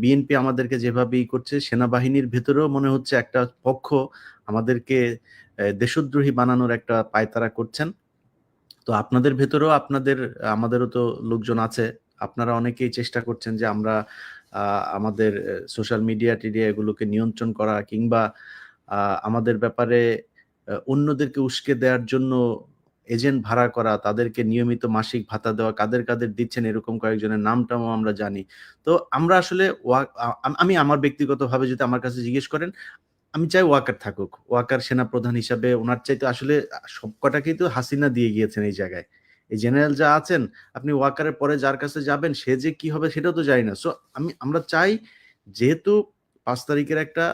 বিএনপি আমাদেরকে যেভাবে করছে, সেনাবাহিনীর ভেতরেও মনে হচ্ছে একটা পক্ষ আমাদেরকে দেশদ্রোহী বানানোর একটা পায়তারা করছেন। তো আপনাদের ভেতরেও আমাদেরও তো লোকজন আছে। আপনারা অনেকেই চেষ্টা করছেন যে আমরা আমাদের সোশ্যাল মিডিয়া এগুলোকে নিয়ন্ত্রণ করা কিংবা আমাদের ব্যাপারে অন্যদেরকে উস্কে দেওয়ার জন্য এজেন্ট ভাড়া করা, তাদেরকে নিয়মিত মাসিক ভাতা দেওয়া, কাদের দিচ্ছেন এরকম কয়েকজনের নামটাও আমরা জানি। তো আমরা আসলে আমি আমার ব্যক্তিগতভাবে যদি আমার কাছে জিজ্ঞেস করেন, আমি চাই ওয়াকার থাকুক। ওয়াকার সেনাপ্রধান হিসাবে ওনার চাইতে আসলে সবকটাকেই তো হাসিনা দিয়ে গিয়েছেন এই জায়গায়। এই জেনারেল যা আছেন, আপনি ওয়াকারের পরে যার কাছে যাবেন সে যে কি হবে সেটাও তো জানি না। সো আমরা চাই, যেহেতু ৫ তারিখের একটা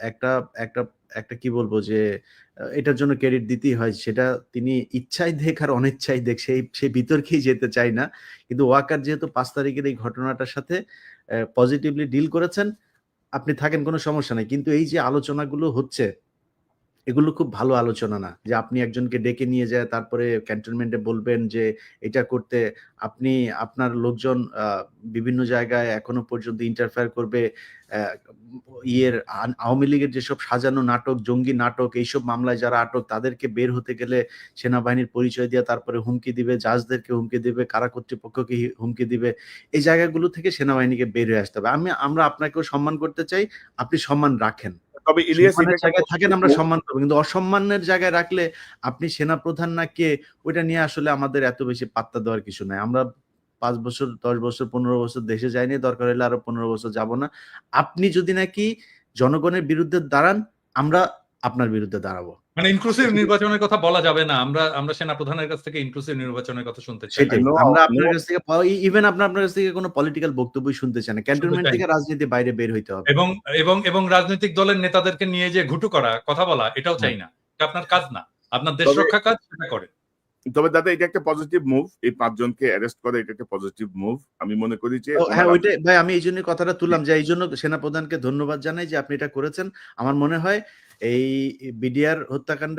একটা একটা একটা কি বলবো যে এটার জন্য ক্রেডিট দিতেই হয়, সেটা তিনি ইচ্ছাই দেখ আর অনিচ্ছাই দেখ সেই বিতর্কেই যেতে চাই না। কিন্তু ওয়াকার যেহেতু ৫ তারিখের এই ঘটনাটার সাথে পজিটিভলি ডিল করেছেন, আপনি থাকেন, কোনো সমস্যা নাই। কিন্তু এই যে আলোচনাগুলো হচ্ছে, এগুলো খুব ভালো আলোচনা না। যে আপনি একজনকে ডেকে নিয়ে যায় তারপরে ক্যান্টনমেন্টে বলবেন যে এটা করতে, আপনি আপনার লোকজন বিভিন্ন জায়গায় এখনো পর্যন্ত ইন্টারফেয়ার করবে। আওয়ামী লীগের যেসব সাজানো নাটক, জঙ্গি নাটক, এইসব মামলায় যারা আটক তাদেরকে বের হতে গেলে সেনাবাহিনীর পরিচয় দিয়ে তারপরে হুমকি দিবে, জাজদেরকে হুমকি দিবে, কারা কর্তৃপক্ষকে হুমকি দিবে। এই জায়গাগুলো থেকে সেনাবাহিনীকে বের হয়ে আসতে হবে। আমরা আপনাকেও সম্মান করতে চাই, আপনি সম্মান রাখেন।
তবে ইলিয়াস
সম্মানের জায়গায় থাকেন, আমরা সম্মান করব, কিন্তু অসম্মানের জায়গায় রাখলে আপনি সেনাপ্রধান না কে ওইটা নিয়ে আসলে আমাদের এত বেশি পাত্তা দেওয়ার কিছু নাই। আমরা 5 বছর 10 বছর 15 বছর দেশে যাইনি, দরকার হলে আরো 15 বছর যাব না। আপনি যদি নাকি জনগণের বিরুদ্ধে দাঁড়ান, আমরা আপনার বিরুদ্ধে দাঁড়াবো।
মানে ইনক্লুসিভ নির্বাচনের কথা বলা যাবে না। আমরা সেনাপ্রধানের কাছ থেকে ইনক্লুসিভ নির্বাচনের কথা শুনতে চাই।
সেটাই আমরা আপনার কাছ থেকে ইভেন আপনার কাছ থেকে কোনো পলিটিক্যাল বক্তব্যই শুনতে চাই না। ক্যান্টনমেন্ট থেকে রাজনীতি বাইরে বের হইতে হবে।
এবং রাজনৈতিক দলের নেতাদেরকে নিয়ে যে ঘুটু করা, কথা বলা, এটাও চাই না। এটা আপনার কাজ না। আপনার দেশ রক্ষা কাজ, সেটা করেন।
তবে দাদা এটা একটা পজিটিভ মুভ, এই 5 জনকে অ্যারেস্ট করা এটা একটা পজিটিভ মুভ। আমি মনে করি যে
হ্যাঁ, ওইটাই ভাই, আমি এই জন্য কথাটা তুললাম যে এই জন্য সেনাপ্রধানকে ধন্যবাদ জানাই যে আপনি এটা করেছেন। আমার মনে হয় এই বিডিআর হত্যাকাণ্ড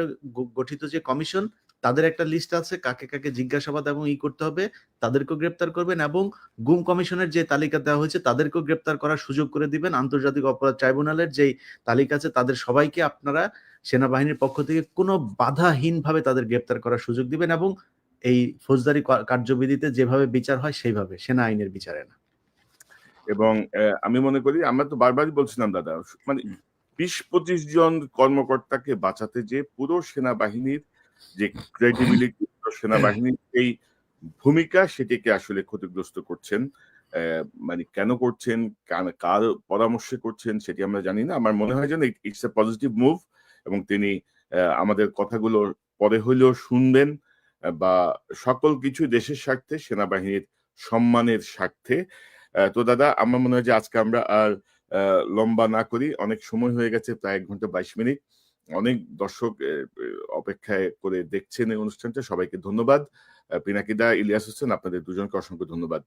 গঠিত যে কমিশন, তাদের একটা লিস্ট আছে কাকে কাকে জিজ্ঞাসাবাদ এবং করতে হবে, তাদেরকেও গ্রেপ্তার করবেন এবং গুম কমিশনের যে তালিকা দেওয়া হয়েছে তাদেরকেও গ্রেপ্তার করার সুযোগ করে দিবেন। আন্তর্জাতিক অপরাধ ট্রাইব্যুনালের যেই তালিকা আছে তাদের সবাইকে আপনারা সেনাবাহিনীর পক্ষ থেকে কোনো বাধাহীনভাবে তাদের গ্রেপ্তার করার সুযোগ দিবেন এবং এই ফৌজদারি কার্যবিধিতে যেভাবে বিচার হয় সেইভাবে, সেনা আইনের বিচারে না।
এবং আমি মনে করি আমরা তো বারবারই বলছিলাম দাদা, মানে 20-25 জন কর্মকর্তাকে বাঁচাতে যে পুরো সেনাবাহিনীর যে ক্রেডিবিলিটি, সেনাবাহিনীর এই ভূমিকা, সেটিকে আসলে ক্ষতিগ্রস্ত করছেন। মানে কেন করছেন, কার পরামর্শে করছেন সেটি আমরা জানি না। আমার মনে হয় যেন ইটস এ পজিটিভ মুভ এবং তিনি আমাদের কথাগুলো পরে হইলেও শুনবেন বা সকল কিছু দেশের স্বার্থে, সেনাবাহিনীর সম্মানের স্বার্থে। তো দাদা আমার মনে হয় যে আজকে আমরা আর লম্বা না করি, অনেক সময় হয়ে গেছে, প্রায় 1 ঘন্টা 22 মিনিট। অনেক দর্শক অপেক্ষায় করে দেখছেন এই অনুষ্ঠানটা। সবাইকে ধন্যবাদ। পিনাকিদা, ইলিয়াস হোসেন, আপনাদের দুজনকে অসংখ্য ধন্যবাদ।